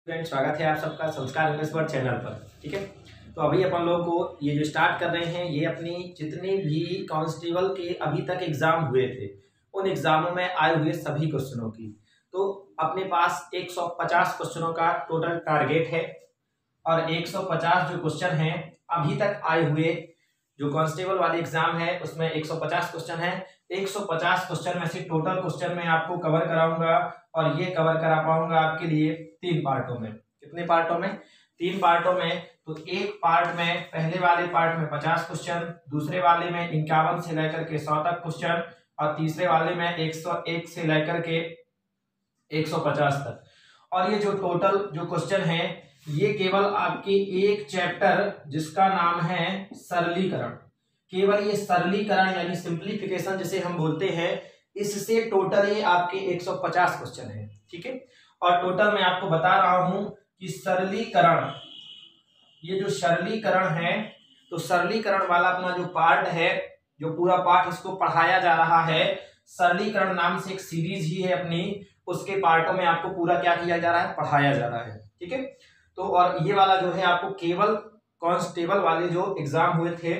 Friends, स्वागत है आप सबका संस्कार इंग्लिश वर्ड चैनल पर। ठीक है, तो अभी अपन लोग को ये जो स्टार्ट कर रहे हैं, ये अपनी जितने भी कांस्टेबल के अभी तक एग्जाम हुए थे उन एग्जामों में आए हुए सभी क्वेश्चनों की, तो अपने पास 150 क्वेश्चनों का टोटल टारगेट है। और 150 जो क्वेश्चन हैं अभी तक आए हुए, जो कांस्टेबल वाले एग्जाम है उसमें 150 क्वेश्चन है। 150 क्वेश्चन में से टोटल क्वेश्चन मैं आपको कवर कराऊंगा और ये कवर करा पाऊंगा आपके लिए 3 पार्टों में। कितने पार्टों में? 3 पार्टों में। तो एक पार्ट में, पहले वाले पार्ट में 50 क्वेश्चन, दूसरे वाले में 51 से लेकर के 100 तक क्वेश्चन और तीसरे वाले में 101 से लेकर के 150 तक। और ये जो टोटल जो क्वेश्चन है ये केवल आपके एक चैप्टर जिसका नाम है सरलीकरण, केवल ये सरलीकरण यानी सिंप्लीफिकेशन जिसे हम बोलते हैं, इससे टोटल ये आपके 150 क्वेश्चन है। ठीक है, और टोटल मैं आपको बता रहा हूं कि सरलीकरण, ये जो सरलीकरण है, तो सरलीकरण वाला अपना जो पार्ट है, जो पूरा पार्ट इसको पढ़ाया जा रहा है, सरलीकरण नाम से एक सीरीज ही है अपनी, उसके पार्टों में आपको पूरा क्या किया जा रहा है, पढ़ाया जा रहा है। ठीक है, तो और ये वाला जो है आपको केवल कांस्टेबल वाले जो एग्जाम हुए थे,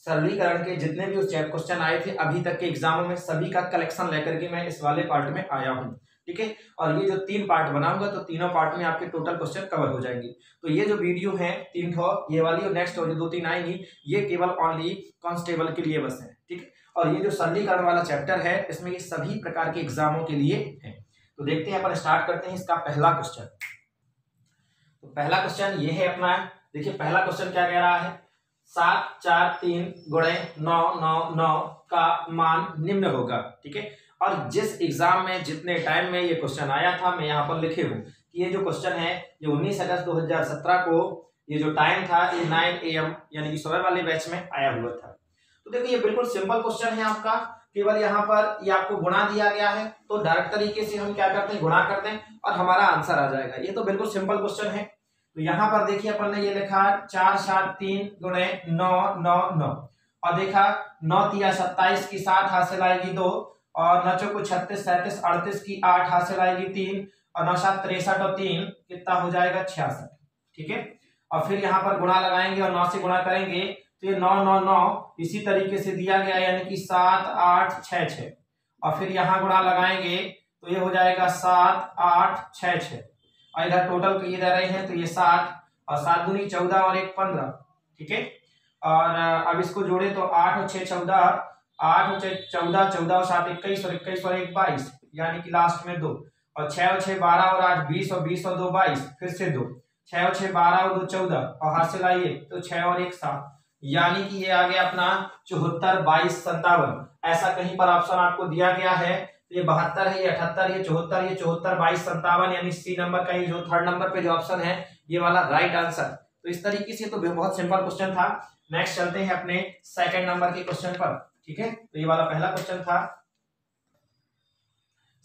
सरलीकरण के जितने भी उस क्वेश्चन आए थे अभी तक के एग्जामों में, सभी का कलेक्शन लेकर के मैं इस वाले पार्ट में आया हूं। ठीक है, और ये जो 3 पार्ट बनाऊंगा तो तीनों पार्ट में आपके टोटल क्वेश्चन कवर हो जाएंगे। तो ये जो वीडियो है 3 ठो, ये वाली और नेक्स्ट और जो 2-3 आएंगी, ये केवल ओनली कांस्टेबल के लिए बस है। ठीक है, और ये जो सरलीकरण वाला चैप्टर है इसमें ये सभी प्रकार के एग्जामों के लिए है। तो देखते हैं, अपन स्टार्ट करते हैं इसका पहला क्वेश्चन। तो पहला क्वेश्चन ये है अपना, देखिए पहला क्वेश्चन क्या कह रहा है, 7, 4, 3 गुणे 9, 9, 9 का मान निम्न होगा। ठीक है, और जिस एग्जाम में जितने टाइम में ये क्वेश्चन आया था मैं यहाँ पर लिखे हूँ कि ये जो क्वेश्चन है ये 19 अगस्त 2017 को, ये जो टाइम था ये 9 AM यानी कि सुबह वाले बैच में आया हुआ था। तो देखो ये बिल्कुल सिंपल क्वेश्चन है आपका, केवल यहाँ पर ये आपको गुणा दिया गया है तो डायरेक्ट तरीके से हम क्या करते हैं, गुणा करते हैं और हमारा आंसर आ जाएगा। ये तो बिल्कुल सिंपल क्वेश्चन है। तो यहाँ पर देखिए अपन ने ये लिखा 4, 7, 3 गुणे 9, 9, 9 और देखा 9 तिया 27 की 7 हासिल आएगी 2 और 9 चौको 36, 37, 38 की 8 हासिल आएगी 3 और 9 7 63 और 3 कितना हो जाएगा 66। ठीक है, और फिर यहाँ पर गुणा लगाएंगे और 9 से गुणा करेंगे तो ये 9, 9, 9 इसी तरीके से दिया गया यानी कि 7, 8, 6, 6 और फिर यहाँ गुणा लगाएंगे तो ये हो जाएगा 7, 8, 6, 6 और इधर टोटल ये दे रहे हैं तो ये 7 और 7 दूनी 14 और 1 15। ठीक है, और अब इसको जोड़े तो 8 और 6 14, 8 और 6 14, 14 और 7 21 और 21 और 1 22 यानी कि लास्ट में 2 और 6 और 6 12 और 8 20 और 20 और 2 22 फिर से 2, 6 और 6 12 और 2 14 और हाथ से लाइए तो 6 और 1 7 यानी कि ये आ गया अपना 74, 22, 57। ऐसा कहीं पर ऑप्शन आपको दिया गया है तो ये 72 है, ये 78, ये 74, ये 74, 22, 57 यानी सी नंबर का ये जो 3rd नंबर पे जो ऑप्शन है ये वाला राइट आंसर। तो इस तरीके से तो बहुत सिंपल क्वेश्चन था। नेक्स्ट चलते हैं अपने 2nd नंबर के क्वेश्चन पर। ठीक है, तो ये वाला पहला क्वेश्चन था,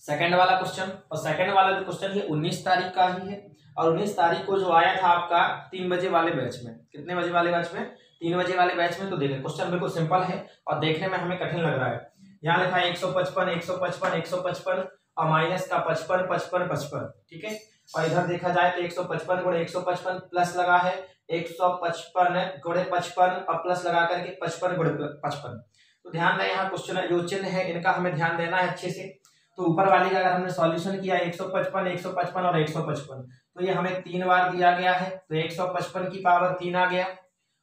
2nd वाला क्वेश्चन। और 2nd वाला जो क्वेश्चन है 19 तारीख का ही है और 19 तारीख को जो आया था आपका 3 बजे वाले बैच में। कितने बजे वाले बैच में? 3 बजे वाले बैच में। तो देखिए क्वेश्चन बिल्कुल सिंपल है और देखने में हमें कठिन लग रहा है। यहाँ लिखा है 155, 155, 155 और माइनस का 55, 55, 55। ठीक है, और इधर देखा जाए तो 155 गुणे 155 प्लस लगा है 155 गुणे 55 और प्लस लगा करके 55 गुणे 55। तो ध्यान दें यहाँ क्वेश्चन जो चिन्ह है इनका हमें ध्यान देना है अच्छे से। तो ऊपर वाले का अगर हमने सॉल्यूशन किया 155, 155 और 155 तो ये हमें 3 बार दिया गया है तो 155 की पावर 3 आ गया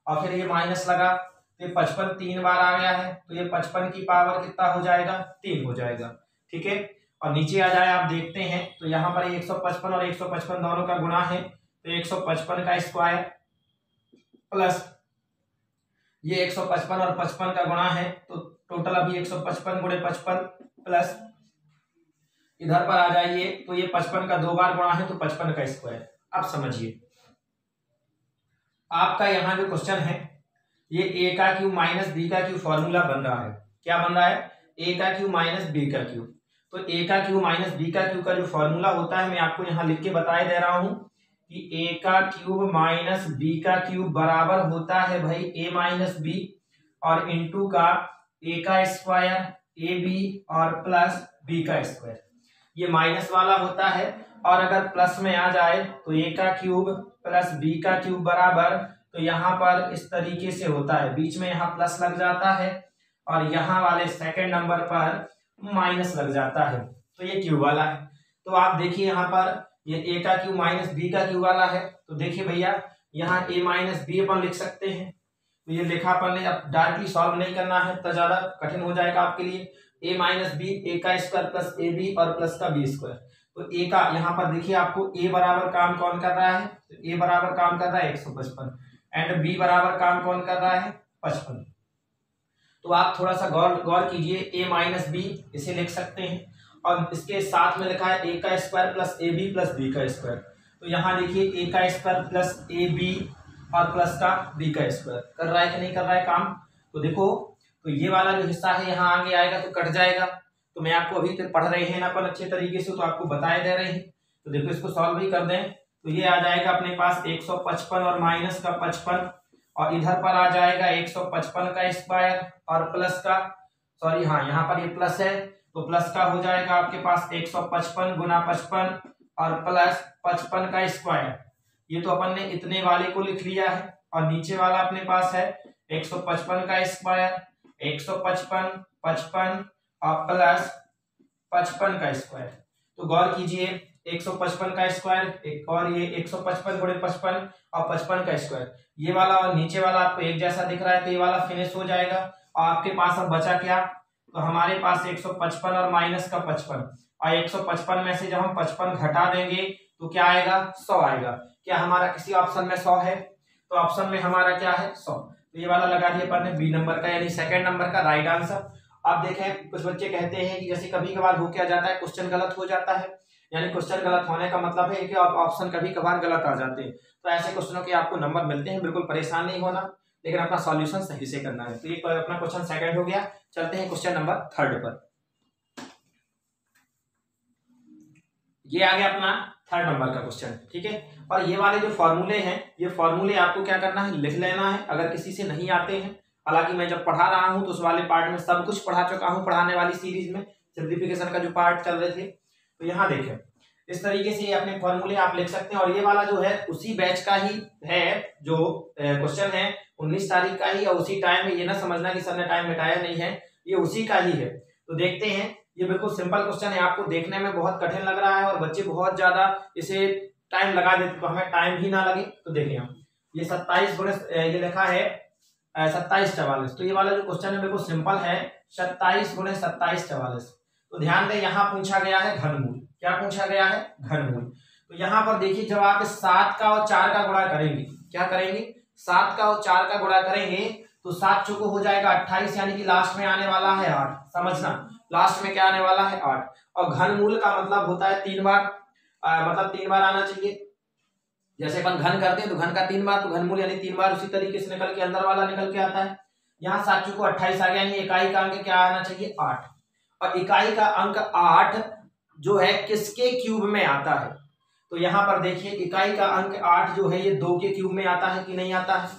और फिर ये माइनस लगा तो ये 55 3 बार आ गया है तो ये 55 की पावर कितना हो जाएगा, 3 हो जाएगा। ठीक है, और नीचे आ जाए आप देखते हैं तो यहाँ पर 155 और 155 दोनों का गुणा है तो 155 का स्क्वायर प्लस ये 155 और 55 का गुणा है तो टोटल अभी 155 गुणे 55 प्लस इधर पर आ जाइए तो ये 55 का 2 बार गुणा है तो 55 का स्क्वायर। अब समझिए आपका यहाँ जो क्वेश्चन है ये a का क्यूब माइनस b का क्यूब फॉर्मूला बन रहा है। क्या बन रहा है? a का क्यूब माइनस b का क्यूब। तो a का क्यूब माइनस b का क्यूब का जो फॉर्मूला होता है मैं आपको यहाँ लिख के बताए दे रहा हूं कि a का क्यूब माइनस b का क्यूब बराबर होता है भाई a माइनस b और इंटू का a का स्क्वायर ab और प्लस b का स्क्वायर। ये माइनस वाला होता है और अगर प्लस में आ जाए तो a का क्यूब प्लस b का क्यूब बराबर, तो यहाँ पर इस तरीके से होता है, बीच में यहाँ प्लस लग जाता है और यहाँ वाले सेकंड नंबर पर माइनस लग जाता है, तो ये क्यूब वाला है। तो आप देखिए यहाँ पर ये a का क्यूब माइनस b का क्यूब वाला है, तो देखिए भैया यहाँ a माइनस बी अपन लिख सकते हैं। तो ये लिखा अपन ने, अब डायरेक्टली सॉल्व नहीं करना है तो ज्यादा कठिन हो जाएगा आपके लिए। a माइनस बी, ए का स्क्वायर प्लस ए बी और प्लस का बी स्क्वायर। तो a का यहाँ पर देखिए आपको a बराबर काम कौन कर रहा है, तो a बराबर काम कर रहा है 155 एंड b बराबर काम कौन कर रहा है 55। तो आप थोड़ा सा गौर कीजिए, a माइनस बी इसे लिख सकते हैं और इसके साथ में लिखा है a का square plus A B plus B का स्क्वायर। तो यहाँ देखिए a का स्क्वायर प्लस ए बी और प्लस का b का स्क्वायर कर रहा है कि नहीं कर रहा है काम। तो देखो, तो ये वाला जो हिस्सा है यहाँ आगे आएगा तो कट जाएगा। तो मैं आपको अभी तो पढ़ रहे हैं ना अपन अच्छे तरीके से, तो आपको बताए दे रहे हैं। तो देखो इसको सॉल्व भी कर दें तो ये आ जाएगा अपने पास 155 और माइनस का 55 और इधर पर आ जाएगा 155 का स्क्वायर और प्लस का, सॉरी हाँ यहाँ पर ये प्लस है तो प्लस का हो जाएगा आपके पास 155 गुना 55 और प्लस 55 का स्क्वायर। ये तो अपन ने इतने वाले को लिख लिया है और नीचे वाला अपने पास है 155 का स्क्वायर, 155, 55 और प्लस 55 का स्क्वायर। तो गौर कीजिए 155 का स्क्वायर एक और ये 155 गुणे 55 और 55 का स्क्वायर, ये वाला और नीचे वाला आपको एक जैसा दिख रहा है तो ये वाला फिनिश हो जाएगा। और आपके पास अब बचा क्या, तो हमारे पास 155 और माइनस का 55 और 155 में से जब हम 55 घटा देंगे तो क्या आएगा 100 आएगा। क्या हमारा किसी ऑप्शन में 100 है, तो ऑप्शन में हमारा क्या है 100। तो ये वाला लगा दिया अपन ने बी नंबर का यानी सेकंड नंबर का राइट आंसर। आप देखें कुछ बच्चे कहते हैं कि जैसे कभी कभार हो क्या जाता है, क्वेश्चन गलत हो जाता है, यानी क्वेश्चन गलत होने का मतलब है कि ऑप्शन कभी कभार गलत आ जाते हैं। तो ऐसे क्वेश्चनों के आपको नंबर मिलते हैं, बिल्कुल परेशान नहीं होना, लेकिन अपना सॉल्यूशन सही से करना है। तो ये अपना क्वेश्चन सेकंड हो गया। चलते हैं क्वेश्चन नंबर थर्ड पर। ये आ गया अपना थर्ड नंबर का क्वेश्चन, ठीक है। और ये वाले जो फॉर्मूले हैं, ये फॉर्मूले आपको क्या करना है, लिख लेना है अगर किसी से नहीं आते हैं। हालांकि मैं जब पढ़ा रहा हूं तो उस वाले पार्ट में सब कुछ पढ़ा चुका हूं, पढ़ाने वाली सीरीज में सिंप्लीफिकेशन का जो पार्ट चल रहे थे। तो यहाँ देखें इस तरीके से अपने फॉर्मूले आप लिख सकते हैं। और ये वाला जो है उसी बैच का ही है जो क्वेश्चन है 19 तारीख का ही, और उसी टाइम में ये ना समझना कि सर ने टाइम मिटाया नहीं है, ये उसी का ही है। तो देखते हैं, ये बिल्कुल सिंपल क्वेश्चन है, आपको देखने में बहुत कठिन लग रहा है और बच्चे बहुत ज्यादा इसे टाइम लगा देते, तो हमें टाइम भी ना लगे। तो देखिए हम ये 27 गुणे ये लिखा है 2744। तो ये वाला जो क्वेश्चन है बिल्कुल सिंपल है, 27 गुणे 2744। तो ध्यान दें यहाँ पूछा गया है घनमूल। क्या पूछा गया है, घनमूल। तो यहाँ पर देखिए जब आप 7 का और 4 का गुणा करेंगे, क्या करेंगे 7 का और 4 का गुणा करेंगे तो 7 चौको हो जाएगा 28, यानी कि लास्ट में आने वाला है 8। समझना लास्ट में क्या आने वाला है 8। और घनमूल का मतलब होता है 3 बार, मतलब 3 बार आना चाहिए। जैसे अपन घन करते हैं तो घन का 3 बार, तो घनमूल यानी 3 बार उसी तरीके से निकल के अंदर वाला निकल के आता है। यहाँ 7 चौको 28 आ गया, यानी इकाई का अंक क्या आना चाहिए 8। और इकाई का अंक 8 जो है किसके क्यूब में आता है, तो यहाँ पर देखिए इकाई का अंक 8 जो है ये 2 के क्यूब में आता है कि नहीं आता है,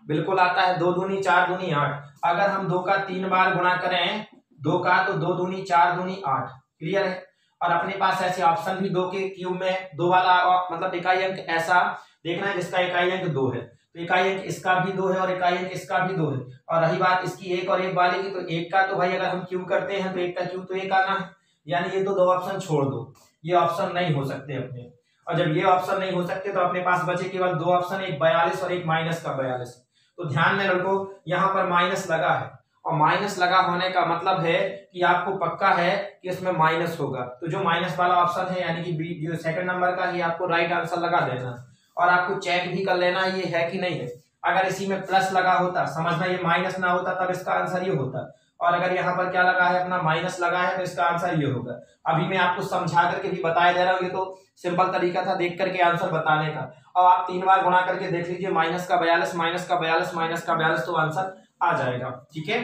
बिल्कुल आता है। 2 दूनी 4 दूनी 8। अगर हम 2 का 3 बार गुणा करें 2 का, तो 2 दूनी 4 दूनी 8। क्लियर है। और अपने पास ऐसे ऑप्शन भी 2 के क्यूब में 2 वाला, मतलब इकाई अंक ऐसा देखना है जिसका इकाई अंक 2 है, तो इकाई अंक इसका भी 2 है और इकाई अंक इसका भी 2 है। और रही बात इसकी 1 और 1 वाले की, तो 1 का तो भाई अगर हम क्यूब करते हैं तो 1 का क्यूब तो 1 आना है, यानी ये तो 2 ऑप्शन छोड़ दो, ये ऑप्शन नहीं हो सकते अपने। और जब ये ऑप्शन नहीं हो सकते तो अपने पास बचे केवल 2 ऑप्शन, एक 42 और एक माइनस का 42। तो ध्यान में लड़कों यहाँ पर माइनस लगा है, और माइनस लगा होने का मतलब है कि आपको पक्का है कि इसमें माइनस होगा। तो जो माइनस वाला ऑप्शन है यानी कि बी जो सेकंड नंबर का, ये आपको राइट आंसर लगा देना। और आपको चेक भी कर लेना ये है कि नहीं है। अगर इसी में प्लस लगा होता, समझना ये माइनस ना होता, तब इसका आंसर ये होता। और अगर यहाँ पर क्या लगा है, अपना माइनस लगा है, तो इसका आंसर ये होगा। अभी मैं आपको समझा करके भी बताया दे रहा हूँ, ये तो सिंपल तरीका था देख करके आंसर बताने का। और आप 3 बार गुणा करके देख लीजिए, माइनस का 42 माइनस का 42 माइनस का 42, तो आंसर आ जाएगा। ठीक है,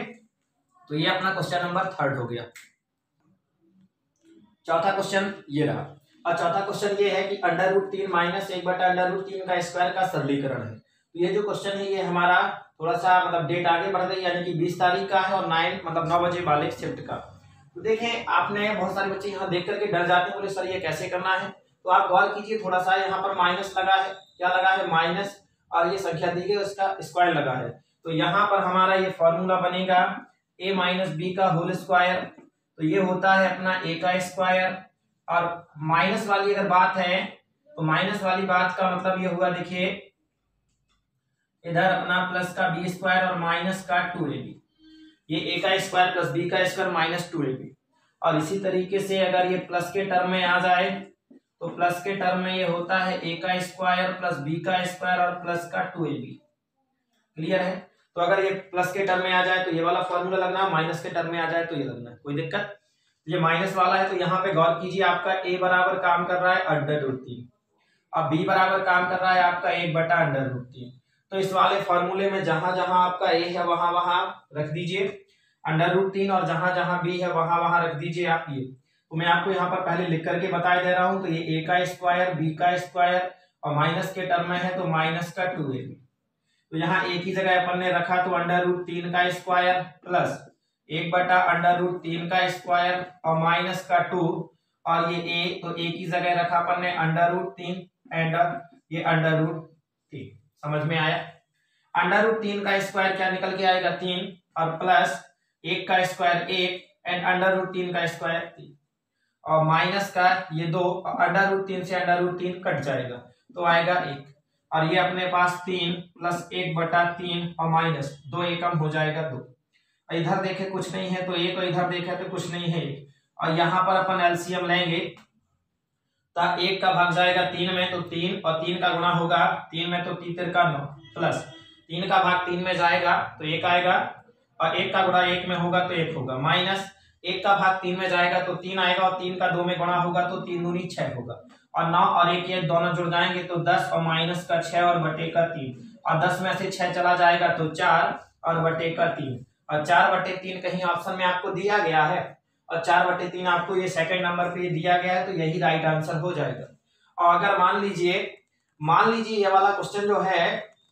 तो ये अपना क्वेश्चन नंबर थर्ड हो गया। चौथा क्वेश्चन ये रहा, और चौथा क्वेश्चन ये है कि √3 माइनस 1/√3 का स्क्वायर का सरलीकरण है। तो ये जो क्वेश्चन है ये हमारा थोड़ा सा मतलब डेट आगे बढ़ गई, यानी कि 20 तारीख का है और 9 बजे वाले शिफ्ट का। तो देखें आपने बहुत सारे बच्चे यहाँ देख करके डर जाते हैं, बोले सर ये कैसे करना है। तो आप गौर कीजिए थोड़ा सा, यहाँ पर माइनस लगा है, क्या लगा है, माइनस, और ये संख्या दी गई उसका स्क्वायर लगा है। तो यहाँ पर हमारा ये फॉर्मूला बनेगा a माइनस बी का होल स्क्वायर, तो ये होता है अपना a का स्क्वायर। और माइनस वाली अगर बात है तो माइनस वाली बात का मतलब ये हुआ, देखिए इधर अपना प्लस का बी स्क्वायर और माइनस का 2ab, ये a का स्क्वायर प्लस b का स्क्वायर माइनस 2ab। और इसी तरीके से अगर ये प्लस के टर्म में आ जाए तो प्लस के टर्म में ये होता है a का स्क्वायर प्लस b का स्क्वायर और प्लस का 2ab। क्लियर है? तो अगर ये प्लस के टर्म में आ जाए तो ये वाला फॉर्मूला लगना, माइनस के टर्म में आ जाए तो ये लगना, कोई दिक्कत? ये माइनस वाला है तो यहाँ पे गौर कीजिए, आपका a बराबर काम कर रहा है √3 और b बराबर काम कर रहा है आपका 1/√3। तो इस वाले फॉर्मूले में जहां जहां आपका a है वहां वहां रख दीजिए √3 और जहां जहां b है वहां वहां रख दीजिए आप ये। तो मैं आपको यहाँ पर पहले लिख करके बता दे रहा हूं, तो ये a का स्क्वायर b का स्क्वायर और माइनस के टर्म में है तो माइनस का 2ab। तो यहाँ एक ही जगह अपन ने रखा तो √3 का स्क्वायर प्लस 1/√3 का स्क्वायर और माइनस का 2 और ये a, तो एक ही जगह रखा अपन ने √3 एंड ये √3। समझ में आया? √3 का स्क्वायर क्या निकल के आएगा 3 और प्लस 1 का स्क्वायर 1 एंड √3 का स्क्वायर 3 और माइनस का ये 2, √3 से √3 कट जाएगा तो आएगा 1 और ये अपने पास 3 प्लस 1/3 और माइनस 2 एकम हो जाएगा 2। इधर देखे कुछ नहीं है तो 1 और इधर देखे तो कुछ नहीं है 1 और यहाँ पर अपन एलसीएम लेंगे तो 1 का भाग जाएगा 3 में तो 3 और 3 का गुणा होगा 3 में तो 3 का 9 प्लस 3 का भाग 3 में जाएगा तो 1 आएगा और 1 का गुणा 1 में होगा तो 1 होगा, माइनस 1 का भाग 3 में जाएगा तो 3 आएगा और 3 का 2 में गुणा होगा तो 3 दूनी 6 होगा और 9 और 1 ये दोनों जुड़ जाएंगे तो 10 और माइनस का 6 और बटे का 3 और 10 में से 6 चला जाएगा तो 4 और बटे का 3 और 4/3 कहीं ऑप्शन में आपको दिया गया है और 4/3 आपको ये सेकंड नंबर पे दिया गया है तो यही राइट आंसर हो जाएगा। और अगर मान लीजिए ये वाला क्वेश्चन जो है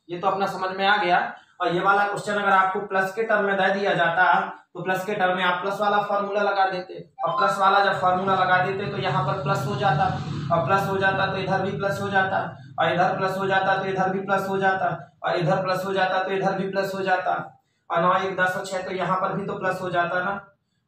ये तो अपना समझ में आ गया और ये वाला क्वेश्चन अगर आपको प्लस के टर्म में दे दिया जाता तो प्लस के टर्म में आप प्लस वाला फॉर्मूला लगा देते और प्लस वाला जब फॉर्मूला लगा देते तो यहाँ पर प्लस हो जाता और प्लस हो जाता तो इधर भी प्लस हो जाता और इधर प्लस हो जाता तो इधर भी प्लस हो जाता और इधर प्लस हो जाता तो इधर भी प्लस हो जाता और 9 1 10 और 6 तो यहाँ पर भी तो प्लस हो जाता ना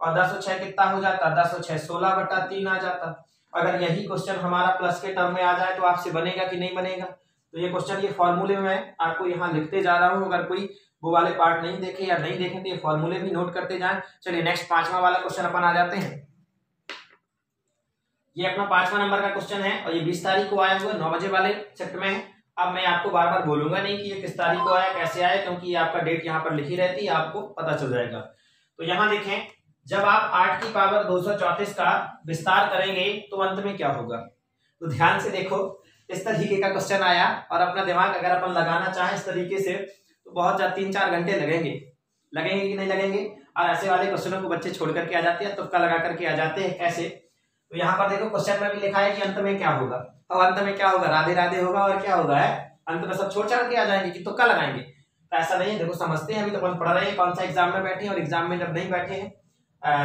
और 10 और 6 कितना हो जाता, 10 और 6 16/3 आ जाता। अगर यही क्वेश्चन हमारा प्लस के टर्म में आ जाए तो आपसे बनेगा कि नहीं बनेगा? तो ये क्वेश्चन ये फॉर्मूले में आपको यहाँ लिखते जा रहा हूँ, अगर कोई वो वाले पार्ट नहीं देखे या नहीं देखे तो ये फॉर्मूले भी नोट करते जाएं। चलिए नेक्स्ट 5वां वाला क्वेश्चन अपन आ जाते हैं। ये अपना 5वां नंबर का क्वेश्चन है और ये 20 तारीख को आया हुआ 9 बजे वाले शिफ्ट में है। अब मैं आपको बार बार बोलूंगा नहीं कि ये किस तारीख को आया कैसे आया, क्योंकि ये आपका डेट यहाँ पर लिखी रहती है, आपको पता चल जाएगा। तो यहाँ देखें, जब आप 8 की पावर 234 का विस्तार करेंगे तो अंत में क्या होगा? तो ध्यान से देखो, इस तरीके का क्वेश्चन आया और अपना दिमाग अगर अपन लगाना चाहें इस तरीके से तो बहुत 3-4 घंटे लगेंगे कि नहीं लगेंगे। और ऐसे वाले क्वेश्चनों को बच्चे छोड़ करके आ जाते हैं, तुक्का लगा करके आ जाते हैं। कैसे? तो यहाँ पर देखो क्वेश्चन में भी लिखा है कि अंत में क्या होगा, और अंत में क्या होगा? राधे राधे होगा और क्या होगा है अंत में सब छोड़ छाड़ के आ जाएंगे कि तुक्का लगाएंगे। तो ऐसा नहीं है, देखो समझते हैं, अभी तो अपन पढ़ रहे हैं, कौन सा एग्जाम में बैठे हैं और एग्जाम में जब नहीं बैठे हैं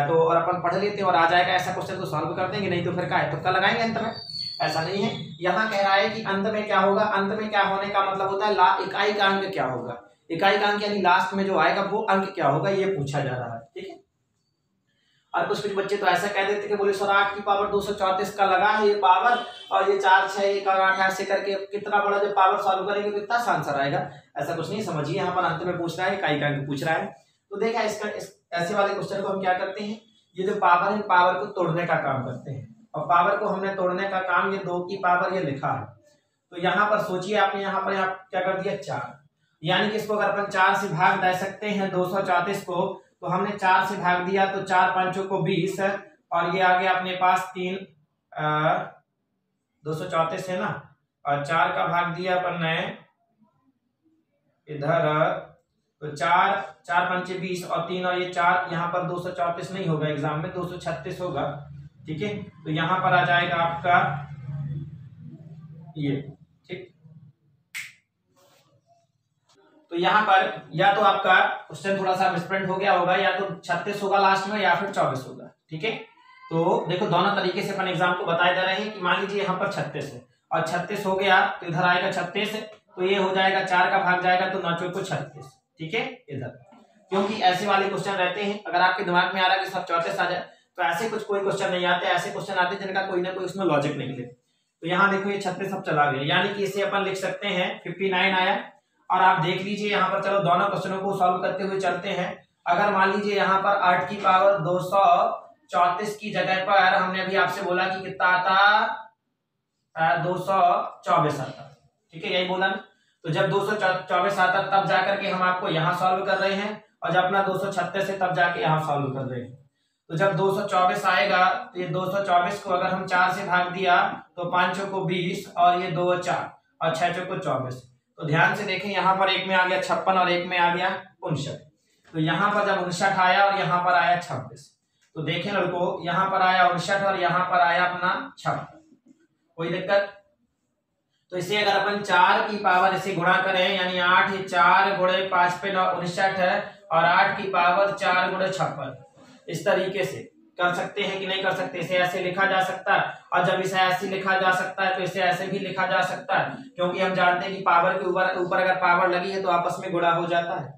तो और अपन पढ़ लेते हैं और आ जाएगा ऐसा क्वेश्चन तो सॉल्व कर देंगे, नहीं तो फिर क्या है तुक्का लगाएंगे अंत में। ऐसा नहीं है, यहाँ कह रहा है कि अंत में क्या होगा। अंत में क्या होने का मतलब होता है इकाई का अंक क्या होगा, इकाई का अंक यानी लास्ट में जो आएगा वो अंक क्या होगा, ये पूछा जा रहा है। ठीक है, और कुछ बच्चे तो ऐसा कह देते कि बोले सर 8 की पावर 234 का लगा है ये पावर और ये 4 6 1 और 8 ऐसे करके कितना बड़ा जब पावर सॉल्व करेंगे तो कितना आंसर आएगा। ऐसा कुछ नहीं, समझिए यहाँ पर अंत में पूछ रहा है, इकाई का अंक पूछ रहा है। तो देखा इसका ऐसे वाले क्वेश्चन को हम क्या करते हैं, ये जो पावर है पावर को तोड़ने का काम करते हैं और पावर को हमने तोड़ने का काम, ये 2 की पावर ये लिखा है तो यहाँ पर सोचिए आपने यहाँ पर क्या कर दिया 4, यानी कि इसको अगर अपन 4 से भाग दे सकते हैं 234 को, तो हमने 4 से भाग दिया तो 4 5 को 20 और ये आ गया अपने पास 3 234 है ना, और 4 का भाग दिया अपन ने इधर तो 4 4 5 20 और 3 और ये 4, यहाँ पर 234 नहीं होगा एग्जाम में, 236 होगा। ठीक है, तो यहाँ पर आ जाएगा आपका ये। ठीक, तो यहाँ पर या तो आपका क्वेश्चन थोड़ा सा मिसप्रिंट हो गया होगा, या तो 36 होगा लास्ट में या फिर 24 होगा। ठीक है, तो देखो दोनों तरीके से अपन एग्जाम को बताए जा रहे हैं कि मान लीजिए यहाँ पर 36 है और 36 हो गया तो इधर आएगा 36, तो ये हो जाएगा 4 का भाग जाएगा तो 9 चौको 36, ठीक है इधर। क्योंकि ऐसे वाले क्वेश्चन रहते हैं, अगर आपके दिमाग में आ रहा है कि सब 34 आ जाए तो ऐसे कुछ कोई क्वेश्चन नहीं आते, ऐसे क्वेश्चन आते हैं जिनका कोई ना कोई उसमें लॉजिक निकले। तो यहाँ देखो ये 36 सब चला गया, यानी कि इसे अपन लिख सकते हैं 59 आया। और आप देख लीजिए यहाँ पर, चलो दोनों क्वेश्चनों को सॉल्व करते हुए चलते हैं। अगर मान लीजिए यहाँ पर 8 की पावर 234 की जगह पर हमने अभी आपसे बोला कि कितना आता 224 आता, ठीक है यही बोला ना। तो जब 224 आता तब जाकर के हम आपको यहाँ सॉल्व कर रहे हैं, और जब अपना 236 है तब जाके यहाँ सॉल्व कर रहे हैं। तो जब 224 आएगा तो ये 224 को अगर हम 4 से भाग दिया तो 5 चौको 20 और ये 2 4 और 6 चौको 24। तो ध्यान से देखें, यहाँ पर एक में आ गया 56 और एक में आ गया 59। तो यहाँ पर जब 59 आया और यहाँ पर आया 26, तो देखें लड़कों यहाँ पर आया 59 और यहाँ पर आया अपना 56, कोई दिक्कत? तो इसे अगर अपन 4 की पावर इसे गुणा करें, यानी 8 4 गुणे 5 पे 59 है और 8 की पावर 4 गुणे 56, इस तरीके से कर सकते हैं कि नहीं कर सकते? इसे ऐसे लिखा जा सकता है, और जब इसे ऐसे लिखा जा सकता है तो इसे ऐसे भी लिखा जा सकता है, क्योंकि हम जानते हैं कि पावर के ऊपर अगर पावर लगी है तो आपस में गुणा हो जाता है।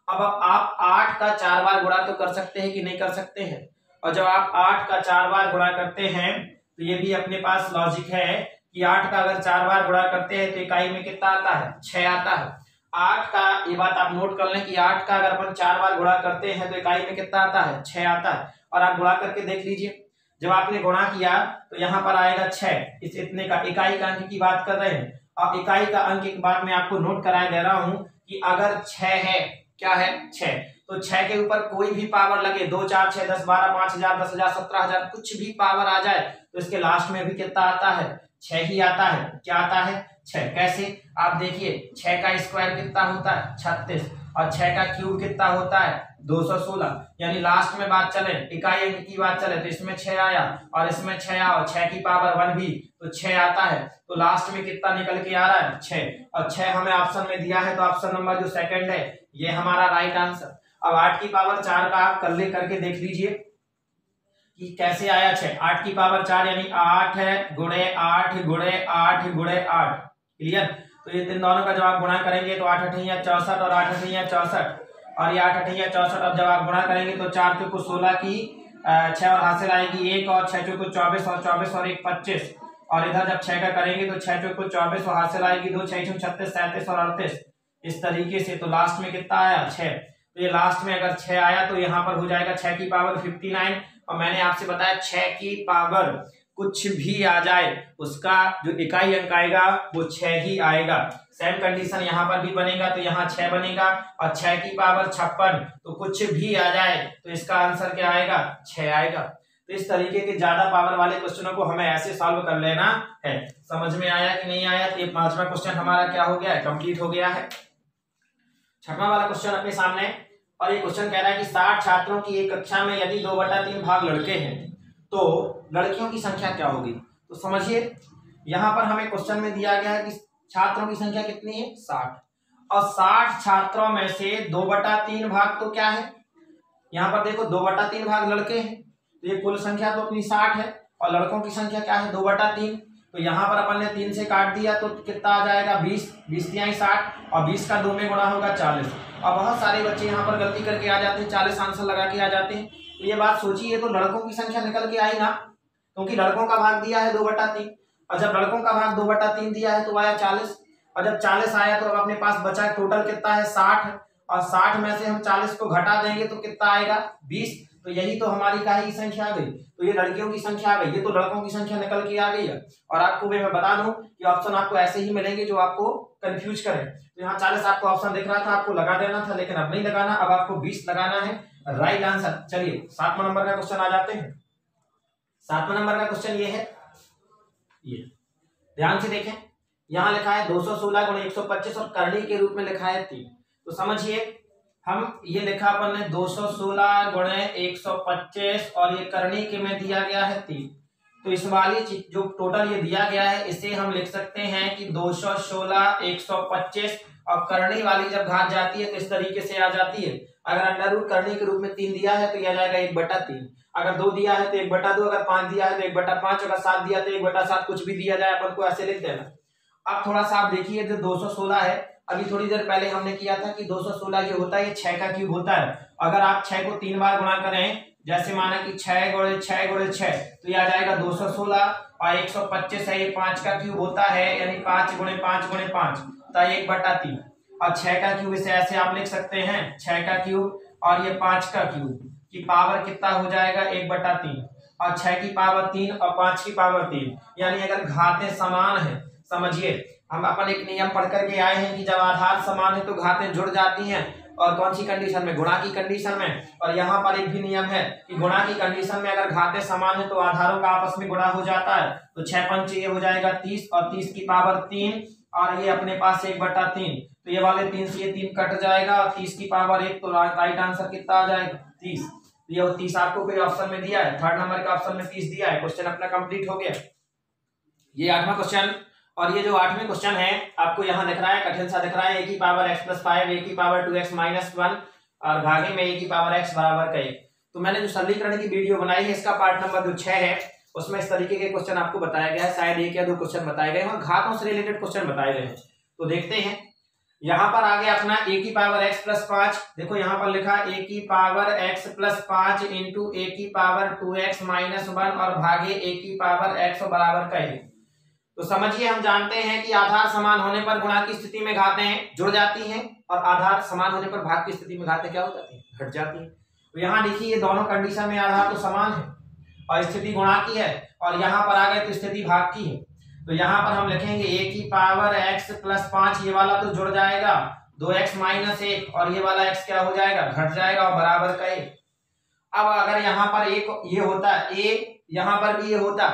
अब आप 8 का 4 बार गुणा तो कर सकते हैं कि नहीं कर सकते हैं? और जब आप 8 का 4 बार गुणा करते हैं तो ये भी अपने पास लॉजिक है कि 8 का अगर 4 बार गुणा करते हैं तो इकाई में कितना आता है? 6 आता है। 8 का, ये बात आप नोट कर लें कि 8 का अगर अपन 4 बार गुणा करते हैं तो इकाई में कितना आता है? 6 आता है। और आप गुणा करके देख लीजिए, जब आपने गुणा किया तो यहाँ पर आएगा 6, इस इतने का इकाई का अंक की बात कर रहे हैं। अब इकाई का अंक एक बार मैं आपको नोट कराए दे रहा हूं कि अगर 6 है, क्या है 6, तो 6 के ऊपर कोई भी पावर लगे, 2 4 6 10 12 5000 10000 17000 कुछ भी पावर आ जाए तो इसके लास्ट में भी कितना आता है? 6 ही आता है। क्या आता है? 6। कैसे? आप देखिए 6 का स्क्वायर कितना होता है? 36, और 6 का क्यूब कितना होता है? 216। यानी लास्ट में बात चले, इकाई अंक की बात चले, तो इसमें 6 आया और इसमें 6 आया और 6 की पावर 1 भी, तो 6 आता है। तो लास्ट में कितना निकल के आ रहा है? 6। और 6 हमें ऑप्शन में दिया है, तो ऑप्शन नंबर जो सेकंड है ये हमारा राइट आंसर। अब 8 की पावर 4 का आप कर करके देख लीजिए कि कैसे आया 6। 8 की पावर 4 यानी 8 है गुणे 8 गुणे 8 गुणे 8, क्लियर? तो ये इन दोनों का जब आप गुणा करेंगे तो 8 8 64 और 8 8 64 और ये 8 8 64। अब जब आप गुणा करेंगे तो 4 चौको 16 की 6 और हासिल आएगी 1 और 6 चौको 24 और 24 और 1 25, और इधर जब 6 का करेंगे तो 6 चौको 24 और हासिल आएगी 2 6 36 37 और 38, इस तरीके से। तो लास्ट में कितना आया? 6। तो ये लास्ट में अगर 6 आया तो यहाँ पर हो जाएगा 6 की पावर 59, और मैंने आपसे बताया 6 की पावर कुछ भी आ जाए उसका जो इकाई अंक आएगा वो 6 ही आएगा। सेम कंडीशन यहाँ पर भी बनेगा, तो यहाँ 6 बनेगा, और 6 की पावर 56, तो कुछ भी आ जाए तो इसका आंसर क्या आएगा? 6 आएगा। तो इस तरीके के ज्यादा पावर वाले क्वेश्चनों को हमें ऐसे सॉल्व कर लेना है। समझ में आया कि नहीं आया? तो ये 5वां क्वेश्चन हमारा क्या हो गया है? कंप्लीट हो गया है। 6वां वाला क्वेश्चन अपने सामने, और ये क्वेश्चन कह रहा है कि 60 छात्रों की एक कक्षा में यदि 2/3 भाग लड़के हैं तो लड़कियों की संख्या क्या होगी? तो समझिए यहाँ पर हमें क्वेश्चन में दिया गया है कि छात्रों की संख्या कितनी है? 60, और 60 छात्रों में से 2/3 भाग तो क्या है? यहाँ पर देखो 2/3 भाग लड़के हैं, तो ये कुल संख्या तो अपनी 60 है, और लड़कों की संख्या क्या है? 2/3। तो यहाँ पर अपन ने 3 से काट दिया तो कितना आ जाएगा? 20, 20 तिहाई 60, और 20 का 2 में गुणा होगा 40। और बहुत सारे बच्चे यहाँ पर गलती करके आ जाते हैं, 40 आंसर लगा के आ जाते हैं। तो ये बात सोचिए, तो लड़कों की संख्या निकल के आई ना, क्योंकि लड़कों का भाग दिया है 2/3, और जब लड़कों का भाग 2/3 दिया है तो आया 40, और जब 40 आया तो अब अपने पास बचा टोटल कितना है? 60, और 60 में से हम 40 को घटा देंगे तो कितना आएगा? 20। तो यही तो हमारी काहे की संख्या आ गई? तो ये लड़कियों की संख्या आ गई, ये तो लड़कों की संख्या निकल के आ गई है। और आपको मैं बता दूं कि ऑप्शन आपको ऐसे ही मिलेंगे जो आपको कंफ्यूज करें। तो यहाँ 40 आपको ऑप्शन दिख रहा था, आपको लगा देना था, लेकिन अब नहीं लगाना, अब आपको 20 लगाना है, राइट आंसर। चलिए 7वां नंबर का क्वेश्चन आ जाते हैं। 7वां नंबर का क्वेश्चन ये है, ये ध्यान से देखें, यहाँ लिखा है 216 गुणे 125 और करनी के रूप में लिखा है 3। तो समझिए हम ये लिखा अपन ने 216 गुणे 125 और ये करनी के में दिया गया है 3। तो इस वाली जो टोटल ये दिया गया है इसे हम लिख सकते हैं कि 216 125, और करनी वाली जब घात जाती है तो इस तरीके से आ जाती है। अगर अंडर रूट करनी के रूप में 3 दिया है तो यह आ जाएगा 1/3, अगर 2 दिया है तो 1/2, अगर 5 दिया है तो 1/5, अगर 7 दिया तो 1/7, कुछ भी दिया जाए अपन को ऐसे लिख देना। अब थोड़ा सा आप देखिए जो 216 है, अभी थोड़ी देर पहले हमने किया था कि 216 जो होता है ये 6 का क्यूब होता है। अगर आप 6 को 3 बार गुणा करें, जैसे माना कि 6 गुणे 6 गुणे 6, तो ये आ जाएगा 216, और 125 है ये 5 का क्यूब होता है, यानी 5 गुणे 5 गुणे 5, तो 1/3। और 6 का क्यूब इसे ऐसे आप लिख सकते हैं, 6 का क्यूब और ये 5 का क्यूब की पावर कितना हो जाएगा 1/3, और 6 की पावर 3 और 5 की पावर 3, यानी अगर घातें समान है, समझिए हम अपन एक नियम पढ़ करके आए हैं कि जब आधार समान है तो घातें जुड़ जाती हैं, और कौन सी कंडीशन में, गुणा की कंडीशन में। और यहाँ पर एक भी नियम है कि गुणा की कंडीशन में अगर घातें समान है तो आधारों का आपस में गुणा हो जाता है। तो 6 पंच ये हो जाएगा 30, और 30 की पावर 3, और ये अपने पास 1/3, तो ये वाले 3 से ये 3 कट जाएगा, और 30 की पावर 1, तो राइट आंसर कितना आ जाएगा 30। ये 30 आपको कोई ऑप्शन में दिया है, 3rd नंबर के ऑप्शन में 30 दिया है। क्वेश्चन अपना कंप्लीट हो गया। ये 8वां क्वेश्चन, और ये जो 8वें क्वेश्चन है आपको यहाँ दिख रहा है, कठिन सा दिख रहा है, a की पावर x + 5, a की पावर 2x - 1, और भागे में a की पावर x बराबर का 1। तो मैंने जो सरलीकरण की वीडियो बनाई है इसका पार्ट नंबर जो 6 है उसमें इस तरीके के क्वेश्चन आपको बताया गया है, शायद 1 या 2 क्वेश्चन बताए गए हैं, और घातों से रिलेटेड क्वेश्चन बताए गए हैं। तो देखते हैं, यहाँ पर आ गया अपना a की पावर x + 5, देखो यहाँ पर लिखा a की पावर x + 5 इंटू a की पावर 2x - 1 और भागे a की पावर x बराबर का 1। तो समझिए हम जानते हैं कि आधार समान होने पर गुणा की स्थिति में घातें जुड़ जाती हैं, और आधार समान होने पर भाग की स्थिति में घातें क्या हो जाती हैं, घट जाती हैं। तो यहाँ देखिए ये दोनों कंडीशन में आधार तो समान है और स्थिति गुणा की है, और यहाँ पर आ गए तो स्थिति भाग की है। तो यहाँ पर हम लिखेंगे a की पावर x + 5, ये वाला तो जुड़ जाएगा 2x - 1, और ये वाला x क्या हो जाएगा, घट जाएगा, और बराबर का 1। अब अगर यहाँ पर एक ये होता a, यहाँ पर भी ये होता,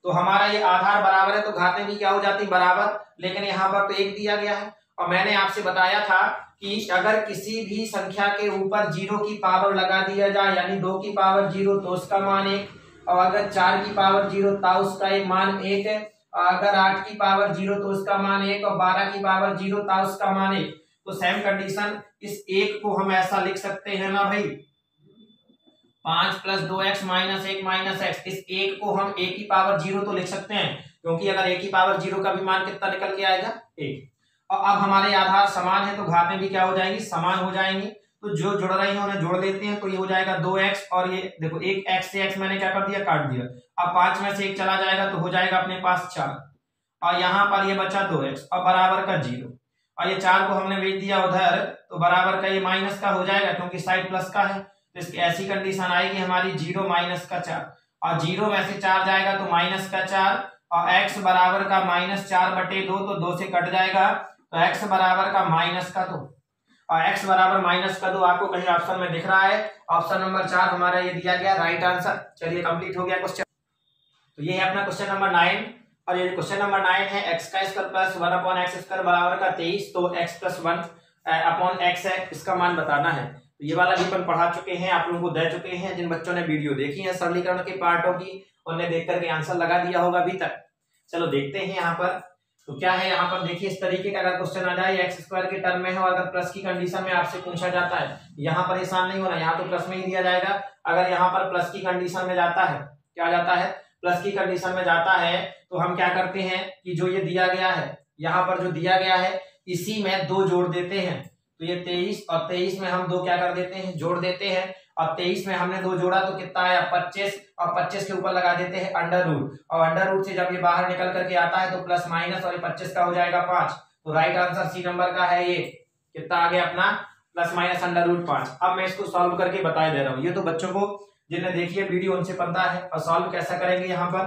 तो हमारा ये आधार बराबर है तो घातें भी क्या हो जाती बराबर, लेकिन यहाँ पर तो 1 दिया गया है। और मैंने आपसे बताया था कि अगर किसी भी संख्या के ऊपर 0 की पावर लगा दिया जाए, यानी 2 की पावर 0 तो उसका मान 1, और अगर 4 की पावर 0 तो उसका एक मान 1 है, और अगर 8 की पावर 0 तो उसका मान 1, और 12 की पावर 0 तो उसका मान 1। तो सेम कंडीशन इस 1 को हम ऐसा लिख सकते हैं ना भाई, 5 + 2x - 1 - x, इस 1 को हम a की पावर 0 तो लिख सकते हैं, क्योंकि अगर a की पावर 0 का भी मान कितना निकल के आएगा 1। और अब हमारे आधार समान है तो घातें भी क्या हो जाएंगी, समान हो जाएंगी। तो जो जुड़ रही है उन्हें जोड़ लेते हैं, तो ये हो जाएगा 2x, और ये देखो एक x से x मैंने क्या कर दिया, काट दिया। अब 5 में से 1 चला जाएगा तो हो जाएगा अपने पास 4, और यहाँ पर ये बचा 2x और बराबर का 0, और ये 4 को हमने भेज दिया उधर, तो बराबर का ये माइनस का हो जाएगा क्योंकि साइड प्लस का है। तो इसकी ऐसी कंडीशन आएगी हमारी 0 - का 4, और 0 में से 4 जाएगा तो माइनस का 4, और x बराबर का -4/2, तो 2 से कट जाएगा, तो x बराबर का -2, और x बराबर -2 आपको कहीं ऑप्शन में दिख रहा है, ऑप्शन नंबर 4 हमारा ये दिया गया राइट आंसर। चलिए कंप्लीट हो गया क्वेश्चन। तो ये है अपना क्वेश्चन नंबर 9, और ये क्वेश्चन नंबर 9 है x² + 1/x² बराबर का 23, तो x + 1/x है, इसका मान बताना है। तो ये वाला भी अपन पढ़ा चुके हैं, आप लोगों को दे चुके हैं, जिन बच्चों ने वीडियो देखी है सरलीकरण के पार्टों की उन्होंने देख करके आंसर लगा दिया होगा अभी तक। चलो देखते हैं यहाँ पर, तो क्या है यहाँ पर देखिए, इस तरीके का अगर क्वेश्चन आ जाए x² के टर्म में है, और अगर प्लस की कंडीशन में आपसे पूछा जाता है, यहाँ परेशान नहीं होना, यहाँ तो प्लस में ही दिया जाएगा। अगर यहाँ पर प्लस की कंडीशन में जाता है, क्या जाता है, प्लस की कंडीशन में जाता है, तो हम क्या करते हैं कि जो ये दिया गया है, यहाँ पर जो दिया गया है इसी में 2 जोड़ देते हैं। तो ये 23 और 23 में हम 2 क्या कर देते हैं, जोड़ देते हैं, और 23 में हमने 2 जोड़ा तो कितना आया 25, और 25 के ऊपर लगा देते हैं अंडर रूट, और अंडर रूट से जब ये बाहर निकल करके आता है तो प्लस माइनस, और ये 25 का हो जाएगा 5। तो राइट आंसर सी नंबर का है, ये कितना आ गया अपना +- अब मैं इसको सॉल्व करके बता दे रहा हूँ, ये तो बच्चों को जिन्हें देखी है वीडियो उनसे पता है। और सॉल्व कैसा करेंगे, यहाँ पर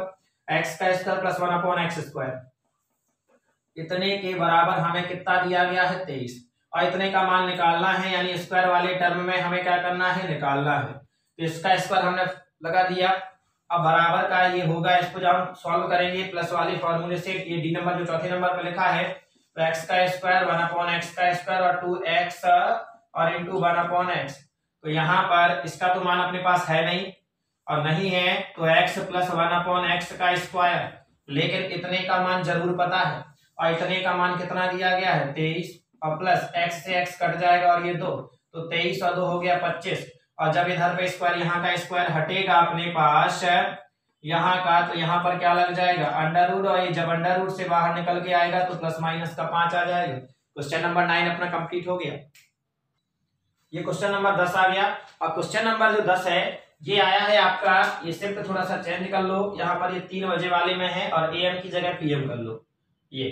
x² + 1/x², इतने के बराबर हमें कितना दिया गया है 23, और इतने का मान निकालना है, यानी स्क्वायर वाले टर्म में हमें क्या करना है, निकालना है। तो इसका स्क्वायर हमने लगा दिया, अब बराबर का ये होगा, इसको जब हम सॉल्व करेंगे प्लस वाले फॉर्मूले से, ये डी नंबर जो चौथे नंबर पे लिखा है, तो x² 1/x² और 2x और इंटू 1/x। तो यहाँ पर इसका तो मान अपने पास है नहीं, और नहीं है तो x + 1/x², लेकिन इतने का मान जरूर पता है, और इतने का मान कितना दिया गया है 23, और प्लस x से x कट जाएगा और ये 2, तो 23 और 2 हो गया 25, और जब इधर पे स्क्वायर, यहाँ का स्क्वायर हटेगा अपने पास यहाँ का, तो यहाँ पर क्या लग जाएगा अंडर रूट, और ये जब अंडर रूट से बाहर निकल के आएगा तो प्लस माइनस का 5 आ जाएगा। क्वेश्चन नंबर 9 अपना कंप्लीट हो गया। ये क्वेश्चन नंबर 10 आ गया। और क्वेश्चन नंबर जो 10 है ये आया है आपका, ये सिर्फ थोड़ा सा चेंज कर लो, यहाँ पर ये 3 बजे वाले में है और AM की जगह PM कर लो ये।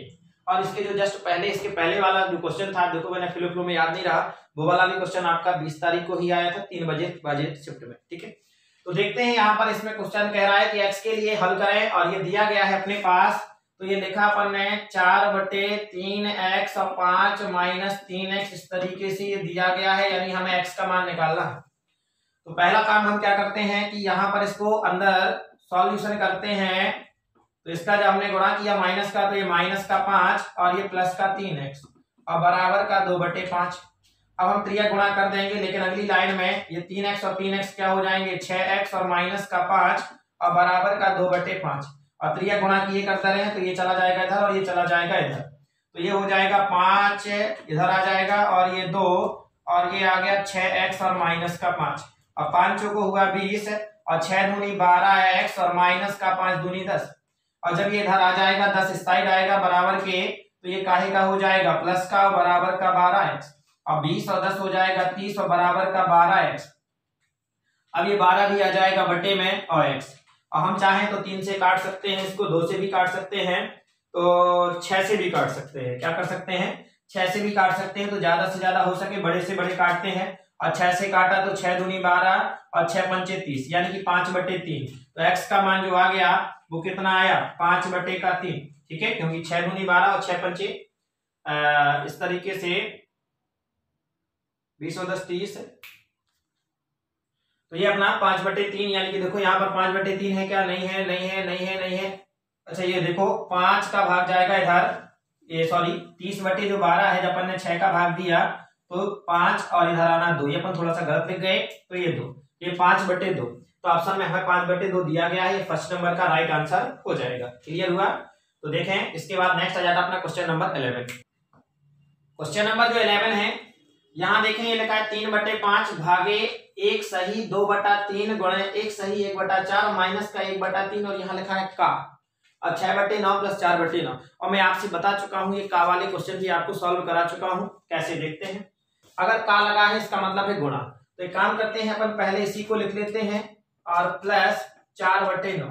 और इसके जो जस्ट पहले, इसके पहले वाला जो क्वेश्चन था, देखो मैंने फ्लो में याद नहीं रहा, वो वाला भी क्वेश्चन आपका 20 तारीख को ही आया था 3 बजे शिफ्ट में, ठीक है। तो देखते हैं यहाँ पर इसमें क्वेश्चन कह रहा है कि x के लिए हल करें, और ये दिया गया है अपने पास, तो ये लिखा अपन ने 4/3x और 5 - 3x, इस तरीके से ये दिया गया है, यानी हमें x का मान निकालना है। तो पहला काम हम क्या करते हैं कि यहाँ पर इसको अंदर सॉल्यूशन करते हैं, तो इसका जब हमने गुणा किया माइनस का, तो ये माइनस का 5 और ये प्लस का 3x और बराबर का 2/5। अब हम त्रिया गुणा कर देंगे, लेकिन अगली लाइन में ये 3x और 3x क्या हो जाएंगे 6x और माइनस का 5 और बराबर का 2/5, और त्रिया गुणा किए करते रहे, तो ये चला जाएगा इधर और ये चला जाएगा इधर, तो ये हो जाएगा 5 इधर आ जाएगा और ये 2 और ये आ गया 6x और माइनस का 5, और 5 को हुआ 20 और 6 दूनी 12x और माइनस का 5 दूनी 10, और जब ये इधर आ जाएगा 10 इस साइड आएगा बराबर के, तो ये काहे का हो जाएगा प्लस का और बराबर का 12x, और 20 और 10 हो जाएगा 30 और बराबर का 12x। अब ये 12 भी आ जाएगा बटे में और x, और हम चाहें तो 3 से काट सकते हैं इसको, 2 से भी काट सकते हैं, तो 6 से भी काट सकते हैं। क्या कर सकते हैं 6 से भी काट सकते हैं, तो ज्यादा से ज्यादा हो सके बड़े से बड़े काटते हैं, और 6 से काटा तो 6 दूनी 12 और 6 पंचे 30, यानी कि 5/3। तो x का मान जो आ गया वो कितना आया 5/3, ठीक है, क्योंकि 6 दूनी 12 और 6 पंचे इस तरीके से 20 और 10 30, तो ये अपना 5/3, यानी कि देखो यहाँ पर 5/3 है क्या, नहीं है नहीं है नहीं है नहीं है। अच्छा ये देखो 5 का भाग जाएगा इधर, ये सॉरी 30/12 है, जब अपन ने 6 का भाग दिया तो 5 और इधर आना 2, ये अपन थोड़ा सा गलत लिख गए, तो ये 2, ये 5/2, तो ऑप्शन में हमें 5/2 दिया गया है, ये फर्स्ट नंबर का राइट आंसर हो जाएगा। क्लियर हुआ। तो देखें इसके बाद नेक्स्ट आ जाता अपना क्वेश्चन नंबर 11। क्वेश्चन नंबर जो 11 है, यहाँ देखें ये लिखा है 3/5 भागे 1 सही 2/3 गुणे 1 सही 1/4 माइनस का 1/3, और यहाँ लिखा है का, और 6/9 प्लस 4/9। और मैं आपसे बता चुका हूँ ये का वाले क्वेश्चन भी आपको सॉल्व करा चुका हूँ, कैसे देखते हैं। अगर का लगा है इसका मतलब है गुणा, तो एक काम करते हैं अपन पहले इसी को लिख लेते हैं और प्लस 4/9,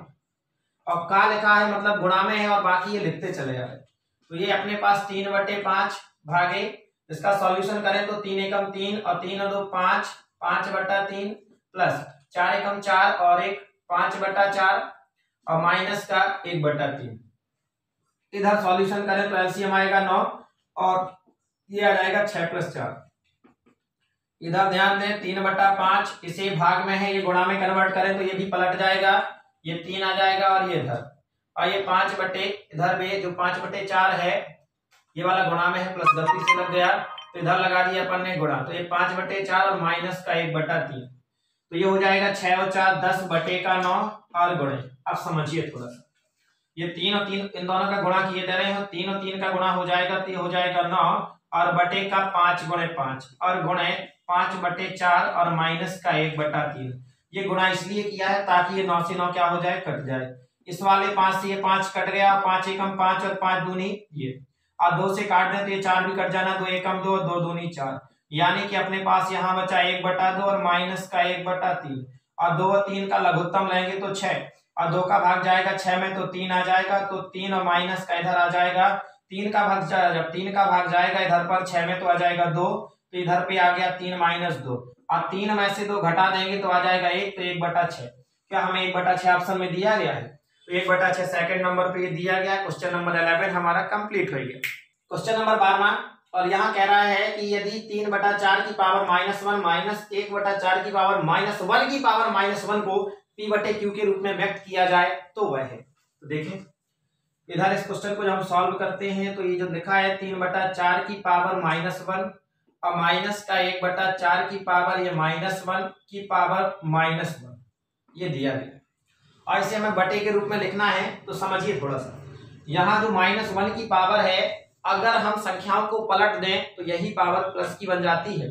और का लिखा है मतलब गुणा में है और बाकी ये लिखते चले जा रहे, तो ये अपने पास 3/5 भागे, इसका सॉल्यूशन करें तो 3 एकम 3 और 3 और 2 5, 5/3 प्लस 4 एकम 4 और 1 5/4 और माइनस का 1/3। इधर सॉल्यूशन करें तो एलसीएम आएगा 9 और ये आ जाएगा 6 + 4। इधर ध्यान दें 3/5 इसे भाग में है, ये गुणा में कन्वर्ट करें तो ये भी पलट जाएगा, ये 3 आ जाएगा और ये इधर, और ये 5 बटे इधर में जो 5/4 है ये वाला गुणा में है, प्लस गलती से लग गया तो इधर लगा दिया अपन ने गुणा, तो ये 5/4 और माइनस का 1/3, तो ये हो जाएगा 6 और 4 10/9 और गुणे। अब समझिए थोड़ा सा, ये 3 और 3 इन दोनों का गुणा किए दे रहे हैं, 3 और 3 का गुणा हो जाएगा तो ये हो जाएगा 9 और बटे का 5 गुणे 5 और गुणे 5/4 और माइनस का 1/3। ये गुणा इसलिए किया है ताकि ये 9 से 9 क्या हो जाए कट जाए, इस वाले 5 से ये 5 कट गया, 5 एकम 5 और 5 दूनी ये, और 2 से काट दें तो ये 4 भी कट जाना, 2 एकम 2 और 2 दूनी 4, यानी कि अपने पास यहाँ बचा 1/2 और माइनस का 1/3, और 2 और 3 का लघुत्तम लेंगे तो 6, और 2 का भाग जाएगा 6 में तो 3 आ जाएगा, तो 3 और माइनस का इधर आ जाएगा, 3 का भाग जब 3 का भाग जाएगा इधर पर 6 में तो आ जाएगा 2, तो इधर पे आ गया 3 - 2, और 3 में से 2 घटा देंगे तो आ जाएगा 1, तो 1/6। क्या हमें 1/6 ऑप्शन में दिया गया है, तो 1/6 सेकंड नंबर पे ये दिया गया। क्वेश्चन नंबर 11 हमारा कंप्लीट हो गया। क्वेश्चन नंबर 12, और यहाँ कह रहा है कि यदि 3/4 की पावर -1 माइनस 1/4 की पावर -1 की पावर -1 को p/q के रूप में व्यक्त किया जाए तो वह है। तो देखें इधर इस क्वेश्चन को जब हम सॉल्व करते हैं तो ये जो लिखा है 3/4 की पावर -1 और माइनस का 1/4 की पावर ये -1 की पावर -1 ये दिया गया, और इसे हमें बटे के रूप में लिखना है। तो समझिए थोड़ा सा, यहाँ जो -1 की पावर है अगर हम संख्याओं को पलट दें तो यही पावर प्लस की बन जाती है,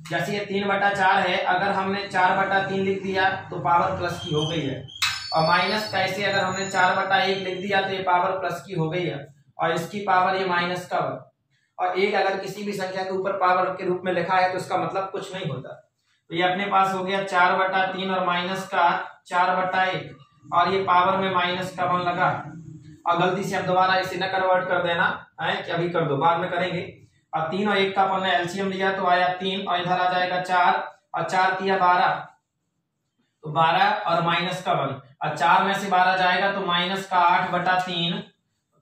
जैसे ये 3/4 है, अगर हमने 4/3 लिख दिया तो पावर प्लस की हो गई है, और माइनस कैसे अगर हमने 4/1 लिख दिया तो ये पावर प्लस की हो गई है, और इसकी पावर ये माइनस का 1। और एक अगर किसी भी संख्या के ऊपर पावर के रूप में लिखा है तो इसका मतलब कुछ नहीं होता। तो ये अपने पास हो गया 4/3 और माइनस का 4/1, और ये पावर में माइनस का 1 लगा। और गलती से अब दोबारा इसे न कन्वर्ट कर देना है कि अभी कर दो, बाद में करेंगे। और 3 और 1 का अपन ने एलसीएम लिया तो आया 3, और इधर आ जाएगा 4, और 4 तिया 12, तो 12 और माइनस का 1, और 4 में से 12 जाएगा तो माइनस का 8/3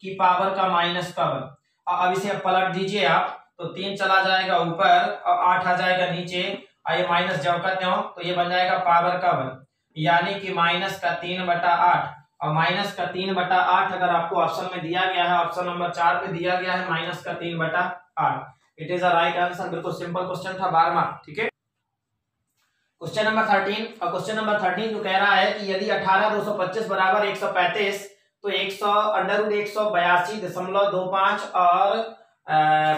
की पावर का माइनस का 1। अब इसे पलट दीजिए आप, तो 3 चला जाएगा ऊपर और 8 आ जाएगा नीचे, और ये माइनस जब का त्यों, तो ये बन जाएगा पावर का 1, यानी कि माइनस का 3/8। और माइनस का 3/8 अगर आपको ऑप्शन में दिया गया है, ऑप्शन नंबर 4 पे दिया गया है माइनस का 3/8, it is a right answer. बिल्कुल सिंपल क्वेश्चन था 12वां। ठीक है, क्वेश्चन नंबर 13। और क्वेश्चन नंबर 13 जो कह रहा है कि यदि 18/225 बराबर 135 तो 100√182.25 और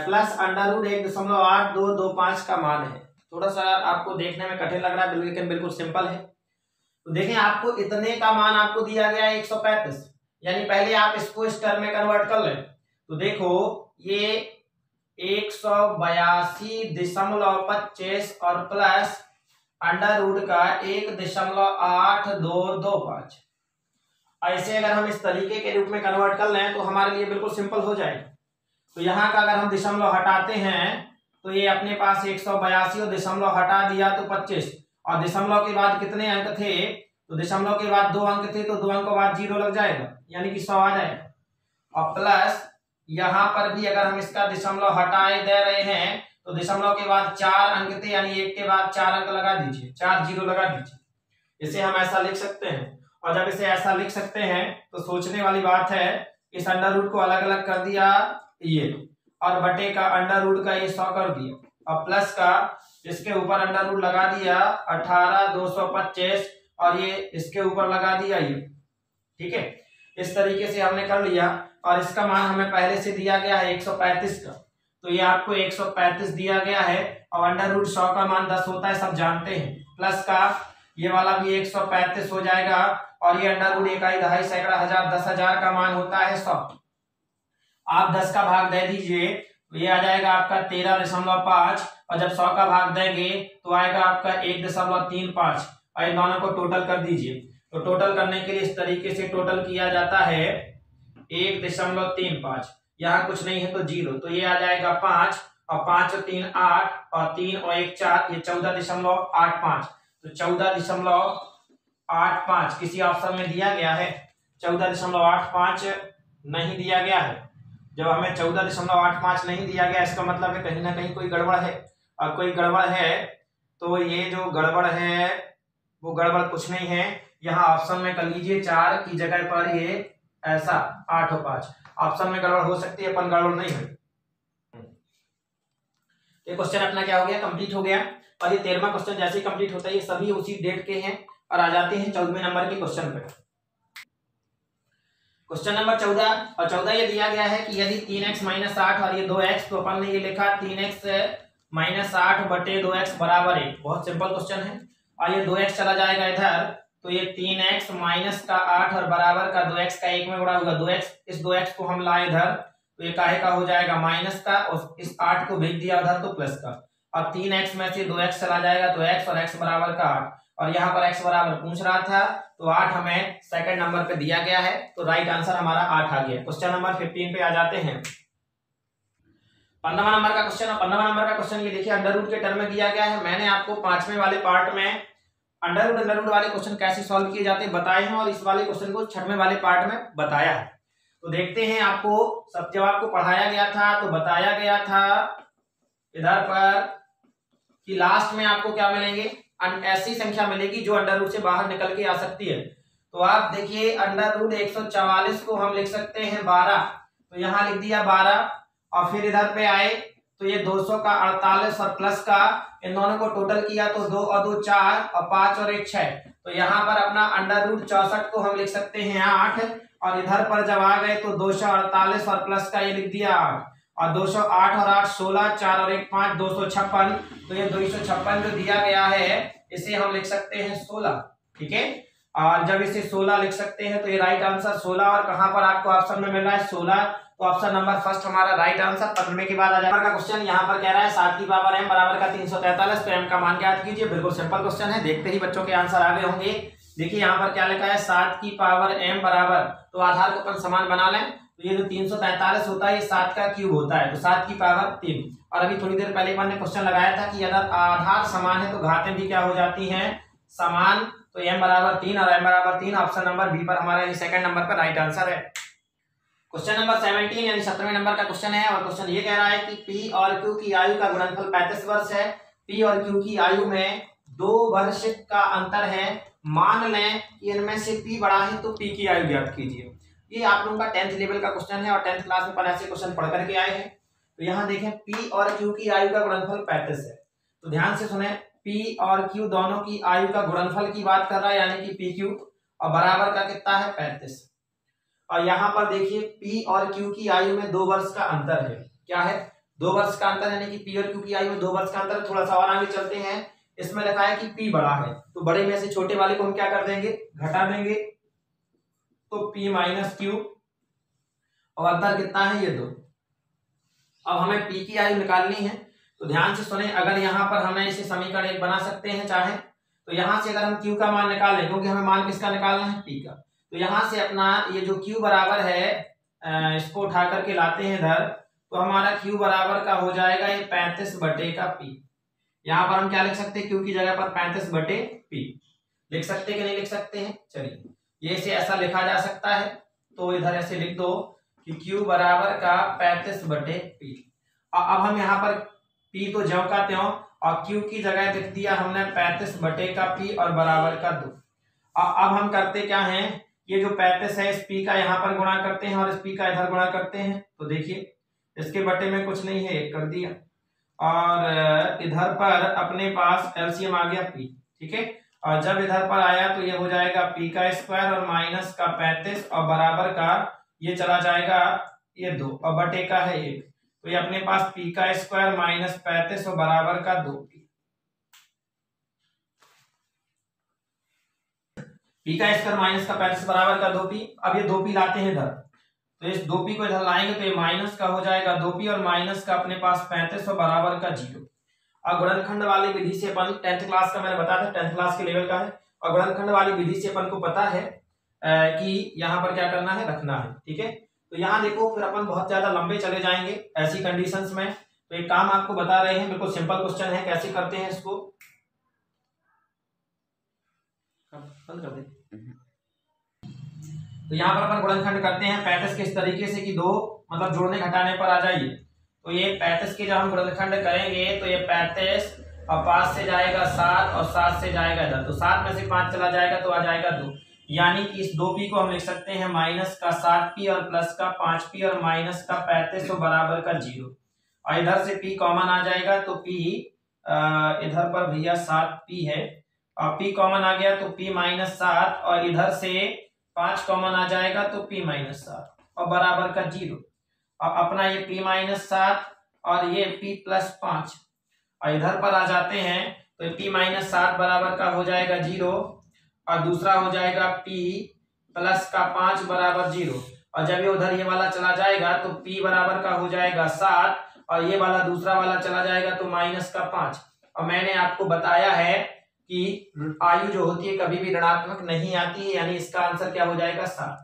प्लस √1.8225 का मान है। थोड़ा सा आपको देखने में कठिन लग रहा है, लेकिन बिल्कुल सिंपल है। तो देखें, आपको इतने का मान आपको दिया गया है 135, यानी पहले आप इसको इस टर्म में कन्वर्ट कर लें। तो देखो ये 182.25 और प्लस √1 का 1.8225, ऐसे अगर हम इस तरीके के रूप में कन्वर्ट कर लें तो हमारे लिए बिल्कुल सिंपल हो जाएगा। तो यहाँ का अगर हम दशमलव हटाते हैं तो ये अपने पास 182 और दशमलव हटा दिया तो 25, और दशमलव के बाद कितने अंक थे, तो दशमलव के बाद 2 अंक थे, तो 2 अंक के बाद 0 लग जाएगा, यानी कि 100 आ जाएगा। और प्लस यहाँ पर भी अगर हम इसका दशमलव हटाए दे रहे हैं तो दशमलव के बाद 4 अंक थे, यानी 1 के बाद 4 अंक लगा दीजिए, 4 0 लगा दीजिए। इसे हम ऐसा लिख सकते हैं। और जब इसे ऐसा लिख सकते हैं तो सोचने वाली बात है, इस अंडर रूट को अलग अलग कर दिया ये, और बटे का अंडर रूट का ये 100 कर दिया, और प्लस का इसके ऊपर अंडर रूट लगा दिया 18/225, और ये इसके ऊपर लगा दिया ये। ठीक है, इस तरीके से हमने कर लिया, और इसका मान हमें पहले से दिया गया है 135 का, तो ये आपको 135 दिया गया है, और अंडर रूट 100 का मान 10 होता है, सब जानते हैं। प्लस का ये वाला भी 135 हो जाएगा, और ये अंडर रूट 1 2 सैकड़ा हजार 10,000 का मान होता है 100। आप 10 का भाग दे दीजिए तो ये आ जाएगा आपका 13.5, और जब 100 का भाग देंगे तो आएगा आपका 1.35, और इन दोनों को टोटल कर दीजिए। तो टोटल करने के लिए इस तरीके से टोटल किया जाता है 1.35, यहाँ कुछ नहीं है तो 0, तो ये आ जाएगा 5, और 5 और 3 8, और 3 और 1 4, ये 14.85, तो 14.85 किसी ऑप्शन में दिया गया है? 14.85 नहीं दिया गया है। जब हमें 14.85 नहीं दिया गया, इसका मतलब है कहीं ना कहीं कोई गड़बड़ है, और कोई गड़बड़ है तो ये जो गड़बड़ है वो गड़बड़ कुछ नहीं है। यहाँ ऑप्शन में कर लीजिए 4 की जगह पर ये ऐसा 8 और 5, ऑप्शन में गड़बड़ हो सकती है, अपन गड़बड़ नहीं है। ये क्वेश्चन अपना क्या हो गया, कंप्लीट हो गया। और ये 13वां क्वेश्चन जैसे कंप्लीट होता है, ये सभी उसी डेट के हैं, और आ जाते हैं 14वें नंबर के क्वेश्चन पे। क्वेश्चन नंबर 14, और 14 ये दिया गया है कि यदि 3x - 8 और ये 2x, तो अपन ने ये लिखा 3x - 8 बटे 2x बराबर 1। बहुत सिंपल क्वेश्चन है। और ये 2x चला जाएगा इधर, तो ये 3x माइनस का 8 और बराबर का 2x का 1 में गुणा होगा 2x, इस 2x को हम लाए इधर, तो ये काहे का हो जाएगा माइनस का, और इस 8 को भेज दिया उधर तो प्लस का, और 3x में से 2x चला जाएगा तो x, और x बराबर का 8, और यहाँ पर x बराबर पूछ रहा था तो 8 हमें सेकंड नंबर पे दिया गया है, तो राइट आंसर हमारा 8 आ गया। क्वेश्चन नंबर 15 पे आ जाते हैं। 15वां नंबर का क्वेश्चन, और 15वां नंबर का क्वेश्चन ये देखिए, अंडर रूट के टर्म में दिया गया है। मैंने आपको 5वें वाले पार्ट में अंडर रूट वाले क्वेश्चन कैसे सॉल्व किए जाते हैं बताए हैं, और इस वाले क्वेश्चन को 6वें वाले पार्ट में बताया है। तो देखते हैं, आपको सब जब आपको पढ़ाया गया था तो बताया गया था इधर पर कि लास्ट में आपको क्या मिलेंगे, ऐसी संख्या मिलेगी जो अंडर रूट से बाहर निकल के आ सकती है। तो आप देखिए, अंडर रूट 144 को हम लिख सकते हैं 12, तो यहाँ लिख दिया 12, और फिर इधर पे आए तो ये 200 का 48 और प्लस का, इन दोनों को टोटल किया तो 2 और 2 4, और 5 और 1 6, तो यहाँ पर अपना अंडर रूट 64 को हम लिख सकते हैं 8, और इधर पर जब आ गए तो 248 और प्लस का ये लिख दिया 8, और 208 और 8 16, 4 और 1 5, 256। तो ये 256 जो दिया गया है इसे हम लिख सकते हैं 16, ठीक है। और जब इसे 16 लिख सकते हैं तो ये राइट आंसर 16, और कहां पर आपको ऑप्शन में मिल रहा है 16, तो ऑप्शन नंबर फर्स्ट हमारा राइट आंसर। 15 के बाद आ जाएगा का क्वेश्चन। यहाँ पर कह रहा है 7 की पावर m बराबर का 343, तो m का मान ज्ञात कीजिए। बिल्कुल सिंपल क्वेश्चन है, देखते ही बच्चों के आंसर आगे होंगे। देखिए यहाँ पर क्या लिखा है, 7 की पावर m बराबर, तो आधार को अपन समान बना लें, तो ये जो 343 होता है ये 7 का क्यूब होता है, तो 7 की पावर 3। और अभी थोड़ी देर पहले मैंने क्वेश्चन लगाया था कि अगर आधार समान है तो घातें भी क्या हो जाती हैं, समान। तो m बराबर 3 और m बराबर 3, ऑप्शन नंबर बी पर हमारा सेकंड नंबर पर राइट आंसर है। क्वेश्चन नंबर 17 यानी 17वें नंबर का क्वेश्चन है, और क्वेश्चन ये कह रहा है कि P और Q की आयु का गुणनफल 35 वर्ष है। P और Q की आयु में 2 वर्ष का अंतर है। मान लें कि इनमें से P बड़ा है तो P की आयु ज्ञात कीजिए। ये आप लोगों का 10th लेवल का क्वेश्चन है, और 10th क्लास में अपन ऐसे क्वेश्चन पढ़ करके आए हैं। तो यहाँ देखें P और Q की आयु का गुणनफल 35 है, तो ध्यान से सुने, P और Q दोनों की आयु का गुणनफल की बात कर रहा है, यानी कि PQ, और बराबर का कितना है 35। और यहाँ पर देखिए P और Q की आयु में 2 वर्ष का अंतर है। क्या है, 2 वर्ष का अंतर, यानी कि P और Q की आयु में 2 वर्ष का अंतर। थोड़ा सा और आगे चलते हैं, इसमें लिखा है कि P बड़ा है, तो बड़े में से छोटे वाले को हम क्या कर देंगे, घटा देंगे, तो P माइनस Q, और अंतर कितना है ये 2। अब हमें P की आयु निकालनी है, तो ध्यान से सुने, अगर यहाँ पर हमें इसे समीकरण 1 बना सकते हैं चाहे, तो यहाँ से अगर हम Q का मान निकालें, क्योंकि हमें मान किसका निकालना है, P का, तो यहां से अपना ये जो Q बराबर है इसको उठा करके लाते हैं इधर, तो हमारा Q बराबर का हो जाएगा ये 35 बटे का P। यहाँ पर हम क्या लिख सकते हैं, Q की जगह पर 35 बटे P लिख सकते हैं कि नहीं लिख सकते हैं। चलिए ये इसे ऐसा लिखा जा सकता है, तो इधर ऐसे लिख दो कि Q बराबर का 35 बटे P। अब हम यहाँ पर P तो ज्यों का त्यों, और Q की जगह लिख दिया हमने 35 बटे का P और बराबर का 2। अब हम करते क्या हैं, ये जो 35 है इस P का यहाँ पर गुणा करते हैं और इस P का इधर गुणा करते हैं, तो देखिए इसके बटे में कुछ नहीं है, 1 कर दिया, और इधर पर अपने पास एलसीएम आ गया P, ठीक है। और जब इधर पर आया तो ये हो जाएगा P का स्क्वायर और माइनस का 35 और बराबर का ये चला जाएगा ये 2 और बटे का है 1, तो ये अपने पास P का स्क्वायर माइनस 35 और बराबर का 2। P का स्क्वायर माइनस का 35 बराबर का 2P। अब ये 2P लाते हैं इधर, तो इस 2P को इधर लाएंगे तो ये माइनस का हो जाएगा 2P और माइनस का अपने पास 35 और बराबर का 0। अब गुणनखंड वाली विधि से अपन 10th क्लास का मैंने बताया था, 10th क्लास के लेवल का है, और गुणनखंड वाली विधि से अपन को पता है कि यहाँ पर क्या करना है, रखना है, ठीक है। तो यहाँ देखो फिर अपन बहुत ज्यादा लंबे चले जाएंगे ऐसी कंडीशंस में, तो एक काम आपको बता रहे हैं, बिल्कुल सिंपल क्वेश्चन है, कैसे करते हैं इसको, बंद कर दे। तो यहाँ पर अपन गुणनखंड करते हैं 35 के इस तरीके से कि 2 मतलब जोड़ने घटाने पर आ जाइए, तो ये 35 के जब हम गुणनखंड करेंगे तो ये 35 और 5 से जाएगा 7 और 7 से जाएगा इधर, तो 7 में से 5 चला जाएगा तो आ जाएगा 2, यानी कि इस 2P को हम लिख सकते हैं माइनस का 7P और प्लस का 5P और माइनस का 35 और बराबर का 0, और इधर से P कॉमन आ जाएगा, तो P इधर पर भैया 7P है, और P कॉमन आ गया तो P माइनस 7, और इधर से 5 कॉमन आ जाएगा तो P माइनस 7 और बराबर का 0, और अपना ये P माइनस 7 और ये P प्लस 5, और इधर पर आ जाते हैं तो ये P माइनस 7 बराबर का हो जाएगा 0, और दूसरा हो जाएगा P प्लस का 5 बराबर 0, और जब ये उधर ये वाला चला जाएगा तो P बराबर का हो जाएगा 7, और ये वाला दूसरा वाला चला जाएगा तो माइनस का 5। और मैंने आपको बताया है कि आयु जो होती है कभी भी ऋणात्मक नहीं आती है, यानी इसका आंसर क्या हो जाएगा 7।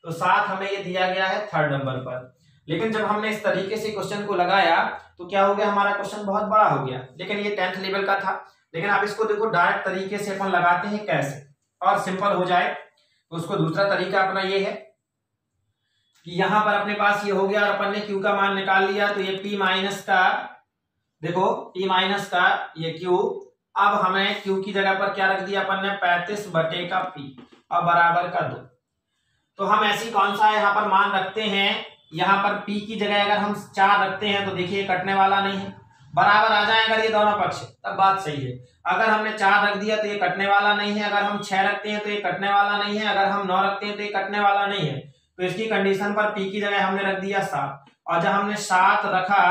तो 7 हमें ये दिया गया है 3rd नंबर पर। लेकिन जब हमने इस तरीके से क्वेश्चन को लगाया तो क्या हो गया, हमारा क्वेश्चन बहुत बड़ा हो गया, लेकिन ये 10th लेवल का था। लेकिन आप इसको देखो डायरेक्ट तरीके से अपन लगाते हैं कैसे और सिंपल हो जाए, तो उसको दूसरा तरीका अपना ये है कि यहाँ पर अपने पास ये हो गया और अपन ने Q का मान निकाल लिया, तो ये P माइनस का, देखो P माइनस का ये Q, अब हमें Q की जगह पर क्या रख दिया अपन ने 35 बटे का P और बराबर का 2। तो हम ऐसी कौन सा यहाँ पर मान रखते हैं, यहाँ पर P की जगह अगर हम 4 रखते हैं तो देखिए कटने वाला नहीं है, बराबर आ जाए अगर ये दोनों पक्ष तब बात सही है। अगर हमने 4 रख दिया तो ये कटने वाला नहीं है, अगर हम 6 रखते हैं तो ये कटने वाला नहीं है, अगर हम 9 रखते हैं तो ये कटने वाला नहीं है। तो इसकी कंडीशन पर P की जगह हमने रख दिया 7 और जब हमने 7 रखा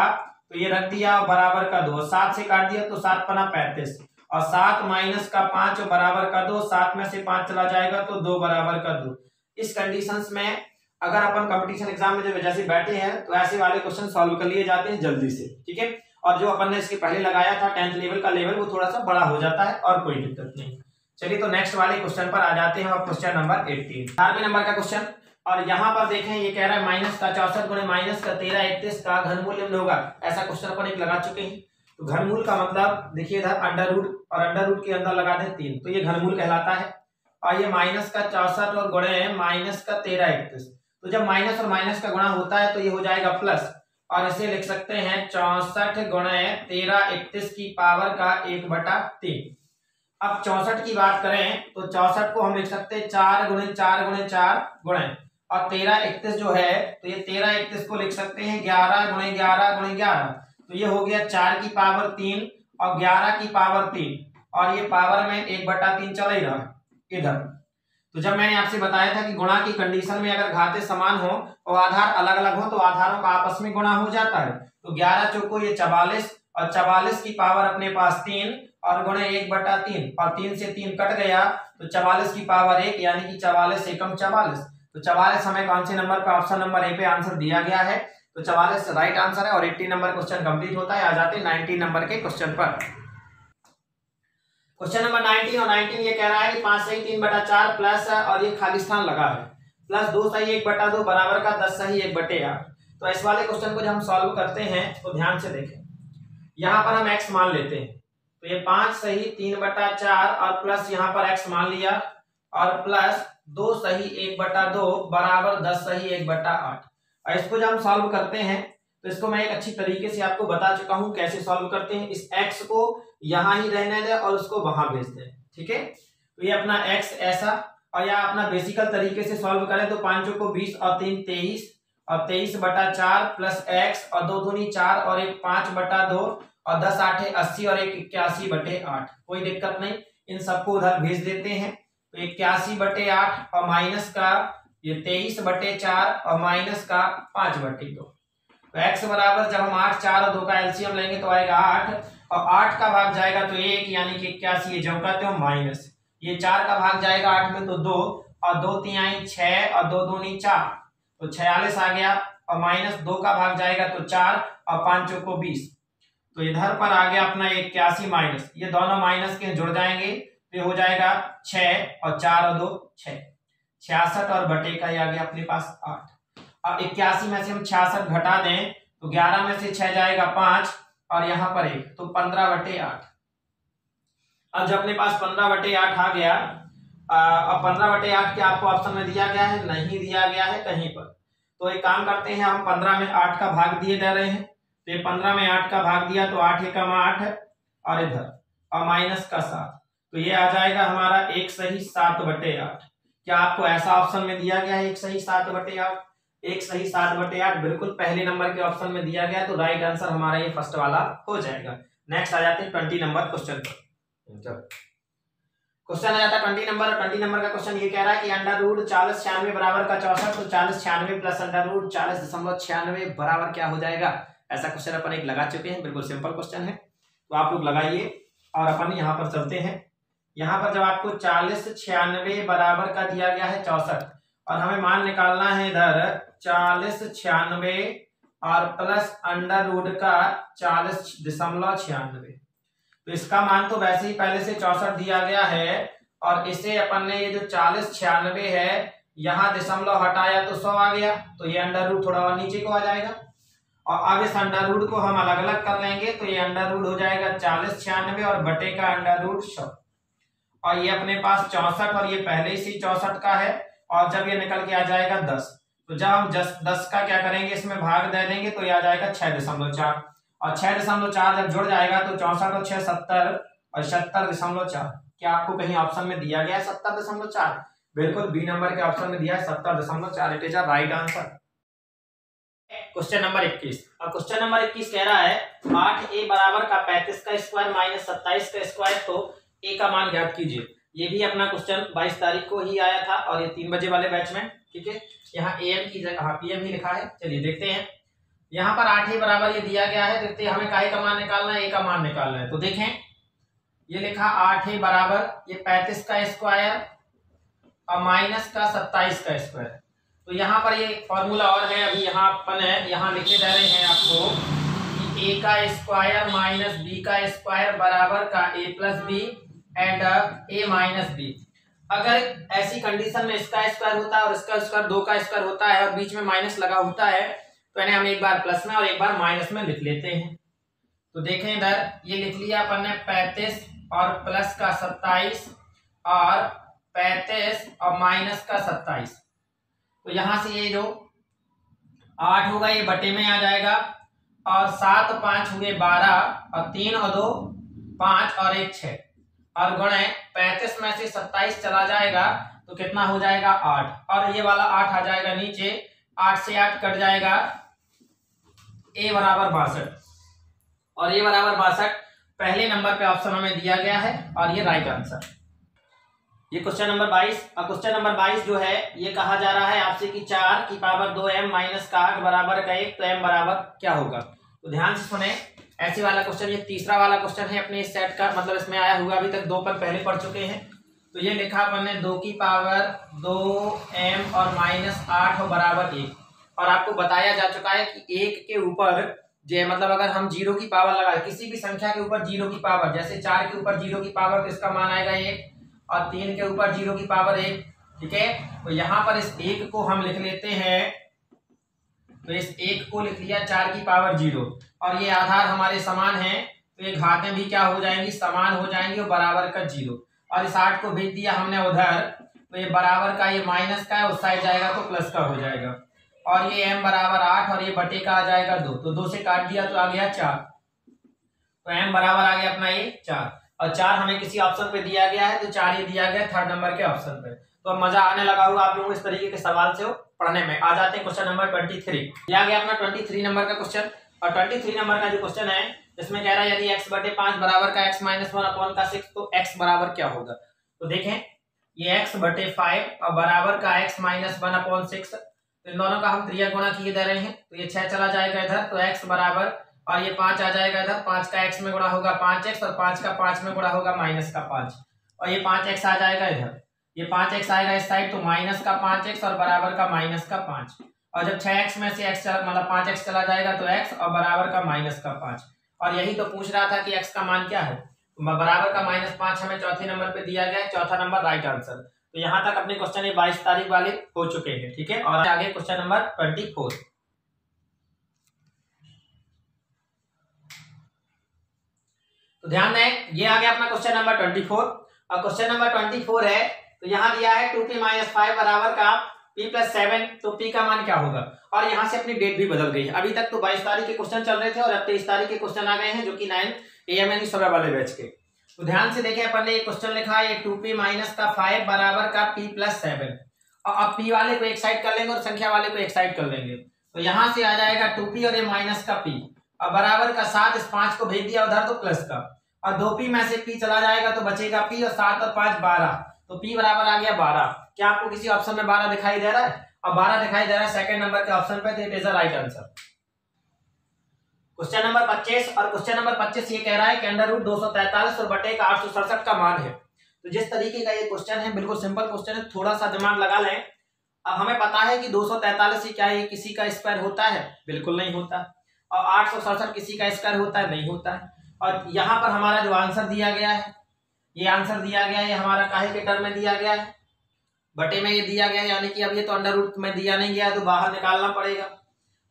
तो ये रख दिया बराबर का 2, 7 से काट दिया तो 7 पना 35 और 7 माइनस का 5 बराबर का 2, 7 में से 5 चला जाएगा तो 2 बराबर का 2। इस कंडीशंस में अगर अपन कंपटीशन एग्जाम में जब जैसे बैठे हैं तो ऐसे वाले क्वेश्चन सॉल्व कर लिए जाते हैं जल्दी से, ठीक है। और जो अपन ने इसके पहले लगाया था 10th लेवल का लेवल, वो थोड़ा सा बड़ा हो जाता है और कोई दिक्कत नहीं। चलिए तो नेक्स्ट वाले क्वेश्चन पर आ जाते हैं। क्वेश्चन नंबर 18, 18वें नंबर का क्वेश्चन। और यहाँ पर देखें ये कह रहा है माइनस का 64 गुणे माइनस का 13 31 का घनमूल निम्न होगा। ऐसा क्वेश्चन अपन एक लगा चुके हैं। तो घनमूल का मतलब देखिए इधर अंडर रूट और अंडर रूट के अंदर लगा दें 3, तो ये घनमूल कहलाता है। और ये माइनस का 64 और गुणे माइनस का 13 31, तो जब माइनस और माइनस का गुणा होता है तो ये हो जाएगा प्लस, और इसे लिख सकते हैं 64 गुणे 13 31 की पावर का 1/3। अब 64 की बात करें तो 64 को हम लिख सकते हैं 4 गुणे 4 गुणे 4 गुणे, और 13 31 जो है तो ये 13 31 को लिख सकते हैं 11 गुणे 11 गुणे 11, तो ये हो गया 4 की पावर 3 और 11 की पावर 3, और ये पावर में 1/3 चला ही रहा इधर। तो जब मैंने आपसे बताया था कि गुणा की कंडीशन में अगर घातें समान हो और आधार अलग अलग हो तो आधारों का आपस में गुणा हो जाता है। तो 11 चौको ये 44 और 44 की पावर अपने पास 3 और गुणे 1/3, और 3 से 3 कट गया तो 44 की पावर 1 यानी कि 44 एकम 44। तो 44 हमें कौन से नंबर पे, ऑप्शन नंबर ए पे आंसर दिया गया है। तो 44 राइट आंसर है और 80 नंबर क्वेश्चन कंप्लीट होता है। आ जाते हैं 19 नंबर के क्वेश्चन पर। क्वेश्चन नंबर 19 और 19 ये कह रहा है कि 5 सही 3/4 प्लस और ये खाली स्थान लगा है प्लस 2 सही 1/2 बराबर का 10 सही 1/8। तो इस वाले क्वेश्चन को जब हम सॉल्व करते हैं तो ध्यान से देखें, यहाँ पर हम x मान लेते हैं। तो ये 5 सही 3/4 और प्लस यहाँ पर x मान लिया और प्लस 2 सही 1/2 बराबर 10 सही 1/8। और इसको जब हम सॉल्व करते हैं तो इसको मैं एक अच्छी तरीके से आपको बता चुका हूं कैसे सॉल्व करते हैं। इस x को यहां ही रहने दें और उसको वहां भेज दें, ठीक है। तो ये अपना x ऐसा, और या अपना बेसिकल तरीके से सॉल्व करें तो 5 को 20 और 3 23 और 23/4 प्लस x और 2 दूनी 4 और 1 5/2 और 10 8 80 और 1 81/8। कोई दिक्कत नहीं, इन सबको उधर भेज देते हैं। तो 81/8 और माइनस का ये 23/4 और माइनस का 5/2। तो x बराबर जब हम 8 4 और 2 का एलसीएम लेंगे तो आएगा 8 और 8 का भाग जाएगा तो 1 यानी कि 81। ये जो कहते हो माइनस, ये 4 का भाग जाएगा 8 में तो 2 और 2 3 6 और 2 दूनी 4 तो 46 आ गया, और माइनस 2 का भाग जाएगा तो 4 और 5 को 20। तो इधर पर आ गया अपना 81 माइनस, ये दोनों माइनस के जुड़ जाएंगे तो हो जाएगा 6 और 4 और 2 6 66 और बटे का ये आ गया अपने पास 8। अब 81 में से हम 66 घटा दें तो 11 में से 6 जाएगा 5 और यहाँ पर 1 तो 15/8। अब जब अपने पास 15/8 आ गया, अब 15/8 क्या आपको ऑप्शन में दिया गया है? नहीं दिया गया है कहीं पर। तो एक काम करते हैं, हम 15 में 8 का भाग दिए जा रहे हैं, तो ये 15 में 8 का भाग दिया तो 8 एकम 8 और इधर और माइनस का 7, तो ये आ जाएगा हमारा 1 सही 7/8। क्या आपको ऐसा ऑप्शन में दिया गया है 1 सही 7/8? 1 सही 7/8 बिल्कुल पहले नंबर के ऑप्शन में दिया गया, तो राइट आंसर हमारा ये फर्स्ट वाला हो जाएगा। नेक्स्ट आ जाते हैं 20 नंबर क्वेश्चन पर। क्वेश्चन आ जाता है 20 नंबर। 20 नंबर का क्वेश्चन ये कह रहा है कि अंडर रूट 40 96 बराबर का 64, तो 40 96 प्लस अंडर रूट 40.96 बराबर क्या हो जाएगा? ऐसा क्वेश्चन अपन एक लगा चुके हैं, बिल्कुल सिंपल क्वेश्चन है, तो आप लोग लगाइए और अपन यहाँ पर चलते हैं। यहाँ पर जब आपको 40 96 बराबर का दिया गया है 64 और हमें मान निकालना है इधर 40 96 और प्लस अंडर रूट का 40.96, तो इसका मान तो वैसे ही पहले से 64 दिया गया है और इसे अपन ने ये जो 40 96 है यहाँ दशमलव हटाया तो 100 आ गया, तो ये अंडर रूट थोड़ा और नीचे को आ जाएगा। और अब इस अंडर रूट को हम अलग अलग कर लेंगे तो ये अंडर रूट हो जाएगा 40 96 और बटे का अंडर रूट 100, और ये अपने पास 64 और ये पहले ही 64 का है, और जब ये निकल के आ जाएगा 10, तो जब हम 10 का क्या करेंगे इसमें भाग दे देंगे तो ये आ जाएगा 6.4, और 6.4 जब जुड़ जाएगा तो 64 और 6 70 और 70.4। क्या आपको कहीं ऑप्शन में दिया गया है 70.4? बिल्कुल बी नंबर के ऑप्शन में दिया है 70.4। It is a right answer. Question number 21। अब क्वेश्चन नंबर 21 कह रहा है 8a बराबर का 35 का स्क्वायर माइनस 27 का स्क्वायर, तो a का मान ज्ञात कीजिए। ये भी अपना क्वेश्चन 22 तारीख को ही आया था और ये 3 बजे वाले बैच में, ठीक है। यहाँ am की जगह pm ही लिखा है। चलिए देखते हैं। यहाँ पर 8 ही बराबर ये दिया गया है, देखते हमें काहे का मान निकालना है, ए का मान निकालना है। तो देखें ये लिखा 8 ही बराबर ये 35 का स्क्वायर और माइनस का 27 का स्क्वायर। तो यहाँ पर ये फॉर्मूला और है, अभी यहाँ अपन है यहाँ लिखे जा रहे हैं आपको कि ए का स्क्वायर माइनस बी का स्क्वायर बराबर का A plus B and A minus B. अगर ऐसी कंडीशन में इसका स्क्वायर होता है और इसका स्क्वायर 2 का स्क्वायर होता है और बीच में माइनस लगा होता है तो इन्हें हम एक बार प्लस में और एक बार माइनस में लिख लेते हैं। तो देखें इधर ये लिख लिया अपन ने 35 और प्लस का 27 और 35 और माइनस का 27। तो यहां से ये जो 8 होगा ये बटे में आ जाएगा और 7 और 5 हुए 12 और 3 और 2 5 और 1 6 और गुणे 35 में से 27 चला जाएगा तो कितना हो जाएगा 8 और ये वाला 8 आ जाएगा नीचे, 8 से 8 कट जाएगा, ए बराबर 62 और ए बराबर 62 पहले नंबर पे ऑप्शन में दिया गया है और ये राइट आंसर। ये क्वेश्चन नंबर 22 और क्वेश्चन नंबर 22 जो है ये कहा जा रहा है आपसे कि 4 की पावर 2m माइनस का 8 बराबर का 1 तो m बराबर क्या होगा। तो ध्यान से सुने, ऐसे वाला क्वेश्चन ये तीसरा वाला क्वेश्चन है अपने इस सेट का, मतलब इसमें आया हुआ अभी तक 2 पर पहले पढ़ चुके हैं। तो ये लिखा अपन ने 2 की पावर 2m और माइनस 8 और बराबर 1 और आपको बताया जा चुका है कि 1 के ऊपर जो मतलब अगर हम 0 की पावर लगाए किसी भी संख्या के ऊपर 0 की पावर, जैसे 4 के ऊपर 0 की पावर तो इसका मान आएगा 1 और 3 के ऊपर 0 की पावर 1, ठीक है। तो यहाँ पर इस 1 को हम लिख लेते हैं, तो इस 1 को लिख लिया 4 की पावर 0 और ये आधार हमारे समान है तो ये घातें भी क्या हो जाएंगी, समान हो जाएंगी और बराबर का 0 और इस 8 को भेज दिया हमने उधर तो ये बराबर का ये माइनस का है, उस साइड जाएगा तो प्लस का हो जाएगा और ये m बराबर 8 और ये बटे का आ जाएगा 2, तो 2 से काट दिया तो आ गया 4, तो m बराबर आ गया अपना ये 4 और 4 हमें किसी ऑप्शन पे दिया गया है तो 4 ये दिया गया थर्ड नंबर के ऑप्शन पे। तो अब मजा आने लगा होगा आप लोगों को इस तरीके के सवाल से पढ़ने में। आ जाते हैं क्वेश्चन नंबर 23। दिया गया अपना 23 नंबर का क्वेश्चन और 23 नंबर का जो क्वेश्चन है इसमें कह रहा है यदि x बटे 5 बराबर का x माइनस 1 अपॉन का 6 तो x बराबर क्या होगा। तो देखें ये x बटे 5 और बराबर का x माइनस 1 अपॉन 6, तो इन दोनों का हम क्रिया गुणा किए दे रहे हैं तो ये 6 चला जाएगा इधर तो x बराबर और ये 5 आ जाएगा इधर, 5 का x में गुणा होगा 5x और 5 का 5 में गुणा होगा माइनस का 5 और ये 5x आ जाएगा इधर, ये 5x आएगा इस साइड तो माइनस का 5x और बराबर का माइनस का 5 और जब 6x में से x मतलब 5x चला जाएगा तो x और बराबर का माइनस का 5 और यही तो पूछ रहा था कि x का मान क्या है, तो बराबर का -5 हमें चौथे नंबर पे दिया गया है, चौथा नंबर राइट आंसर। तो यहाँ तक अपने क्वेश्चन ये 22 तारीख वाले हो चुके हैं, ठीक है। और आगे क्वेश्चन नंबर 24। तो ध्यान दें ये आ गया अपना क्वेश्चन नंबर 24 और क्वेश्चन नंबर 24 है तो यहाँ दिया है 2p-5 बराबर का p+7 तो p का मान क्या होगा और यहाँ से अपनी डेट भी बदल गई है। अभी तक तो 22 तारीख के क्वेश्चन चल रहे थे और अब 23 तारीख के क्वेश्चन आ गए हैं जो कि 9 AM यानी सुबह वाले बैच के। तो ध्यान से देखें अपन ने एक क्वेश्चन लिखा है 2p-5 बराबर का p+7 और अब p वाले को एक साइड कर लेंगे और संख्या वाले को एक साइड कर लेंगे तो यहाँ से आ जाएगा 2p और ये माइनस का p और बराबर का 7, इस 5 को भेज दिया उधर तो प्लस का और 2p में से p चला जाएगा तो बचेगा p और 7 और 5 12 तो p बराबर आ गया 12। क्या आपको किसी ऑप्शन में 12 दिखाई दे रहा है? अब 12 दिखाई दे रहा है सेकंड नंबर के ऑप्शन पे, तो it is the right answer. Question number 25 और क्वेश्चन नंबर 25 ये कह रहा है कि √243 और बटे का 867 का मान है। तो जिस तरीके का ये क्वेश्चन है बिल्कुल सिंपल क्वेश्चन है, थोड़ा सा दिमाग लगा लें। अब हमें पता है कि 243 ही क्या है, किसी का स्क्वायर होता है? बिल्कुल नहीं होता। और 867 किसी का स्क्वायर होता है? नहीं होता है। और यहाँ पर हमारा जो आंसर दिया गया है, ये आंसर दिया गया है, ये हमारा काहे के टर्म में दिया गया है? बटे में ये दिया गया है, यानी कि अब ये तो अंडर रूट में दिया नहीं गया तो बाहर निकालना पड़ेगा।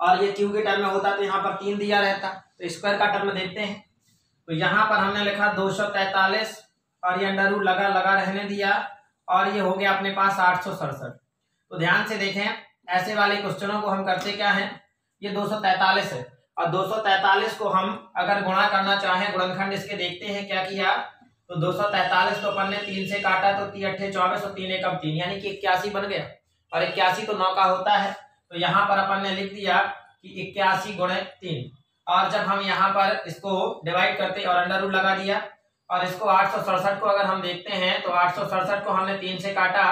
और ये क्यू के टर्म में होता तो यहाँ पर 3 दिया रहता, तो स्क्वायर का टर्म देखते हैं। तो यहाँ पर हमने लिखा 243 और ये अंडर रूट लगा रहने दिया और ये हो गया अपने पास 867। तो ध्यान से देखें ऐसे वाले क्वेश्चनों को हम करते क्या है, ये 243 है और 243 को हम अगर गुणा करना चाहें, गुणनखंड इसके देखते हैं क्या किया। तो 243 तो अपन ने 3 से काटा तो 3 × 8 = 24 और 3 × 1 = 3 यानी कि 81 बन गया और 81 तो 9 का होता है। तो यहाँ पर अपन ने लिख दिया कि 81 × 3 और जब हम यहाँ पर इसको डिवाइड करते और अंडर रूट लगा दिया और इसको 867 को अगर हम देखते हैं तो 867 को हमने 3 से काटा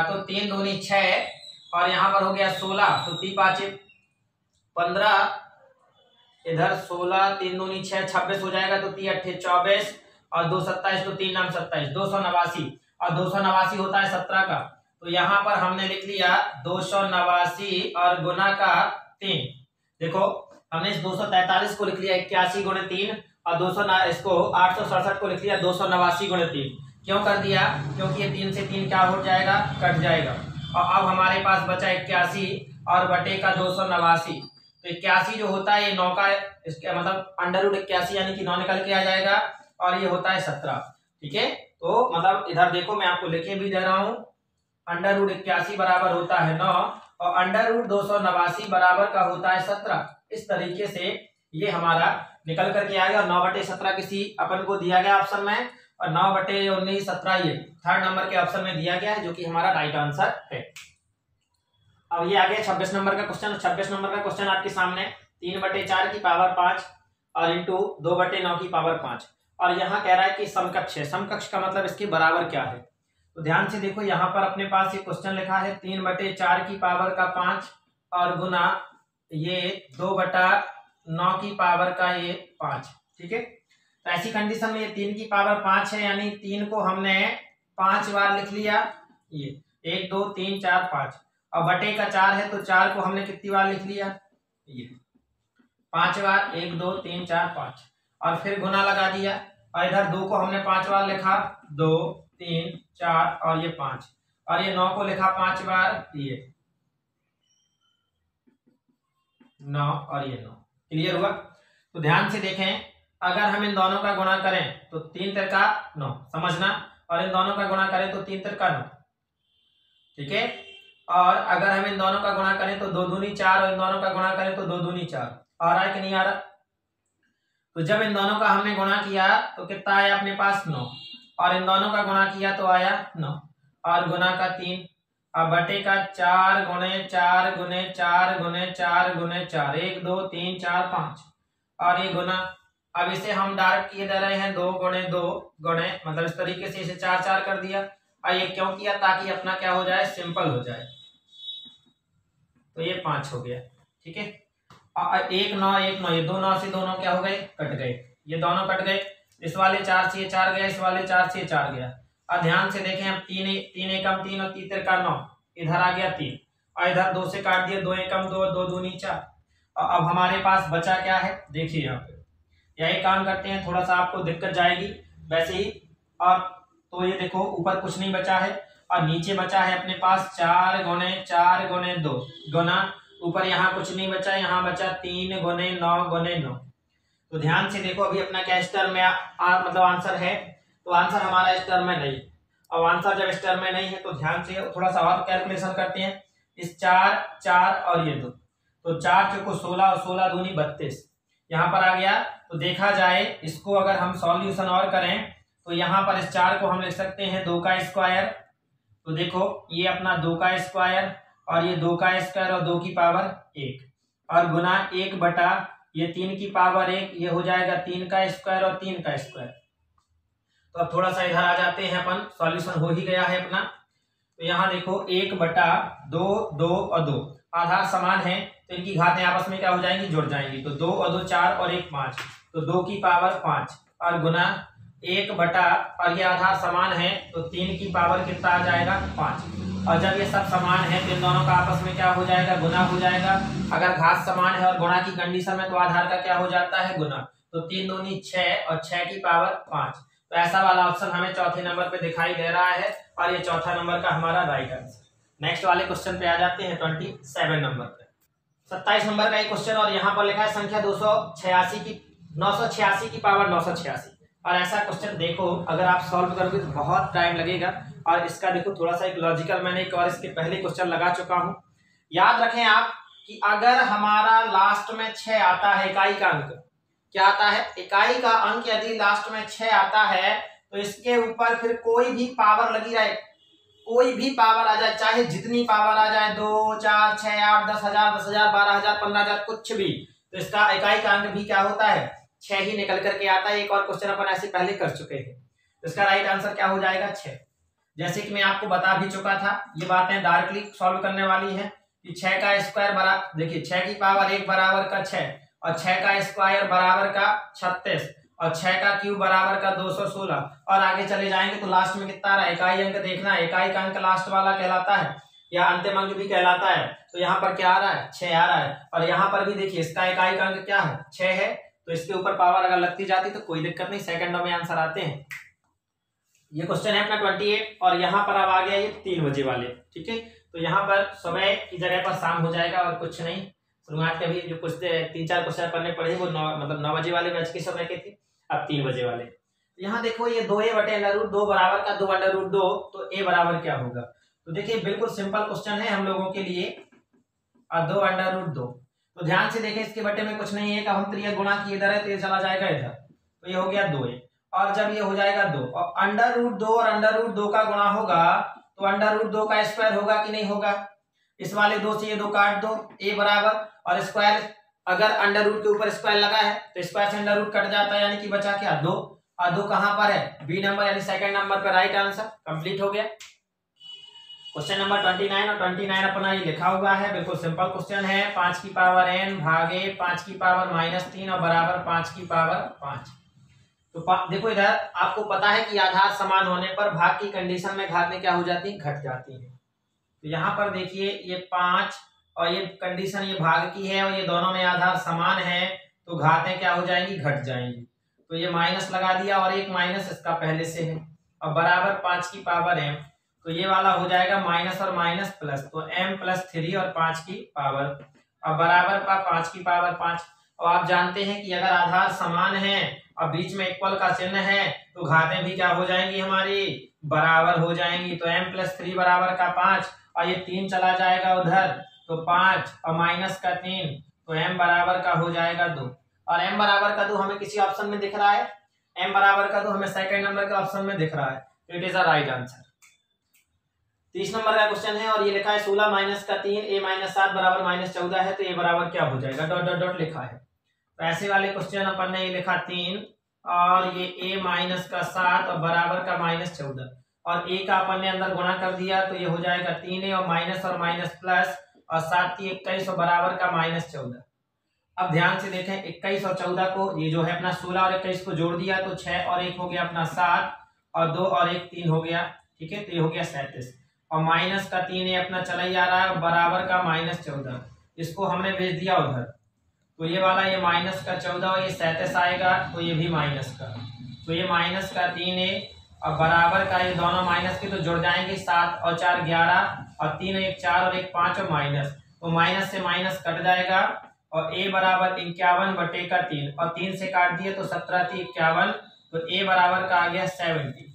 तो 3 दूनी 6 और यहाँ पर हो गया 16 तो 3 × 5 = 15, इधर 16, 3 दूनी 6, 26 हो जाएगा, तो 3 अट्ठे 24 और 2 27, तो 3 नाम 27, 289, और 289 होता है 17 का। तो यहाँ पर हमने लिख लिया 289 और गुना का 3। देखो हमने इस 243 को लिख लिया 81 गुणे 3, और 200 इसको 867 को लिख लिया 289 गुणे 3। क्यों कर दिया? क्योंकि ये 3 से 3 क्या हो जाएगा, कट जाएगा। और अब हमारे पास बचा 81 और बटे का 289। तो 81 जो होता है ये 9 का, इसका मतलब √81 यानी कि 9 निकल के आ जाएगा, और ये होता है 17। ठीक है, तो मतलब इधर देखो मैं आपको लिखे भी दे रहा हूँ, √81 बराबर होता है 9 और √289 बराबर का होता है 17। इस तरीके से ये हमारा निकल करके आएगा। 9/17 किसी अपन को दिया गया ऑप्शन में, और 9/19 17 ये थर्ड नंबर के ऑप्शन में दिया गया है, जो कि हमारा राइट आंसर है। अब ये आ गया 26 नंबर का क्वेश्चन। 26 नंबर का क्वेश्चन आपके सामने 3/4 की पावर 5 और इंटू 2/9 की पावर 5, और यहाँ कह रहा है कि समकक्ष है। समकक्ष का मतलब इसके बराबर क्या है, तो ध्यान से देखो यहाँ पर अपने पास ये क्वेश्चन लिखा है 3/4 की पावर का 5 और गुना ये 2/9 की पावर का ये 5। ठीक है, तो ऐसी कंडीशन में ये 3 की पावर 5 है, यानी 3 को हमने 5 बार लिख लिया, ये 1 2 3 4 5, और बटे का 4 है तो 4 को हमने कितनी बार लिख लिया, ये 5 बार, 1 2 3 4 5, और फिर गुना लगा दिया, और इधर 2 को हमने 5 बार लिखा, 2 3 4 और ये 5, और ये 9 को लिखा 5 बार, ये 9 और ये 9। क्लियर हुआ? तो ध्यान से देखें, अगर हम इन दोनों का गुणा करें तो 3 3 का 9, समझना, और इन दोनों का गुणा करें तो 3 3 का 9। ठीक है, और अगर हम इन दोनों का गुणा करें तो 2 दूनी 4, और इन दोनों का गुणा करें तो 2 दूनी 4। आ रहा है कि नहीं आ रहा? तो जब इन दोनों का हमने गुणा किया तो कितना आया अपने पास, 9, और इन दोनों का गुणा किया तो आया 9, और गुना का 3, अब बटे का 4 गुणे 4 गुणे 4 गुणे 4 गुणे 4, 1 2 3 4 5, और ये गुना। अब इसे हम डायरेक्ट किए दे रहे हैं 2 गुणे 2 गुणे, मतलब इस तरीके से इसे 4 4 कर दिया। और ये क्यों किया? ताकि अपना क्या हो जाए, सिंपल हो जाए। तो ये 5 हो गया। ठीक है, 1 9 1 9, ये 2 9 से दोनों क्या हो गए, कट गए, ये दोनों कट गए। इस वाले 4 से 4 गया, इस वाले 4 से 4 गया। अब ध्यान से देखें, हम 3 एकम 3 और 3 3 का 9, इधर आ गया 3, और इधर 2 से काट दिया, 2 एकम 2 2 दूनी 4। और अब हमारे पास बचा क्या है, देखिए यहाँ पे यही काम करते हैं, थोड़ा सा आपको दिक्कत जाएगी वैसे ही। और तो ये देखो ऊपर कुछ नहीं बचा है, और नीचे बचा है अपने पास 4 गुणे 4 गुणे 2 गुना, ऊपर यहाँ कुछ नहीं बचा, यहाँ बचा 3 गुणे 9 गुणे 9। तो ध्यान से देखो, अभी अपना क्या इस टर्म में मतलब आंसर है, तो आंसर हमारा इस टर्म में नहीं है। अब आंसर जब इस टर्म में नहीं है तो ध्यान से थोड़ा सा और कैलकुलेशन करते हैं। इस 4 4 और ये 2, तो 4 चौको 16 और 16 दूनी 32 यहाँ पर आ गया। तो देखा जाए इसको अगर हम सॉल्यूशन और करें तो यहाँ पर इस 4 को हम लिख सकते हैं 2 का स्क्वायर। तो देखो ये अपना 2 का स्क्वायर, और ये 2 का स्क्वायर और 2 की पावर 1, और गुना 1 बटा ये 3 की पावर 1, ये हो जाएगा 3 का स्क्वायर और 3 का स्क्वायर। तो अब थोड़ा सा इधर आ जाते हैं अपन, सॉल्यूशन हो ही गया है अपना। तो यहाँ देखो 1 बटा 2 2 और 2 आधार समान है, तो इनकी घातें आपस में क्या हो जाएंगी, जुड़ जाएंगी। तो 2 और 2 4 और 1 5, तो 2 की पावर 5, और गुना 1 बटा, और ये आधार समान है तो 3 की पावर कितना आ जाएगा, 5। और जब ये सब समान है तो इन दोनों का आपस में क्या हो जाएगा, गुना हो जाएगा। अगर घात समान है और गुणा की कंडीशन में तो आधार का क्या हो जाता है, गुना। तो 3 दूनी 6 और 6 की पावर 5। तो ऐसा वाला ऑप्शन हमें चौथे नंबर पे दिखाई दे रहा है, और ये चौथा नंबर का हमारा राइट आंसर। नेक्स्ट वाले क्वेश्चन पे आ जाते हैं 27 नंबर पे। 27 नंबर का एक क्वेश्चन, और यहाँ पर लिखा है संख्या 986 की पावर 986। और ऐसा क्वेश्चन देखो अगर आप सॉल्व करोगे तो बहुत टाइम लगेगा। और इसका देखो थोड़ा सा एक लॉजिकल, मैंने एक और इसके पहले क्वेश्चन लगा चुका हूँ। याद रखें आप कि अगर हमारा लास्ट में 6 आता है, इकाई का अंक क्या आता है, इकाई का अंक यदि लास्ट में 6 आता है तो इसके ऊपर फिर कोई भी पावर लगी रहे, कोई भी पावर आ जाए, चाहे जितनी पावर आ जाए, 2 4 6 8 10,000 10,000 12,000 15,000 कुछ भी, तो इसका इकाई का अंक भी क्या होता है, 6 ही निकल करके आता है। एक और क्वेश्चन अपन ऐसे पहले कर चुके हैं, तो इसका राइट आंसर क्या हो जाएगा, 6। जैसे कि मैं आपको बता भी चुका था, ये बातें डायरेक्टली सॉल्व करने वाली है, कि 6 का स्क्वायर बराबर, देखिए 6 की पावर 1 बराबर का 6 और 6 का स्क्वायर बराबर का 36 और 6 का क्यूब बराबर का 216 और आगे चले जाएंगे तो लास्ट में कितना आ रहा है, इकाई अंक देखना है, इकाई का अंक लास्ट वाला कहलाता है या अंतिम अंक भी कहलाता है। तो यहाँ पर क्या आ रहा है, 6 आ रहा है। और यहाँ पर भी देखिए इसका इकाई का अंक क्या है, 6 है, तो इसके ऊपर पावर अगर लगती जाती तो कोई दिक्कत नहीं, सेकंडों में आंसर आते हैं। ये क्वेश्चन है अपना 28 और यहाँ पर अब आ गया ये 3 बजे वाले, ठीक है। तो यहाँ पर सुबह की जगह पर शाम हो जाएगा और कुछ नहीं। शुरुआत के भी जो कुछ 3-4 क्वेश्चन पढ़ने पड़े वो 9 बजे वाले बैच के समय के थे, अब 3 बजे वाले। यहाँ देखो ये 2a बटे √2 बराबर का 2 √2, तो a बराबर क्या होगा। तो देखिए बिल्कुल सिंपल क्वेश्चन है हम लोगों के लिए, 2 √2। तो ध्यान से देखें इसके बटे में कुछ नहीं है, हम त्रिया गुणा की इधर है तो ये चला जाएगा इधर, तो ये हो गया 2a। और जब ये हो जाएगा 2 और √2 और √2 का गुणा होगा तो √2 का स्क्वायर होगा कि नहीं होगा। इस वाले 2 से ये 2 काट दो, a बराबर, और स्क्वायर अगर √√ के ऊपर स्क्वायर लगा है तो स्क्वायर से √√ कट जाता है, यानी कि बचा क्या 2, और 2 कहां पर है, बी नंबर यानी सेकंड नंबर पर राइट आंसर कंप्लीट हो गया। क्वेश्चन नंबर 29 और 29 अपना ये लिखा हुआ है, बिल्कुल सिंपल क्वेश्चन है। 5 की पावर n भागे 5 की पावर -3 और बराबर 5 की पावर 5। तो देखो इधर आपको पता है कि आधार समान होने पर भाग की कंडीशन में घातें क्या हो जाती है, घट जाती है। तो यहाँ पर देखिए ये 5 और ये कंडीशन ये भाग की है और ये दोनों में आधार समान है, तो घातें क्या हो जाएंगी, घट जाएंगी। तो ये माइनस लगा दिया और एक माइनस इसका पहले से है और बराबर 5 की पावर m, तो ये वाला हो जाएगा माइनस और माइनस प्लस, तो m+3 और 5 की पावर और बराबर का 5 की पावर 5। और आप जानते हैं कि अगर आधार समान है और बीच में इक्वल का चिन्ह है तो घातें भी क्या हो जाएंगी, हमारी बराबर हो जाएंगी। तो m+3 बराबर का 5 और ये 3 चला जाएगा उधर, तो 5 और माइनस का 3, तो m बराबर का हो जाएगा 2। और m बराबर का 2 हमें किसी ऑप्शन में दिख रहा है, m बराबर का 2 हमें सेकंड नंबर के ऑप्शन में दिख रहा है, तो it is a right answer. 30 number का क्वेश्चन है और ये लिखा है 16 माइनस का 3 a -7 बराबर -14 है, तो a बराबर क्या हो जाएगा, डॉट डॉट डॉट लिखा है। तो ऐसे वाले क्वेश्चन अपन ने ये लिखा 3 और ये a का 7 और बराबर का -14 और a का अपन ने अंदर गुणा कर दिया, तो ये हो जाएगा 3a और माइनस प्लस और 7 की 21 और बराबर का -14। अब ध्यान से देखें 21 और 14 को, ये जो है अपना 16 और 21 को जोड़ दिया तो 6 और 1 हो गया अपना 7 और 2 और 1 3 हो गया, ठीक है। तो ये हो गया 37 और माइनस का 3 ये अपना चला ही आ रहा है बराबर का -14, इसको हमने भेज दिया उधर, तो ये वाला ये -14 और ये 37 आएगा, तो ये भी माइनस का, तो ये -3 और बराबर का ये दोनों माइनस के तो जुड़ जाएंगे, 7 और 4 11 और 3 1 4 और 1 5 और माइनस, तो माइनस से माइनस कट जाएगा और a बराबर 51 बटे का 3 और 3 से काट दिए तो 17 थी 51, तो a बराबर का आ गया 70।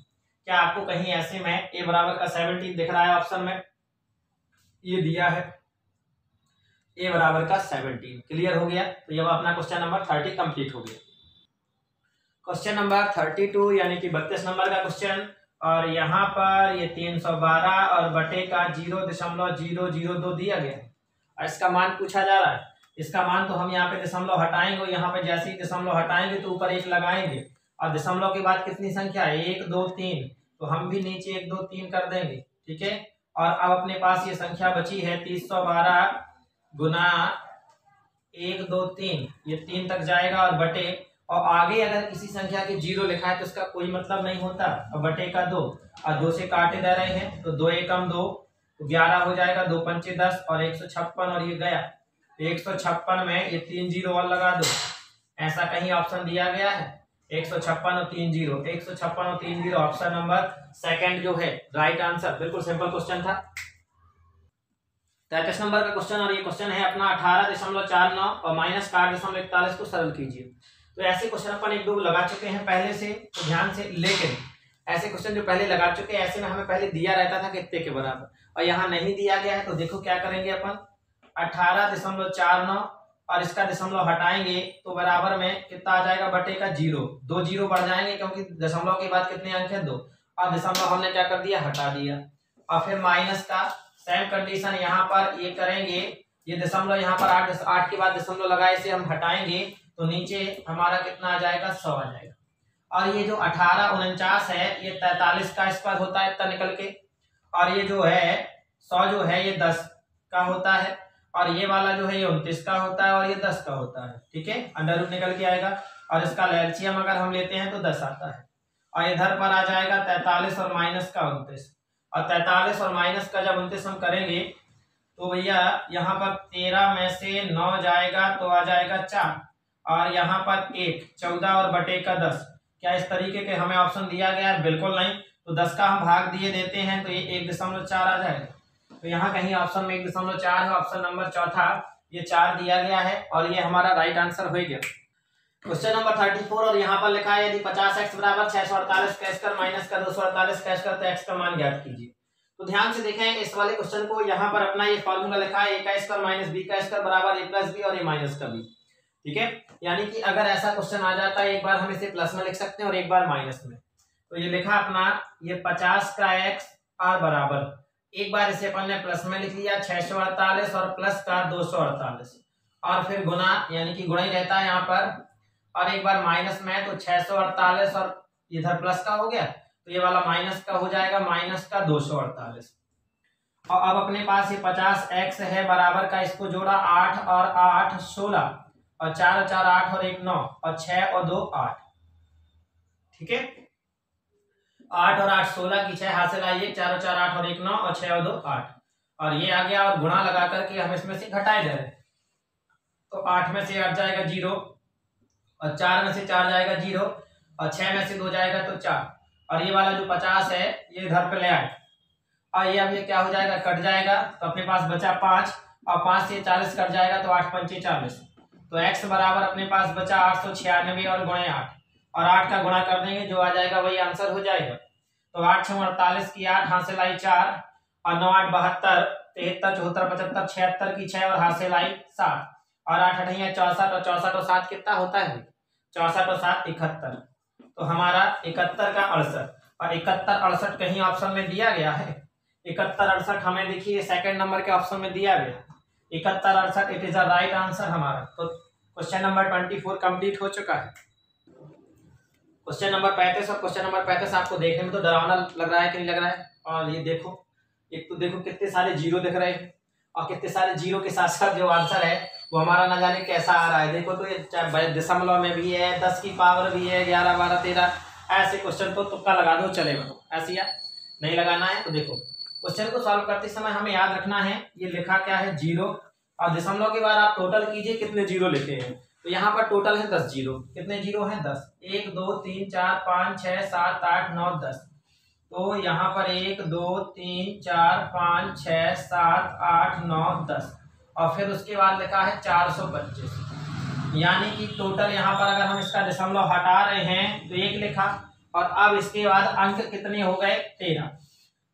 क्या आपको कहीं ऐसे में a बराबर का 70 दिख रहा है ऑप्शन में, ये दिया है a बराबर का 70। क्लियर हो गया। तो ये अपना क्वेश्चन नंबर 30 कंप्लीट हो गया। क्वेश्चन नंबर 32 यानी कि 32 नंबर का क्वेश्चन, और यहाँ पर ये 312 और बटे का 0.002 दिया गया है और इसका मान पूछा जा रहा है। इसका मान तो हम यहाँ पे दशमलव हटाएंगे और यहाँ पे जैसे ही दशमलव हटाएंगे तो ऊपर 1 लगाएंगे और दशमलव के बाद कितनी संख्या है 1 2 3, तो हम भी नीचे 1 2 3 कर देंगे, ठीक है। और अब अपने पास ये संख्या बची है 312 गुना 1 2 3, ये 3 तक जाएगा और बटे, और आगे अगर किसी संख्या के 0 लिखा है तो इसका कोई मतलब नहीं होता, और बटे का 2 और 2 से काटे जा रहे हैं तो 2 एकम 2, तो 11 हो जाएगा, 2 पंचे 10 और 156 और ये गया 156 में ये 3 0 और लगा दो, ऐसा कहीं ऑप्शन दिया गया है 156 और 3 0, 156 और 3 0 ऑप्शन नंबर सेकंड जो है राइट आंसर। बिल्कुल सिंपल क्वेश्चन था। 33 नंबर का क्वेश्चन, और ये क्वेश्चन है अपना 18.49 और -8.41 को सरल कीजिए। तो ऐसे क्वेश्चन अपन 1-2 लगा चुके हैं पहले से, तो ध्यान से, लेकिन ऐसे क्वेश्चन जो पहले लगा चुके हैं ऐसे में हमें पहले दिया रहता था कितने के बराबर, और यहाँ नहीं दिया गया है, तो देखो क्या करेंगे अपन 18.49 और इसका दशमलव हटाएंगे तो बराबर में कितना आ जाएगा बटे का 0, 2 0 बढ़ जाएंगे क्योंकि दशमलव के बाद कितने अंक है 2, और दशमलव हमने क्या कर दिया हटा दिया, और फिर माइनस का सेम कंडीशन यहाँ पर ये करेंगे, ये दशमलव यहाँ पर 8 के बाद दशमलव लगाए से हम हटाएंगे तो नीचे हमारा कितना आ जाएगा 100 आ जाएगा। और ये जो 1849 है ये 43 का स्क्वायर होता है इतना निकल के, और ये जो है 100 जो है ये 10 का होता है, और ये वाला जो है ये 29 का होता है, और ये 10 का होता है। ठीक है, अंडर रूट निकल के आएगा, और इसका एलसीएम अगर हम लेते हैं तो 10 आता है। और इधर पर आ जाएगा 43 और माइनस का 29, और 43 और माइनस का जब 29 हम करेंगे तो भैया यहाँ पर 13 में से 9 जाएगा तो आ जाएगा 4, और यहाँ पर 1, 14 और बटे का 10। क्या इस तरीके के हमें ऑप्शन दिया गया है? बिल्कुल नहीं। तो 10 का हम भाग दिए देते हैं तो ये 1.4 आ जाएगा। तो यहाँ कहीं ऑप्शन में 1.4 है, ऑप्शन नंबर चौथा ये 4 दिया गया है, और ये हमारा राइट आंसर हो गया। क्वेश्चन नंबर 34, और यहाँ पर लिखा है यदि 50x बराबर 648 का स्क्वायर माइनस का 248 का स्क्वायर तो x का मान ज्ञात कीजिए। तो ध्यान से देखें इस वाले क्वेश्चन को, यहाँ पर अपना ये फॉर्मूला लिखा है a का स्क्वायर माइनस b का स्क्वायर बराबर a प्लस बी और a माइनस का b। ठीक है, यानी कि अगर ऐसा क्वेश्चन आ जाता है एक बार हम इसे प्लस में लिख सकते हैं और एक बार माइनस में। तो ये लिखा अपना ये 50 का x और बराबर, एक बार इसे अपन ने प्लस में लिख लिया 648 और प्लस का 248, और फिर गुना, यानी कि गुणा ही रहता है यहाँ पर, और एक बार माइनस में तो 648 और इधर प्लस का हो गया तो ये वाला माइनस का हो जाएगा, माइनस का 248। और अब अपने पास ये 50x है बराबर का, इसको जोड़ा 8 और 8 16, और 4 और 4 8 और 1 9, और 6 और 2 8। ठीक है, 8 और 8 16 की 6 हासिल आई, 1 4 और 4 8 और 1 9, और 6 और 2 8, और ये आ गया, और गुणा लगा करके हम इसमें से घटाए जा रहे हैं। तो 8 में से 8 जाएगा 0, और 4 में से 4 जाएगा 0, और 6 में से 2 जाएगा तो 4, और ये वाला जो 50 है ये इधर पे ले आए, और ये अब ये क्या हो जाएगा, कट जाएगा, तो अपने पास बचा 5, और 5 से 40 कट जाएगा तो 8 पंचे 40। तो x बराबर अपने पास बचा 896 और गुणे 8, और 8 का गुणा कर देंगे जो आ जाएगा वही आंसर हो जाएगा। तो 8 6 48 की 8 हासिल आई 4, और 9 8 72, 73 74 75 76 की 6 और हासिल आई 7, और 8 8 64, और 64 और 7 कितना होता है? 64 और 7 71। तो हमारा 71 का 68, और 71 68 कहीं ऑप्शन में दिया गया है? 71 68 हमें देखिए सेकंड नंबर के ऑप्शन में दिया गया, 71 68 it is a right answer हमारा। तो क्वेश्चन नंबर 24 कंप्लीट हो चुका है। क्वेश्चन नंबर 35, और क्वेश्चन नंबर 35 आपको देखने में तो डरावना लग रहा है कि नहीं लग रहा है? और ये देखो, एक तो देखो कितने सारे जीरो दिख रहे हैं, और कितने सारे जीरो के साथ साथ जो आंसर है वो हमारा ना जाने कैसा आ रहा है। देखो तो ये दशमलव में भी है, 10 की पावर भी है, 11 12 13, ऐसे क्वेश्चन तो तुक्का लगा दो चलेगा, ऐसे या नहीं लगाना है। तो देखो क्वेश्चन को सॉल्व करते समय हमें याद रखना है ये लिखा क्या है, जीरो, और दशमलव के बाद आप टोटल कीजिए कितने जीरो लेते हैं। तो यहाँ पर टोटल है 10 जीरो। कितने जीरो हैं? 10। 1 2 3 4 5 6 7 8 9 10। तो यहाँ पर 1 2 3 4 5 6 7 8 9 10, और फिर उसके बाद लिखा है 425, यानी कि टोटल यहाँ पर अगर हम इसका दशमलव हटा रहे हैं तो 1 लिखा, और अब इसके बाद अंक कितने हो गए? 13।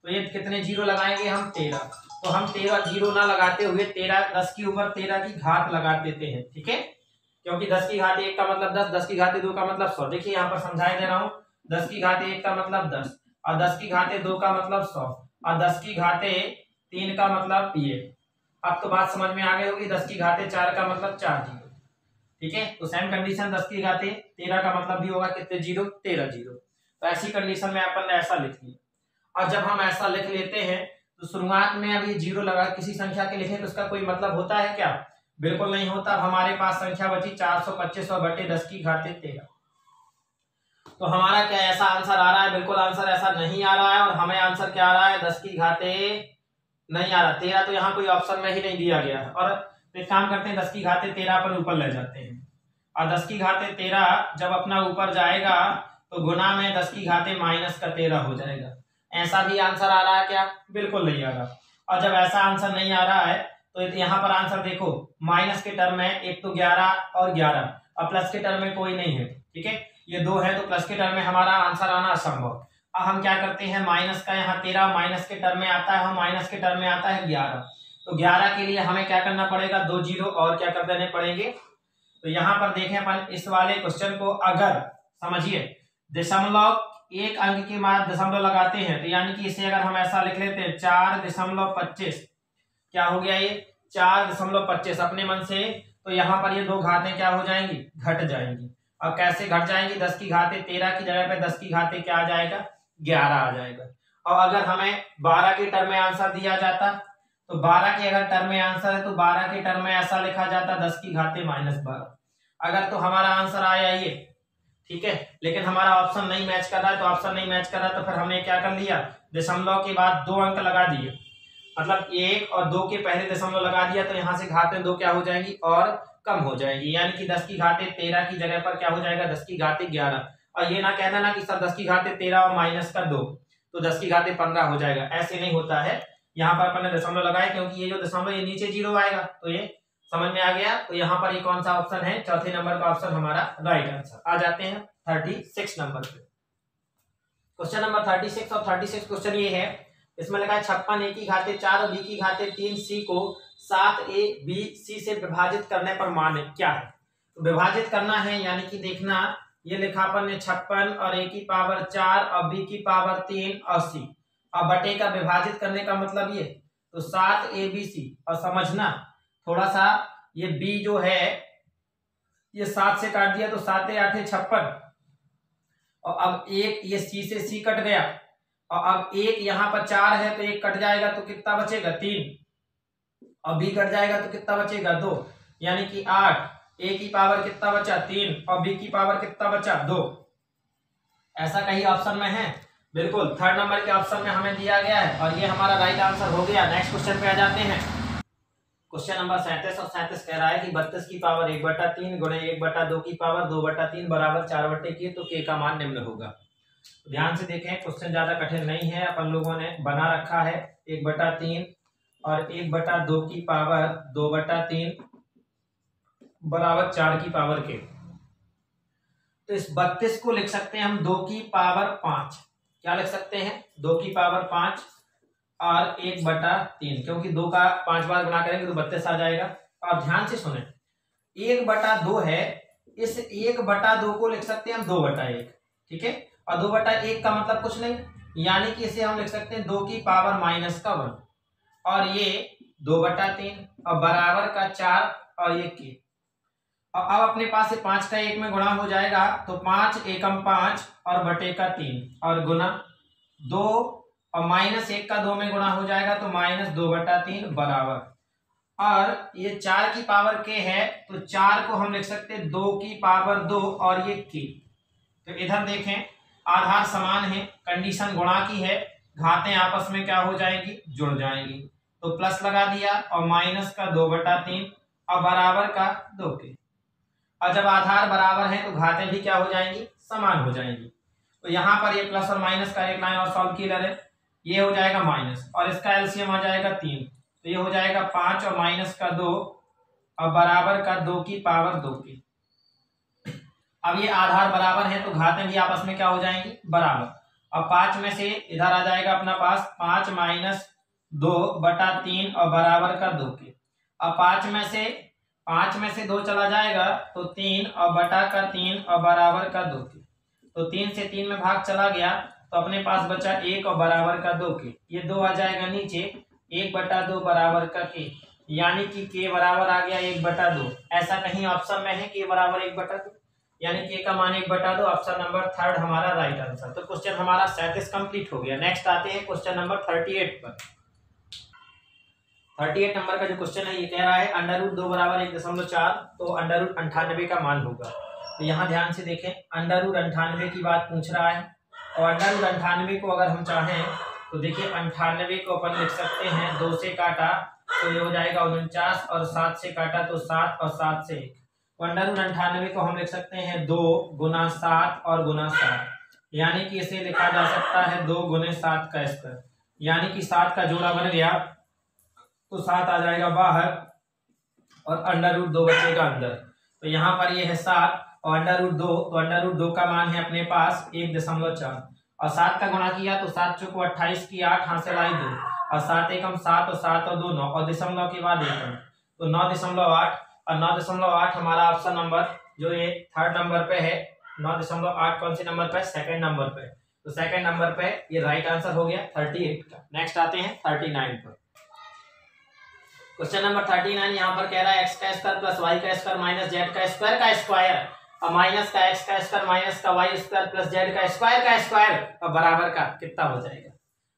तो ये कितने जीरो लगाएंगे हम? 13। तो हम 13 जीरो ना लगाते हुए 13 10 के ऊपर 13 की घात लगा देते हैं। ठीक है, क्योंकि 10 की घात 1 का मतलब 10, 10 की घात 2 का मतलब 100। देखिए यहाँ पर समझाई दे रहा हूँ, 10 की घात 1 का मतलब 10, और 10 की घात 2 का मतलब 100, और 10 की घात 3 का मतलब ये। अब तो बात समझ में आ गई होगी, 10 की घात 4 का मतलब 4 जीरो। ठीक है, तो सेम कंडीशन 10 की घात 13 का मतलब भी होगा कितने जीरो? 13 जीरो। तो ऐसी कंडीशन में अपन ने ऐसा लिख लिया, और जब हम ऐसा लिख लेते हैं तो शुरुआत में अभी जीरो लगा किसी संख्या के लिखें तो उसका कोई मतलब होता है क्या? बिल्कुल नहीं होता। हमारे पास संख्या बची 425 और बटे 10 की घात 13। तो हमारा क्या ऐसा आंसर आ रहा है? बिल्कुल आंसर ऐसा नहीं आ रहा है, और हमें आंसर क्या आ रहा है? 10 की घात नहीं आ रहा, 13 तो यहाँ कोई ऑप्शन में ही नहीं दिया गया है। और एक काम करते हैं, 10 की घात 13 अपन ऊपर ले जाते हैं, और 10 की घात 13 जब अपना ऊपर जाएगा तो गुना में 10 की घात माइनस का 13 हो जाएगा। ऐसा भी आंसर आ रहा है क्या? बिल्कुल नहीं आ रहा। और जब ऐसा आंसर नहीं आ रहा है तो यहाँ पर आंसर देखो, माइनस के टर्म में एक तो 11 और 11, और प्लस के टर्म में कोई नहीं है। ठीक है, ये 2 है, तो प्लस के टर्म में हमारा आंसर आना असंभव। अब हम क्या करते हैं, माइनस का यहाँ 13 माइनस के टर्म में आता है, माइनस के टर्म में आता है 11। तो 11 के लिए हमें क्या करना पड़ेगा? 2 जीरो और क्या कर देने पड़ेंगे। तो यहाँ पर देखें अपन इस वाले क्वेश्चन को, अगर समझिए दशमलव एक अंक के बाद दशमलव लगाते हैं, तो यानी कि इसे अगर हम ऐसा लिख लेते हैं 4.25, क्या हो गया ये? 4.25 अपने मन से। तो यहाँ पर ये 2 घातें क्या हो जाएंगी? घट जाएंगी। और कैसे घट जाएंगी? 10 की घात 13 की जगह पे 10 की घात क्या आ जाएगा? 11 आ जाएगा। और अगर हमें 12 के टर्म में आंसर दिया जाता तो 12 के अगर टर्म में आंसर है तो 12 के टर्म में ऐसा लिखा जाता 10 की घाते -12। अगर तो हमारा आंसर आया ये, ठीक है, लेकिन हमारा ऑप्शन नहीं मैच कर रहा है, तो ऑप्शन नहीं मैच कर रहा है तो फिर हमने क्या कर लिया, दशमलव के बाद 2 अंक लगा दिए, मतलब 1 और 2 के पहले दशमलव लगा दिया, तो यहाँ से घातें 2 क्या हो जाएंगी और कम हो जाएगी, यानी कि 10 की घाते 13 की जगह पर क्या हो जाएगा 10 की घाते 11। और ये ना कहना ना कि सर 10 की घाते 13 और माइनस का 2 तो 10 की घाते 15 हो जाएगा, ऐसे नहीं होता है। यहाँ पर अपन ने दशमलव लगाया क्योंकि ये जो दशमलव ये नीचे 0 आएगा, तो ये समझ में आ गया। तो यहाँ पर ये कौन सा ऑप्शन है, चौथे नंबर का ऑप्शन हमारा राइट आंसर। आ जाते हैं 36 नंबर पे। क्वेश्चन नंबर 36 और 36 क्वेश्चन ये है, इसमें लिखा है 56 a की घाते 4 और b की घाते 3 c को 7a b c से विभाजित करने पर मान क्या है। तो विभाजित करना है, यानी कि देखना ये लिखा अपन ने 56 और a की पावर 4 और b की पावर 3 और c, और बटे का विभाजित करने का मतलब ये, तो 7abc। और समझना थोड़ा सा, ये b जो है ये 7 से काट दिया तो 7 8 56, और अब एक ये c से c कट गया, और अब एक यहाँ पर 4 है तो एक कट जाएगा तो कितना बचेगा 3, और b कट जाएगा तो कितना बचेगा 2, यानी कि 8। a की पावर कितना बचा 3 और b की पावर कितना बचा 2। ऐसा कहीं ऑप्शन में है, बिल्कुल थर्ड नंबर के ऑप्शन में हमें दिया गया है, और ये हमारा राइट आंसर हो गया। नेक्स्ट क्वेश्चन पे आ जाते हैं। क्वेश्चन नंबर 37 और 37 कह रहा है कि 32 की पावर 1/3 गुणे 1/2 की पावर 2/3 बराबर 4/k, तो k का मान निम्न होगा। ध्यान से देखें, क्वेश्चन ज्यादा कठिन नहीं है, अपन लोगों ने बना रखा है 1/3 और 1/2 की पावर 2/3 बराबर 4 की पावर k। तो इस 32 को लिख सकते हैं हम 2 की पावर 5, क्या लिख सकते हैं 2 की पावर 5 और 1/3, क्योंकि 2 का 5 बार गुणा करेंगे तो 32 आ जाएगा। और ध्यान से सुने, 1/2 है, इस 1/2 को लिख सकते हैं हम 2/1, ठीक है, और 2/1 का मतलब कुछ नहीं, यानी कि इसे हम लिख सकते हैं 2 की पावर -1, और ये 2/3 और बराबर का 4 और ये k। और अब अपने पास से 5 का 1 में गुणा हो जाएगा, तो 5 एकम 5 और बटे का 3 और गुना 2 और -1 का 2 में गुणा हो जाएगा, तो -2/3 बराबर, और ये 4 की पावर k है, तो 4 को हम लिख सकते हैं 2 की पावर 2 और ये k। तो इधर देखें आधार समान है, कंडीशन गुणा की है, घातें आपस में क्या हो जाएंगी जुड़ जाएंगी, तो प्लस लगा दिया और माइनस का 2/3 और बराबर का 2k। और जब आधार बराबर है तो घातें भी क्या हो जाएंगी समान हो जाएंगी। तो यहाँ पर ये प्लस और माइनस का एक लाइन और सॉल्व की ले, ये हो जाएगा माइनस और इसका एलसीएम आ जाएगा 3, तो ये हो जाएगा 5 और माइनस का 2 और बराबर का 2 की पावर 2k। अब ये आधार बराबर है तो घातें भी आपस में क्या हो जाएंगी बराबर, और 5 में से इधर आ जाएगा अपना पास 5 - 2/3 और बराबर का 2k। अब 5 में से 2 चला जाएगा तो 3 और बटा का 3 और बराबर का 2k। तो 3 से 3 में भाग चला गया तो अपने पास बचा 1 और बराबर का 2k। ये 2 आ जाएगा नीचे, 1/2 बराबर का k, यानी कि k बराबर आ गया 1/2। ऐसा कहीं ऑप्शन में है k बराबर 1/2, यानी k का मान 1/2। ऑप्शन नंबर थर्ड हमारा राइट आंसर। तो क्वेश्चन हमारा 37 कंप्लीट हो गया। नेक्स्ट आते हैं क्वेश्चन नंबर 38 पर। 38 नंबर का जो क्वेश्चन है ये कह रहा है √2 बराबर 1.4, तो √98 का मान होगा। तो यहाँ ध्यान से देखें, √98 की बात पूछ रहा है, और √98 को अगर हम चाहें तो देखिए 98 को अपन लिख सकते हैं 2 से काटा तो ये हो जाएगा 49, और 7 से काटा तो 7 और 7 से 1। √98 को हम लिख सकते हैं 2 गुना 7 और गुना 7, यानी कि इसे लिखा जा सकता है 2 गुने 7 का स्क्वायर, यानी कि 7 का जोड़ा बन गया तो 7 आ जाएगा बाहर और √2 बचेगा अंदर। तो यहाँ पर ये है 7 और √2, तो √2 का मान है अपने पास 1.4, और 7 का गुणा किया तो 7 चौको 28 की 8 हासिल आई 2, और 7 एकम 7 और 7 और 2 9, और दशमलव के बाद एकम तो 9.8, और 9.8 हमारा ऑप्शन नंबर जो ये थर्ड नंबर पे है। 9.8 कौन से नंबर पे, सेकंड नंबर पे, तो सेकंड नंबर पे ये राइट आंसर हो गया 38 का। नेक्स्ट आते हैं 39 पर। क्वेश्चन नंबर 39 यहाँ पर कह रहा है x का स्क्वायर प्लस y का स्क्वायर माइनस z का स्क्वायर का स्क्वायर, और माइनस का x का स्क्वायर माइनस का y स्क्वायर प्लस z का स्क्वायर और बराबर का कितना हो जाएगा।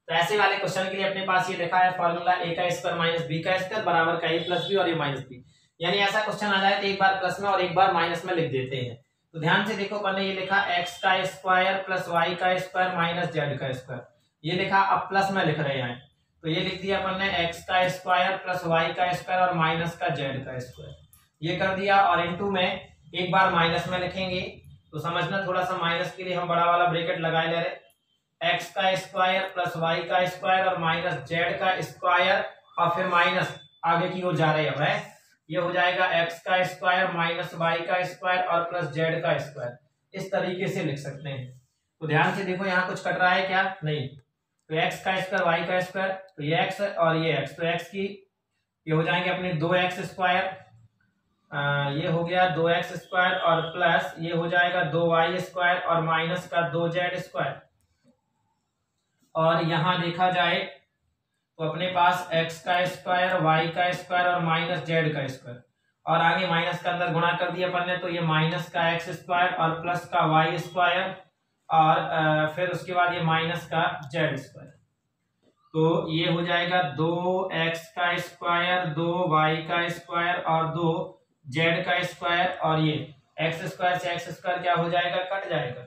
तो ऐसे वाले क्वेश्चन के लिए अपने पास ये लिखा है फॉर्मूला ए का स्क्वायर माइनस बी का स्क्वायर बराबर का ए प्लस बी और ए माइनस बी। यानी ऐसा क्वेश्चन आ जाए तो एक बार प्लस में और एक बार माइनस में लिख देते हैं। तो ध्यान से देखो, मैंने ये लिखा एक्स का स्क्वायर प्लस वाई का स्क्वायर माइनस जेड का स्क्वायर, ये लिखा। अब प्लस में लिख रहे हैं तो ये लिख दिया अपन ने एक्स का स्क्वायर प्लस वाई का स्क्वायर और माइनस का जेड का स्क्वायर, ये कर दिया। और इनटू में एक बार माइनस में लिखेंगे तो समझना, थोड़ा सा माइनस के लिए हम बड़ा वाला ब्रैकेट लगाए ले रहे, एक्स का स्क्वायर प्लस वाई का स्क्वायर और माइनस जेड का स्क्वायर और फिर माइनस आगे की ओर जा रहे हैं भाई, ये हो जाएगा एक्स का स्क्वायर माइनस वाई का स्क्वायर और प्लस जेड का स्क्वायर। इस तरीके से लिख सकते हैं। तो ध्यान से देखो, यहाँ कुछ कट रहा है क्या? नहीं। तो एक्स का स्क्वायर वाई का स्क्वायर, तो ये एक्स और ये एक्स, तो एक्स की ये हो जाएंगे अपने 2x स्क्वायर, ये हो गया 2x स्क्वायर और प्लस ये हो जाएगा 2y स्क्वायर और माइनस का 2z स्क्वायर। और यहां देखा जाए तो अपने पास x का स्क्वायर y का स्क्वायर और माइनस z का स्क्वायर, और आगे माइनस का अंदर गुणा कर दिया अपन ने, तो ये माइनस का x स्क्वायर और प्लस का y स्क्वायर और फिर उसके बाद ये माइनस का z स्क्वायर। तो ये हो जाएगा 2x का स्क्वायर 2y का स्क्वायर और 2z का स्क्वायर, और ये x स्क्वायर से x स्क्वायर क्या हो जाएगा? कट जाएगा।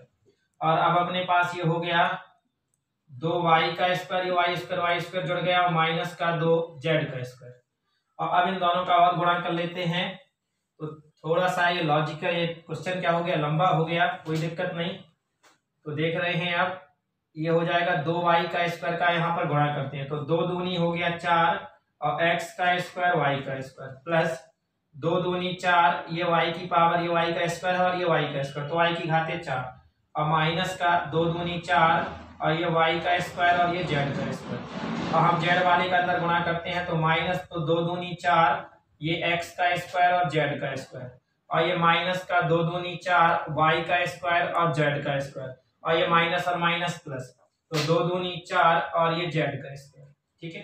और अब अपने पास ये हो गया 2y का स्क्वायर, ये y स्क्वायर जुड़ गया और माइनस का 2z का स्क्वायर। और अब इन दोनों का और गुणा कर लेते हैं। तो थोड़ा सा ये लॉजिकल, ये क्वेश्चन क्या हो गया? लंबा हो गया, कोई दिक्कत नहीं। तो देख रहे हैं आप, ये हो जाएगा 2y का स्क्वायर का यहाँ पर गुणा करते हैं तो 2 दूनी हो गया 4 और x का स्क्वायर y का स्क्वायर प्लस 2 दूनी 4, ये y की पावर, ये y का स्क्वायर है और ये y का स्क्वायर, तो y की घाते 4 और माइनस का 2 दूनी 4 और ये y का स्क्वायर और ये z का स्क्वायर। और हम z वाले का अंदर गुणा करते हैं तो माइनस, तो 2 दूनी 4, ये x का स्क्वायर और z का स्क्वायर, और ये माइनस का 2 दूनी 4 y का स्क्वायर और z का स्क्वायर, और ये माइनस और माइनस प्लस, तो 2 दूनी 4 और ये z का स्क्वायर। ठीक है,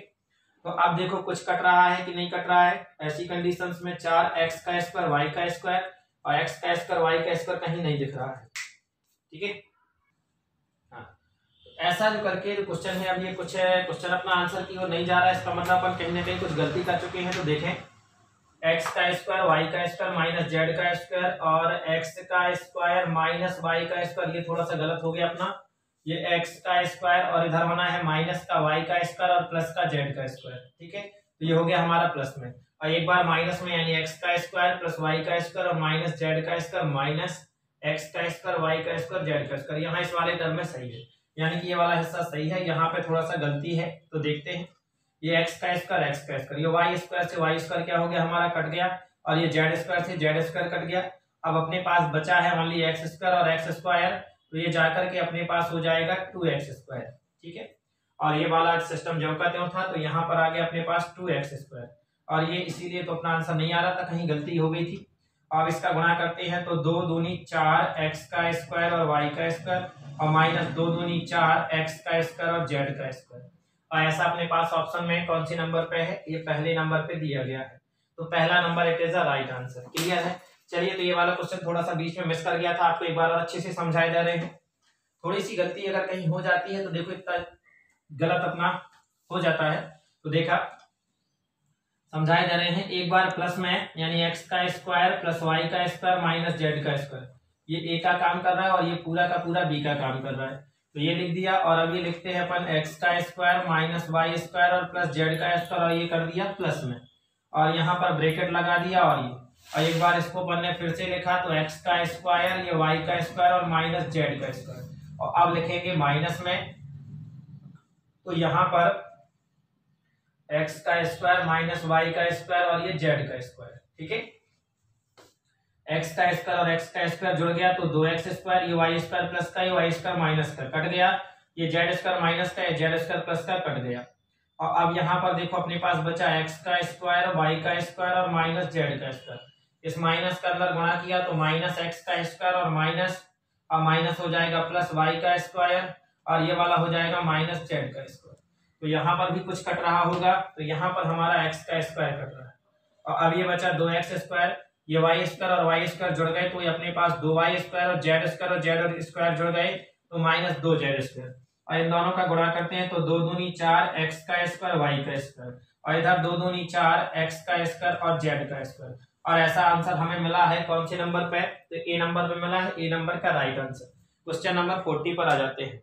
तो अब देखो कुछ कट रहा है कि नहीं कट रहा है? ऐसी कंडीशंस में 4x का स्क्वायर y का स्क्वायर और x का स्क्वायर y का स्क्वायर कहीं नहीं दिख रहा है। ठीक है, हाँ, ऐसा जो करके जो क्वेश्चन है, अब ये कुछ क्वेश्चन अपना आंसर की ओर नहीं जा रहा है, इसका मतलब अपन कहीं ना कहीं कुछ गलती कर चुके हैं। तो देखें, x का स्क्वायर y का स्क्वायर माइनस z का स्क्वायर और x का स्क्वायर माइनस y का स्क्वायर, ये थोड़ा सा गलत हो गया अपना। ये x का स्क्वायर और इधर बना है माइनस का y का स्क्वायर और प्लस का z का स्क्वायर। ठीक है, तो ये हो गया हमारा प्लस में, और एक बार माइनस में, यानी x का स्क्वायर प्लस y का स्क्वायर और माइनस z का स्क्वायर माइनस x का स्क्वायर y का स्क्वायर z का स्क्वायर। यहाँ इस वाले टर्म में सही है, यानी कि ये वाला हिस्सा सही है। यहाँ पे थोड़ा सा गलती है, तो देखते हैं। ये x का स्क्वायर x का स्क्वायर, ये y स्क्वायर से y स्क्वायर क्या हो गया हमारा? कट गया, और ये z स्क्वायर से z स्क्वायर कट गया। अब अपने पास बचा है मान लीजिए x स्क्वायर और x स्क्वायर, तो ये जाकर के अपने पास हो जाएगा 2x स्क्वायर। ठीक है, और ये वाला सिस्टम जो का त्यों था, तो यहाँ पर आ गया अपने पास 2x स्क्वायर, और ये इसीलिए तो अपना आंसर नहीं आ रहा था, कहीं गलती हो गई थी। अब इसका गुणा करते हैं तो 2 दूनी 4 x का स्क्वायर और y का स्क्वायर और माइनस 2 दूनी 4 x का स्क्वायर और z का स्क्वायर। और ऐसा अपने पास ऑप्शन में कौन सी नंबर पे है? ये पहले नंबर पे दिया गया है, तो पहला number it is the right answer. Clear है? चलिए, तो ये वाला क्वेश्चन थोड़ा सा बीच में मिस कर गया था, आपको एक बार और अच्छे से समझाए जा रहे हैं। थोड़ी सी गलती अगर कहीं हो जाती है तो देखो इतना गलत अपना हो जाता है। तो देखा, समझाए जा रहे हैं एक बार प्लस में, यानी x का स्क्वायर प्लस y का स्क्वायर माइनस z का स्क्वायर, ये a का काम कर रहा है और ये पूरा का पूरा b का काम कर रहा है, तो ये लिख दिया। और अब ये लिखते हैं अपन x का स्क्वायर माइनस y स्क्वायर और प्लस z का स्क्वायर, और ये कर दिया प्लस में, और यहाँ पर ब्रैकेट लगा दिया। और एक बार इसको अपन ने फिर से लिखा, तो x का स्क्वायर, ये y का स्क्वायर और माइनस z का स्क्वायर, और अब लिखेंगे माइनस में, तो यहाँ पर x का स्क्वायर माइनस y का स्क्वायर और ये z का स्क्वायर। ठीक है, x का स्क्वायर और x का स्क्वायर जुड़ गया तो 2x स्क्वायर, ये y स्क्वायर प्लस का, ये y स्क्वायर माइनस का कट गया, ये z स्क्वायर माइनस का, ये z स्क्वायर प्लस का कट गया। और अब यहाँ पर देखो अपने पास बचा x का स्क्वायर y का स्क्वायर और माइनस z का स्क्वायर। इस माइनस का अंदर गुणा किया तो माइनस x का स्क्वायर और माइनस हो जाएगा प्लस y का स्क्वायर, और ये वाला हो जाएगा माइनस z का स्क्वायर। तो यहाँ पर भी कुछ कट रहा होगा, तो यहाँ पर हमारा x का स्क्वायर कट रहा है। और अब ये बचा 2x स्क्वायर, ये y स्क्वायर और y स्क्वायर जुड़ गए, तो ये अपने पास 2y स्क्वायर और z स्क्वायर और z स्क्वायर जुड़ गए, तो माइनस 2z स्क्वायर। और इन दोनों का गुणा करते हैं तो 2 दूनी 4 x का स्क्वायर y का स्क्वायर, और इधर 2 दूनी 4 x का स्क्वायर और z का स्क्वायर। और ऐसा आंसर हमें मिला है कौन से नंबर पे, तो ए नंबर पे मिला है, ए नंबर का राइट आंसर। क्वेश्चन नंबर 40 पर आ जाते हैं।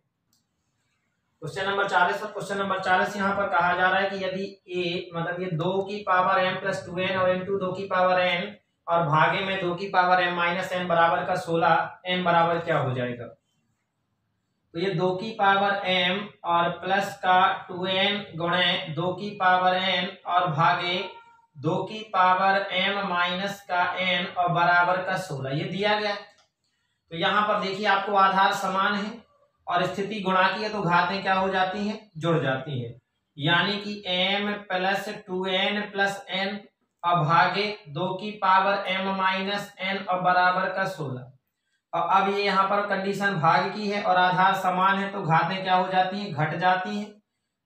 क्वेश्चन नंबर 40 और क्वेश्चन नंबर 40 यहाँ पर कहा जा रहा है कि यदि a मतलब ये 2 की पावर m प्लस 2n और इनटू 2 की पावर n और भागे में 2 की पावर m माइनस n बराबर का 16, n बराबर क्या हो जाएगा। तो ये 2 की पावर m और प्लस का 2n गुणे 2 की पावर n और भागे 2 की पावर m माइनस का n और बराबर का 16 ये दिया गया। तो यहाँ पर देखिए आपको आधार समान है और स्थिति गुणा की है तो घातें क्या हो जाती हैं, जुड़ जाती हैं, यानी कि m plus 2n plus n और भागे 2 की पावर m माइनस n और बराबर का 16। और अब ये यहाँ पर कंडीशन भाग की है और आधार समान है तो घातें क्या हो जाती हैं, घट जाती हैं।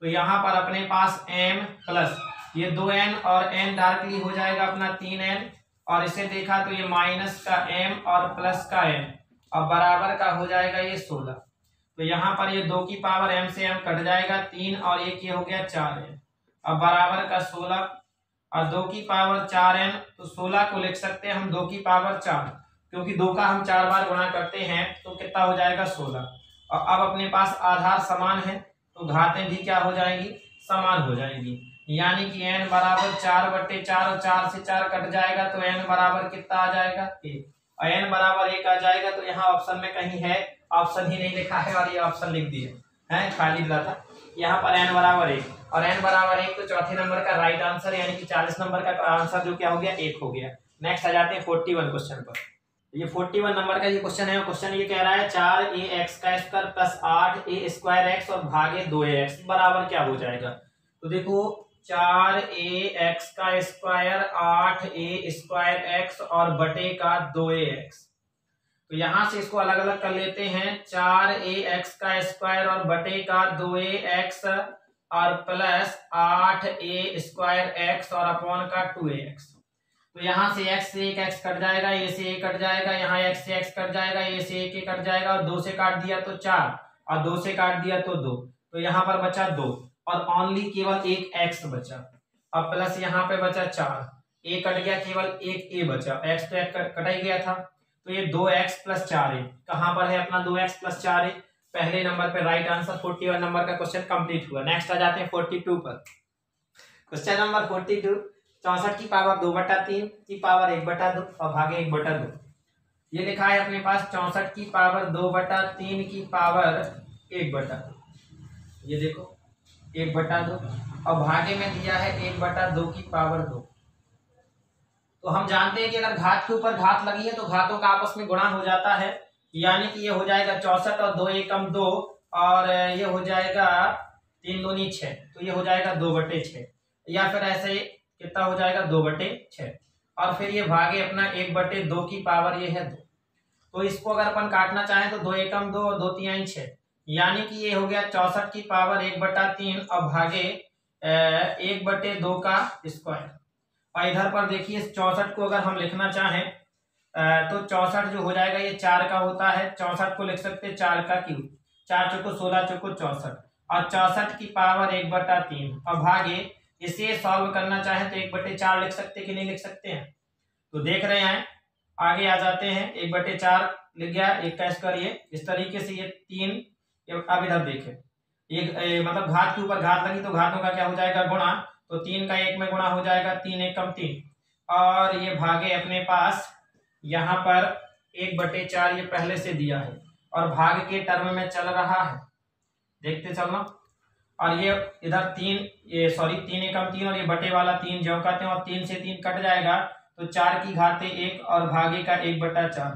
तो यहाँ पर अपने पास m प्लस ये 2n और n डार्कली हो जाएगा अपना 3n, और इसे देखा तो ये माइनस का m और प्लस का n और बराबर का हो जाएगा ये 16। तो यहाँ पर ये 2 की पावर m से m कट जाएगा 3 और एक ये हो गया 4n और बराबर का 16, और 2 की पावर 4n तो 16 को लिख सकते हैं हम 2 की पावर 4, क्योंकि 2 का हम 4 बार गुणा करते हैं तो कितना हो जाएगा 16। और अब अपने पास आधार समान है तो घातें भी क्या हो जाएंगी, समान हो जाएंगी, यानी कि n बराबर 4/4 और 4 से 4 कट जाएगा तो n बराबर कितना आ जाएगा 1, और n बराबर 1 आ जाएगा। तो यहाँ ऑप्शन में कहीं है, ऑप्शन ही नहीं लिखा है और ये ऑप्शन लिख दिया है, खाली दिला था। यहाँ पर n बराबर 1 और n बराबर 1 तो चौथे नंबर का राइट आंसर, यानी कि 40 नंबर का आंसर जो क्या हो गया 1 हो गया। नेक्स्ट आ जाते हैं 41 क्वेश्चन पर। ये 41 नंबर का ये क्वेश्चन है। क्वेश्चन ये कह रहा है 4a(x) का स्क्वायर प्लस 8a² और भागे 2ax बराबर क्या हो जाएगा। तो देखो 4a(x) का स्क्वायर 8a² और बटे का 2ax, तो यहां से इसको अलग अलग कर लेते हैं। 4ax का स्क्वायर और बटे का 2ax और प्लस 8a² और अपॉन का 2ax। तो यहाँ से x से एक x कट जाएगा, a से a कट जाएगा, यहाँ x से x कट जाएगा, a से a कट जाएगा, और 2 से काट दिया तो 4 और 2 से काट दिया तो 2, तो यहाँ पर बचा 2 और ओनली केवल एक x बचा, और प्लस यहाँ पे बचा 4, a कट गया, केवल एक a बचा, x तो कटा ही गया था। तो ये 2x प्लस 4a कहाँ पर है अपना 2x प्लस 4a, पहले नंबर पे राइट आंसर 41 नंबर का क्वेश्चन कंप्लीट हुआ। नेक्स्ट आ जाते हैं 42 पर। क्वेश्चन नंबर 42, 64 की पावर 2/3 की पावर 1/2 और भागे 1/2। ये लिखा है अपने पास 64 की पावर 2/3 की पावर 1/2, ये देखो 1/2 और भागे में दिया है 1/2 की पावर 2। तो हम जानते हैं कि अगर घात के ऊपर घात लगी है तो घातों का आपस में गुणा हो जाता है, यानी कि ये हो जाएगा 64 और 2 एकम 2 और ये हो जाएगा 3 दूनी 6, तो ये हो जाएगा 2/6, या फिर ऐसे कितना हो जाएगा 2/6, और फिर ये भागे अपना 1/2 की पावर ये है 2। तो इसको अगर अपन काटना चाहें तो 2 एकम 2 और 2 तिहाई 6, यानी कि ये हो गया 64 की पावर 1/3 और भागे 1/2 का स्क्वायर। और इधर पर देखिए 64 को अगर हम लिखना चाहें तो 64 जो हो जाएगा ये 4 का होता है, 64 को लिख सकते हैं 4 का क्यूब, 4 चौको 16 चौको 64, और 64 की पावर 1/3 और भागे इसे सॉल्व करना चाहें तो 1/4 लिख सकते कि नहीं लिख सकते हैं। तो देख रहे हैं आगे आ जाते हैं, 1/4 लिख गया, 1 का स्क्वायर ये इस तरीके से, ये 3। अब इधर देखें मतलब घात के ऊपर घात लगी तो घातों का क्या हो जाएगा गुणा, तो 3 का 1 में गुणा हो जाएगा, 3 एकम 3, और ये भागे अपने पास यहाँ पर 1/4 ये पहले से दिया है और भाग के टर्म में चल रहा है, देखते चलना। और ये इधर 3 एकम 3 और ये बटे वाला 3 जो कहते हैं, और 3 से 3 कट जाएगा तो 4 की घाते 1 और भागे का 1/4,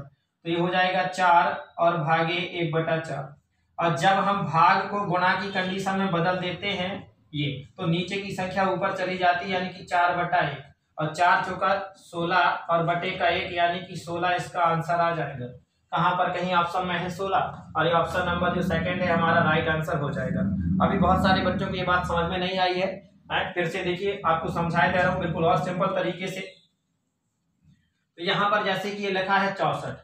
तो ये हो जाएगा 4 और भागे 1/4। और जब हम भाग को गुणा की कंडीशन में बदल देते हैं ये, तो नीचे की संख्या ऊपर चली जाती है, यानी कि 4/1, और 4 चौका 16 और बटे का 1 यानी कि 16 इसका आंसर आ जाएगा। कहाँ पर कहीं ऑप्शन में है 16, और ये ऑप्शन नंबर जो सेकंड है हमारा राइट आंसर हो जाएगा। अभी बहुत सारे बच्चों को ये बात समझ में नहीं आई है, फिर से देखिए आपको समझाया दे रहा हूँ बिल्कुल और सिंपल तरीके से। तो यहाँ पर जैसे कि ये लिखा है 64,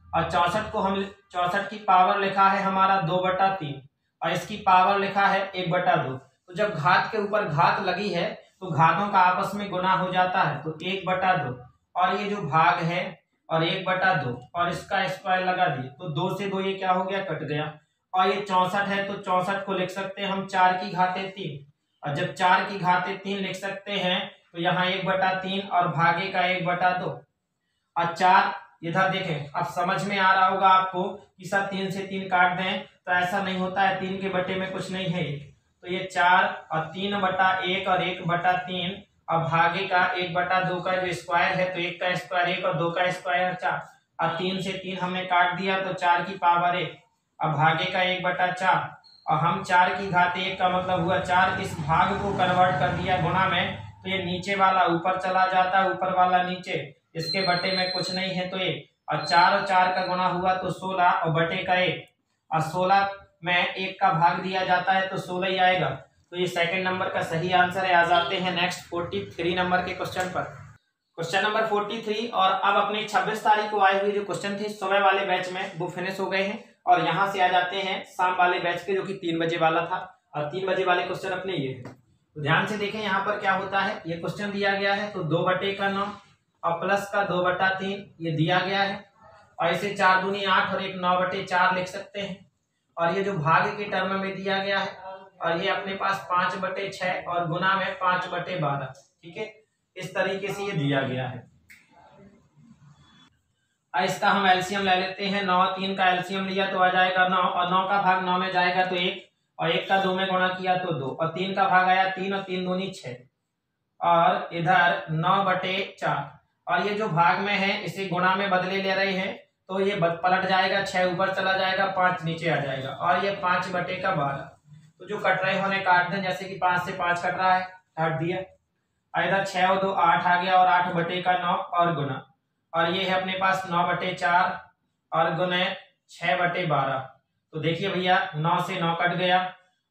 और 64 को हम 64 की पावर लिखा है हमारा 2/3, और इसकी पावर लिखा है 1/2। तो जब घात के ऊपर घात लगी है तो घातों का आपस में गुना हो जाता है, तो 1/2 और ये जो भाग है और 1/2 और इसका स्क्वायर लगा दिए तो 2 से 2 ये क्या हो गया, कट गया। और ये 64 है तो 64 को लिख सकते हैं हम 4 की घाते 3, और जब 4 की घाते 3 लिख सकते हैं तो यहाँ 1/3 और भागे का 1/2 और 4 इधर देखें। अब समझ में आ रहा होगा आपको कि सर 3 से 3 काट दें, तो ऐसा नहीं होता है, 3 के बटे में कुछ नहीं है, तो ये 4 और 3/1 और 1/3 और भागे का 1/2 का जो स्क्वायर है, तो 1 का स्क्वायर 1 और 2 का स्क्वायर 4 और 3 से 3 हमने काट दिया तो 4 की पावर 1 और भागे का 1/4 और हम 4 की घात 1 का मतलब हुआ 4। इस भाग को कन्वर्ट कर दिया गुणा में, तो ये नीचे वाला ऊपर चला जाता है, ऊपर वाला नीचे, इसके बटे में कुछ नहीं है तो 1 और 4 और 4 का गुणा हुआ तो 16 और बटे का 1 और 16 में 1 का भाग दिया जाता है तो 16 ही आएगा। तो ये सेकंड नंबर का सही आंसर है। आ जाते हैं नेक्स्ट 43 नंबर के क्वेश्चन पर। क्वेश्चन नंबर 43 और अब अपने 26 तारीख को आए हुए जो क्वेश्चन थे सुबह वाले बैच में वो फिनिश हो गए हैं और यहाँ से आ जाते हैं शाम वाले बैच के जो कि 3 बजे वाला था और 3 बजे वाले क्वेश्चन अपने ये है। तो ध्यान से देखें यहाँ पर क्या होता है, ये क्वेश्चन दिया गया है तो 2/9 और प्लस का 2/3 ये दिया गया है और इसे 4 दूनी 8 और एक 9/4 लिख सकते हैं और ये जो भाग के टर्म में दिया गया है और ये अपने पास 5/6 और गुना में 5/12। ठीक है, इस तरीके से ये दिया गया है। इसका हम एलसीएम ले लेते हैं। 9 3 का एलसीएम लिया तो आ जाएगा 9 और 9 का भाग 9 में जाएगा तो 1 और 1 का 2 में गुणा किया तो 2 और 3 का भाग आया 3 और 3 दूनी 6 और इधर 9/4 और ये जो भाग में है इसे गुणा में बदले ले रहे हैं तो ये पलट जाएगा, 6 ऊपर चला जाएगा, 5 नीचे आ जाएगा और ये 5/12। तो जो कट रहे होने काट दें, जैसे कि 5 से 5 कट रहा है, काट दिया। इधर 6 और 2 8 आ गया और 8/9 और गुना और ये है अपने पास 9/4 और गुने 6/12। तो देखिए भैया 9 से 9 कट गया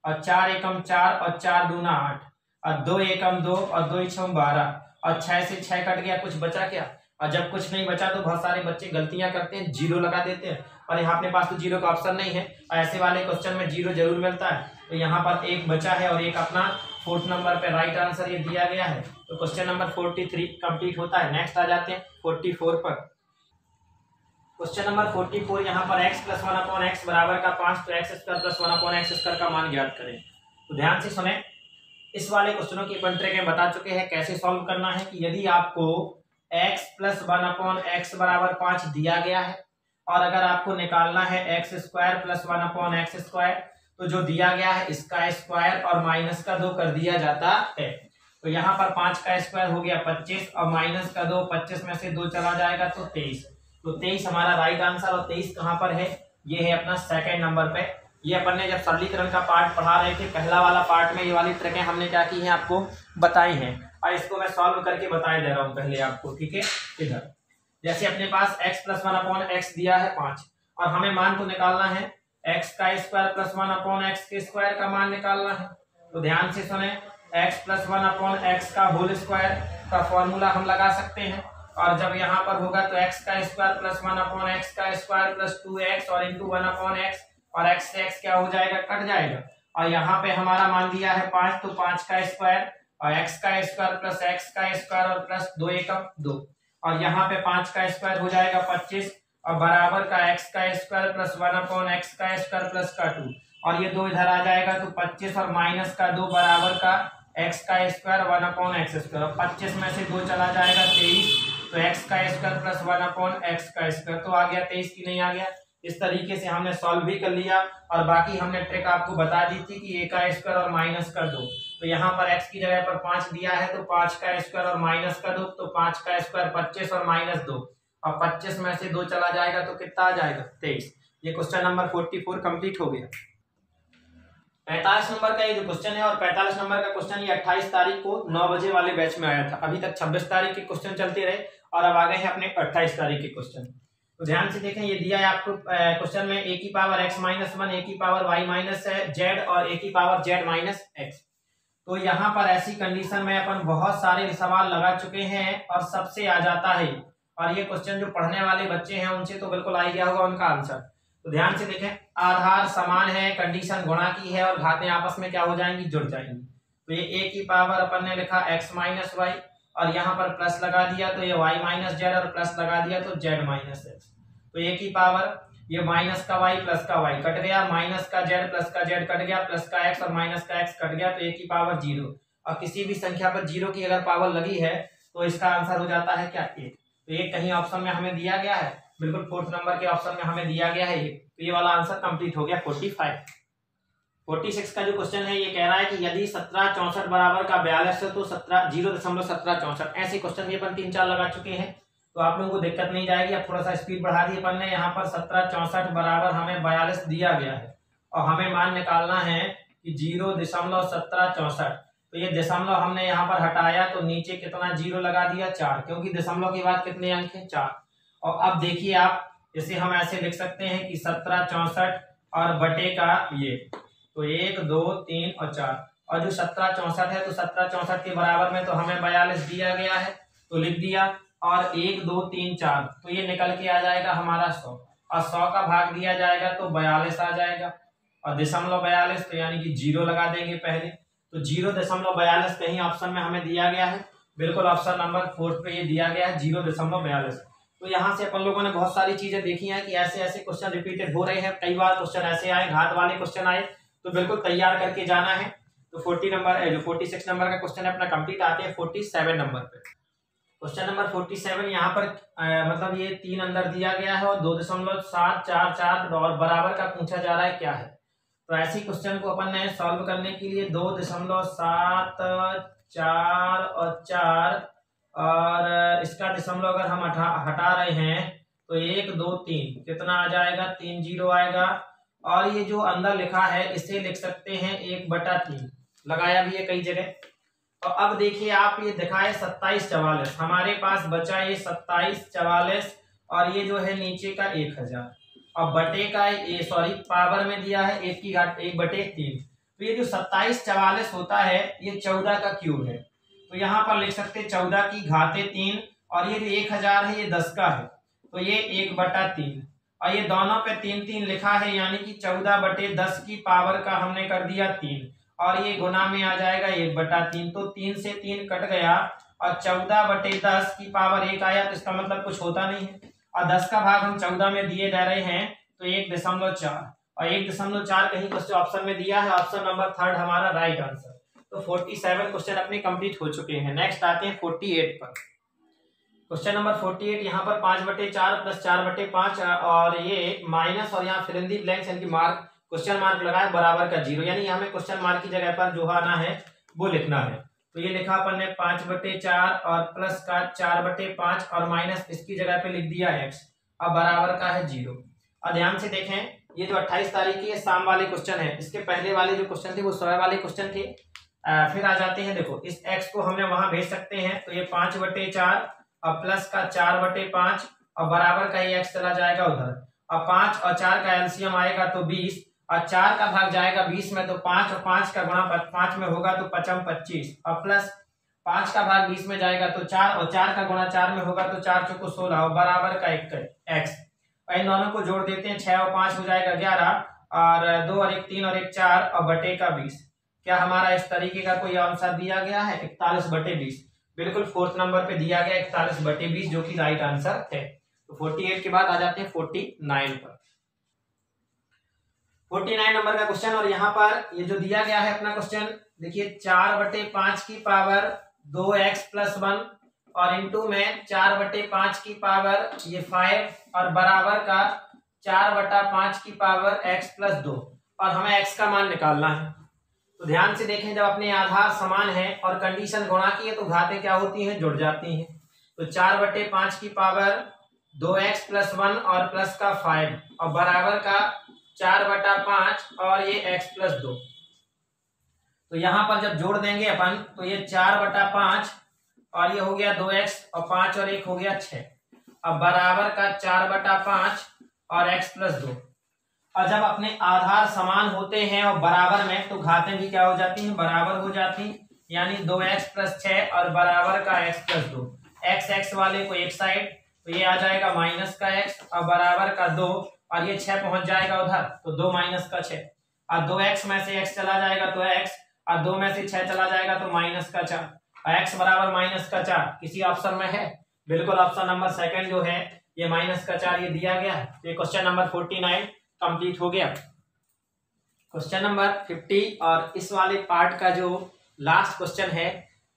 और 4 एकम 4 और 4 दूना 8 और 2 एकम 2 और 2 छम 12 और 6 से 6 कट गया, कुछ बचा क्या? और जब कुछ नहीं बचा तो बहुत सारे बच्चे गलतियां करते हैं, 0 लगा देते हैं और यहाँ अपने पास तो 0 का ऑप्शन नहीं है और ऐसे वाले क्वेश्चन में 0 जरूर मिलता है। तो यहाँ पर 1 बचा है और 1 अपना 4th नंबर पे राइट आंसर ये दिया गया है। तो क्वेश्चन नंबर 43 कंप्लीट होता है। नेक्स्ट आ जाते हैं 44 पर। क्वेश्चन नंबर 44 यहाँ पर x + 1/x बराबर का 5 तो x² + 1/x² का मान ज्ञात करें। तो ध्यान से सुने, इस वाले क्वेश्चनों की अपन ट्रिक बता चुके हैं कैसे सॉल्व करना है कि यदि आपको x + 1/x बराबर 5 दिया गया है और अगर आपको निकालना है x² + 1/x², तो जो दिया गया है इसका स्क्वायर और माइनस का 2 कर दिया जाता है। तो यहाँ पर 5 का स्क्वायर हो गया 25 और माइनस का 2, 25 में से 2 चला जाएगा तो 23। तो 23 हमारा राइट आंसर और 23 कहाँ पर है, ये है अपना सेकंड नंबर पे। ये अपन ने जब सरलीकरण का पार्ट पढ़ा रहे थे पहला वाला पार्ट में ये वाली ट्रिकें हमने क्या की है आपको बताई हैं और इसको मैं सॉल्व करके बताए दे रहा हूँ पहले आपको। ठीक है, इधर जैसे अपने पास x + 1/x दिया है 5 और हमें मान तो निकालना है x² + 1/x² का मान निकालना है। तो ध्यान से सुने, x + 1/x का होल स्क्वायर का फॉर्मूला हम लगा सकते हैं और जब यहाँ पर होगा तो x² + 1/x² + 2x और इंटू 1/x और x से x क्या हो जाएगा, कट जाएगा और यहाँ पे हमारा मान दिया है 5 तो 5 का स्क्वायर और x² + x² और प्लस 2 एकम 2 और यहाँ पे 5 का स्क्वायर हो जाएगा 25 और बराबर का x² + 1/x² प्लस का 2 और ये 2 इधर आ जाएगा तो 25 और माइनस का 2 बराबर का x² 1/x²। 25 में से 2 चला जाएगा 23 तो x² + 1/x²। तो आ गया 23 की नहीं आ गया। इस तरीके से हमने सॉल्व भी कर लिया और बाकी हमने ट्रिक आपको बता दी थी कि a का स्क्वायर और माइनस का 2। तो यहाँ पर x की जगह पर 5 दिया है तो 5 का स्क्वायर और माइनस का 2 तो 5 का स्क्वायर 25 और माइनस 2 और 25 में से 2 चला जाएगा तो कितना आ जाएगा 23। ये क्वेश्चन नंबर 44 कंप्लीट हो गया। 45 नंबर का ये जो क्वेश्चन है और 45 नंबर का क्वेश्चन ये 28 तारीख को 9 बजे वाले बैच में आया था। अभी तक 26 तारीख के क्वेश्चन चलते रहे और अब आ गए हैं अपने 28 तारीख के क्वेश्चन। तो ध्यान से देखें, ये दिया है आपको क्वेश्चन में a की पावर x - 1, a की पावर y - z और a की पावर z - x। तो यहाँ पर ऐसी कंडीशन में अपन बहुत सारे सवाल लगा चुके हैं और सबसे आ जाता है और ये क्वेश्चन जो पढ़ने वाले बच्चे हैं उनसे तो बिल्कुल आ गया होगा उनका आंसर। तो ध्यान से देखें, आधार समान है, कंडीशन गुणा की है और घातें आपस में क्या हो जाएंगी, जुड़ जाएंगी। तो ये a की पावर अपन ने लिखा x माइनस वाई और यहाँ पर प्लस लगा दिया तो ये y माइनस जेड और प्लस लगा दिया तो z माइनस एक्स। तो a की पावर ये माइनस का y प्लस का y कट गया, माइनस का z प्लस का z कट गया, प्लस का x और माइनस का x कट गया, तो a की पावर 0। और किसी भी संख्या पर 0 की अगर पावर लगी है तो इसका आंसर हो जाता है क्या, 1। तो एक कहीं ऑप्शन में हमें दिया गया है, बिल्कुल 4th नंबर के ऑप्शन में हमें दिया गया है 1। तो ये वाला आंसर कंप्लीट हो गया 45। 46 का जो क्वेश्चन है ये कह रहा है कि यदि 1764 बराबर का 42 है तो 0.1764। ऐसे क्वेश्चन ये अपन 3-4 लगा चुके हैं, तो आप लोगों को दिक्कत नहीं जाएगी। अब थोड़ा सा स्पीड बढ़ा दी अपन ने। यहाँ पर 1764 बराबर हमें 42 दिया गया है और हमें मान निकालना है कि 0.1764। तो ये दशमलव हमने यहाँ पर हटाया तो नीचे कितना 0 लगा दिया, 4, क्योंकि दशमलव के बाद कितने अंक है, 4। और अब देखिए आप, इसे हम ऐसे लिख सकते हैं कि 1764 और बटे का ये, तो 1 2 3 और 4, और जो 1764 है तो 1764 के बराबर में तो हमें 42 दिया गया है तो लिख दिया, और 1 2 3 4 तो ये निकल के आ जाएगा हमारा 100, और 100 का भाग दिया जाएगा तो 42 आ जाएगा, और दशमलव 42 तो यानी कि 0 लगा देंगे पहले। तो 0.42 कहीं ऑप्शन में हमें दिया गया है, बिल्कुल ऑप्शन नंबर 4 पे ये दिया गया है 0.42। तो यहाँ से अपन लोगों ने बहुत सारी चीजें देखी हैं कि ऐसे ऐसे क्वेश्चन रिपीटेड हो रहे हैं, कई बार क्वेश्चन ऐसे आए, घात वाले क्वेश्चन आए, तो बिल्कुल तैयार करके जाना है। तो 46 नंबर का क्वेश्चन अपना कंप्लीट। आते हैं 47 नंबर पे। क्वेश्चन नंबर 47 यहाँ पर मतलब ये 3 अंदर दिया गया है और 2.744 और बराबर का पूछा जा रहा है क्या है। तो ऐसी क्वेश्चन को अपन ने सॉल्व करने के लिए 2.7 और 4 और इसका दशमलव अगर हम हटा रहे हैं तो 1 2 3 कितना आ जाएगा, 3 0 आएगा, और ये जो अंदर लिखा है इसे लिख सकते हैं 1/3, लगाया भी है कई जगह। और अब देखिए आप, ये दिखाए 2744, हमारे पास बचा ये 2744 और ये जो है नीचे का 1000 और बटे का पावर में दिया है 1 की घात 1/3। तो ये जो 2744 होता है ये 14 का क्यूब है, तो यहाँ पर लिख सकते 14 की घाते 3, और ये जो 1000 है ये 10 का है तो ये 1/3, और ये दोनों पे 3 3 लिखा है यानी कि 14/10 की पावर का हमने कर दिया 3, और ये गुना में आ जाएगा 1/3। तो 3 से 3 कट गया और 14/10 की पावर 1 आया, तो इसका मतलब कुछ होता नहीं है, और 10 का भाग हम 14 में दिए जा रहे हैं तो 1.4, और 1.4 कहीं क्वेश्चन ऑप्शन में दिया है, ऑप्शन नंबर 3 हमारा राइट आंसर। तो 47 क्वेश्चन अपने कंप्लीट हो चुके हैं। नेक्स्ट आते हैं 48 पर। क्वेश्चन नंबर 48 यहाँ पर 5/4 प्लस 4/5 और ये माइनस और यहाँ फिल इन द ब्लैंक्स यानी कि मार्क क्वेश्चन मार्क लगाए बराबर का 0, यानी हमें क्वेश्चन मार्क की जगह पर जो आना है वो लिखना है। तो ये लिखा अपन ने 5/4 और प्लस का 4/5 और माइनस इसकी जगह पे लिख दिया x, अब बराबर का है 0। और ध्यान से देखें, ये जो 28 तारीख की शाम वाले क्वेश्चन है, इसके पहले वाले जो क्वेश्चन थे वो सुबह वाले क्वेश्चन थे। फिर आ जाते हैं, देखो इस x को हमने वहां भेज सकते हैं, तो ये 5/4 और प्लस का 4/5 और बराबर का ये x चला जाएगा उधर, और 5 और 4 का एलसीएम आएगा तो 20, और 4 का भाग जाएगा 20 में तो 5 और 5 का गुणा 5 में होगा तो 5 25, और प्लस 5 का भाग 20 में जाएगा तो 4 और 4 का गुणा 4 में होगा तो 4 चौको 16 और बराबर का 1 x। इन दोनों को जोड़ देते हैं, 6 और 5 हो जाएगा 11, और 2 और 1 3 और 1 4 और बटे का 20। क्या हमारा इस तरीके का कोई आंसर दिया गया है? 41/20, बिल्कुल 4th नंबर पे दिया गया 41/20 जो कि राइट आंसर है। तो 48 के बाद आ जाते हैं 49 पर। 49 नंबर का क्वेश्चन, और यहाँ पर ये जो दिया गया है अपना क्वेश्चन देखिए, 4/5 की पावर 2x + 1 और इंटू में 4/5 की पावर ये 5 और बराबर का 4/5 की पावर x + 2, और हमें x का मान निकालना है। तो ध्यान से देखें, जब अपने आधार समान है और कंडीशन गुणा की है तो घातें क्या होती हैं, जुड़ जाती हैं। तो 4/5 की पावर 2x + 1 और प्लस का 5 और बराबर का 4/5 और ये x + 2। तो यहां पर जब जोड़ देंगे अपन तो ये 4/5 और ये हो गया 2x और 5 और 1 हो गया 6, अब बराबर का 4/5 और x + 2। और जब अपने आधार समान होते हैं और बराबर में तो घातें भी क्या हो जाती हैं, बराबर हो जाती, यानी 2x + 6 और बराबर का x + 2। x वाले को एक साइड, तो ये आ जाएगा माइनस का x और बराबर का 2, और ये 6 पहुंच जाएगा उधर, तो 2 माइनस का 6, और 2x में से x चला जाएगा तो x, और 2 में से 6 चला जाएगा तो माइनस का 4, और x बराबर माइनस का 4 किसी ऑप्शन में है? बिल्कुल ऑप्शन नंबर सेकंड जो है ये माइनस का 4 ये दिया गया है। तो ये क्वेश्चन नंबर 49 कंप्लीट हो गया। क्वेश्चन नंबर 50 और इस वाले पार्ट का जो लास्ट क्वेश्चन है,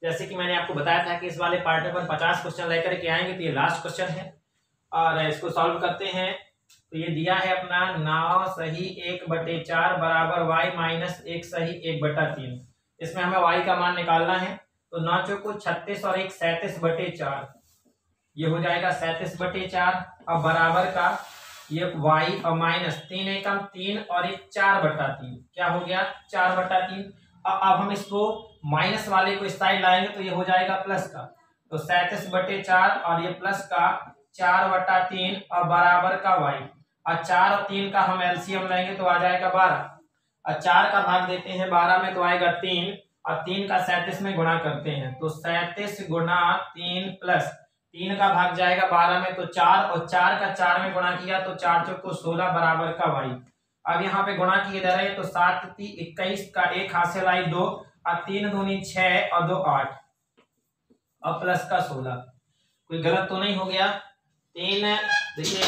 जैसे कि मैंने आपको बताया था कि इस वाले पार्ट में अपन 50 क्वेश्चन लेकर के आएंगे, तो ये लास्ट क्वेश्चन है और इसको सॉल्व करते हैं। तो ये दिया है अपना 9 सही 1/4 बराबर y माइनस 1 सही 1/3। इसमें हमें y का मान निकालना है, तो 9 चौको 36 और 1 37/4, ये हो जाएगा 37/4, और बराबर का ये y और माइनस 3 एकम 3 और 1 4/3, क्या हो गया 4/3। अब हम इसको माइनस वाले को इस साइड लाएंगे तो ये हो जाएगा प्लस का, तो 37/4 और ये प्लस का 4/3 और बराबर का y, और 4 और 3 का हम एलसीएम लेंगे तो आ जाएगा 12, और 4 का भाग देते हैं 12 में तो आएगा 3, और 3 का 37 में गुणा करते हैं तो 37 गुणा 3 प्लस 3 का भाग जाएगा 12 में तो 4, और 4 का 4 में गुणा किया तो 4 चौको 16 बराबर का y। अब यहाँ पे गुणा किए जा रहे हैं तो 7 × 21 का 1 हासिल आई 2, और 3 दूनी 6 और 2 8, और प्लस का 16, कोई गलत तो नहीं हो गया? 3 देखिए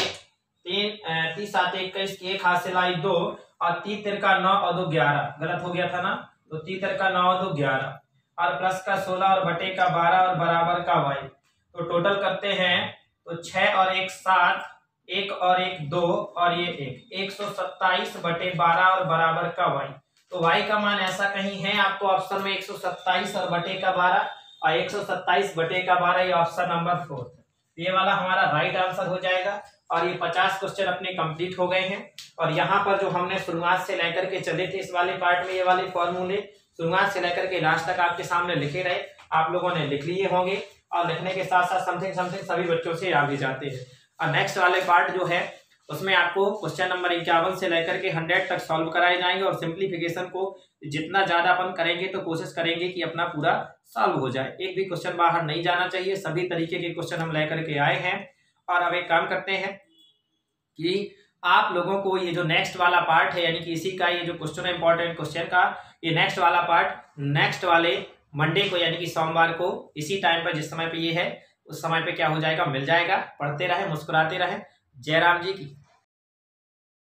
3 7 21 की 1 हासिल आई 2, और 3 3 का 9 और 2 11, गलत हो गया था ना, तो 3 3 का 9 और 2 11, और प्लस का 16 और बटे का 12 और बराबर का y। तो टोटल करते हैं तो 6 और 1 7, 1 और 1 2 और ये 127/12 और बराबर का y। तो y का मान ऐसा कहीं है आपको ऑप्शन में 127 और बटे का 12 और 127 बटे का 12, ये ऑप्शन नंबर 4, ये वाला हमारा राइट आंसर हो जाएगा। और ये 50 क्वेश्चन अपने कंप्लीट हो गए हैं। और यहाँ पर जो हमने शुरुआत से लेकर के चले थे इस वाले पार्ट में, ये वाले फॉर्मूले शुरुआत से लेकर के लास्ट तक आपके सामने लिखे रहे, आप लोगों ने लिख लिए होंगे, और लिखने के साथ साथ समथिंग समथिंग सभी बच्चों से याद भी जाते हैं। और नेक्स्ट वाले पार्ट जो है उसमें आपको क्वेश्चन नंबर 51 से लेकर के 100 तक सॉल्व कराए जाएंगे, और सिंप्लीफिकेशन को जितना ज्यादा अपन करेंगे तो कोशिश करेंगे कि अपना पूरा सॉल्व हो जाए, एक भी क्वेश्चन बाहर नहीं जाना चाहिए, सभी तरीके के क्वेश्चन हम लेकर के आए हैं। और अब एक काम करते हैं कि आप लोगों को ये जो नेक्स्ट वाला पार्ट है, यानी कि इसी का ये जो क्वेश्चन है इंपॉर्टेंट क्वेश्चन का, ये नेक्स्ट वाला पार्ट नेक्स्ट वाले मंडे को यानी कि सोमवार को इसी टाइम पर जिस समय पे ये है उस समय पे क्या हो जाएगा, मिल जाएगा। पढ़ते रहे, मुस्कुराते रहे। जय राम जी की।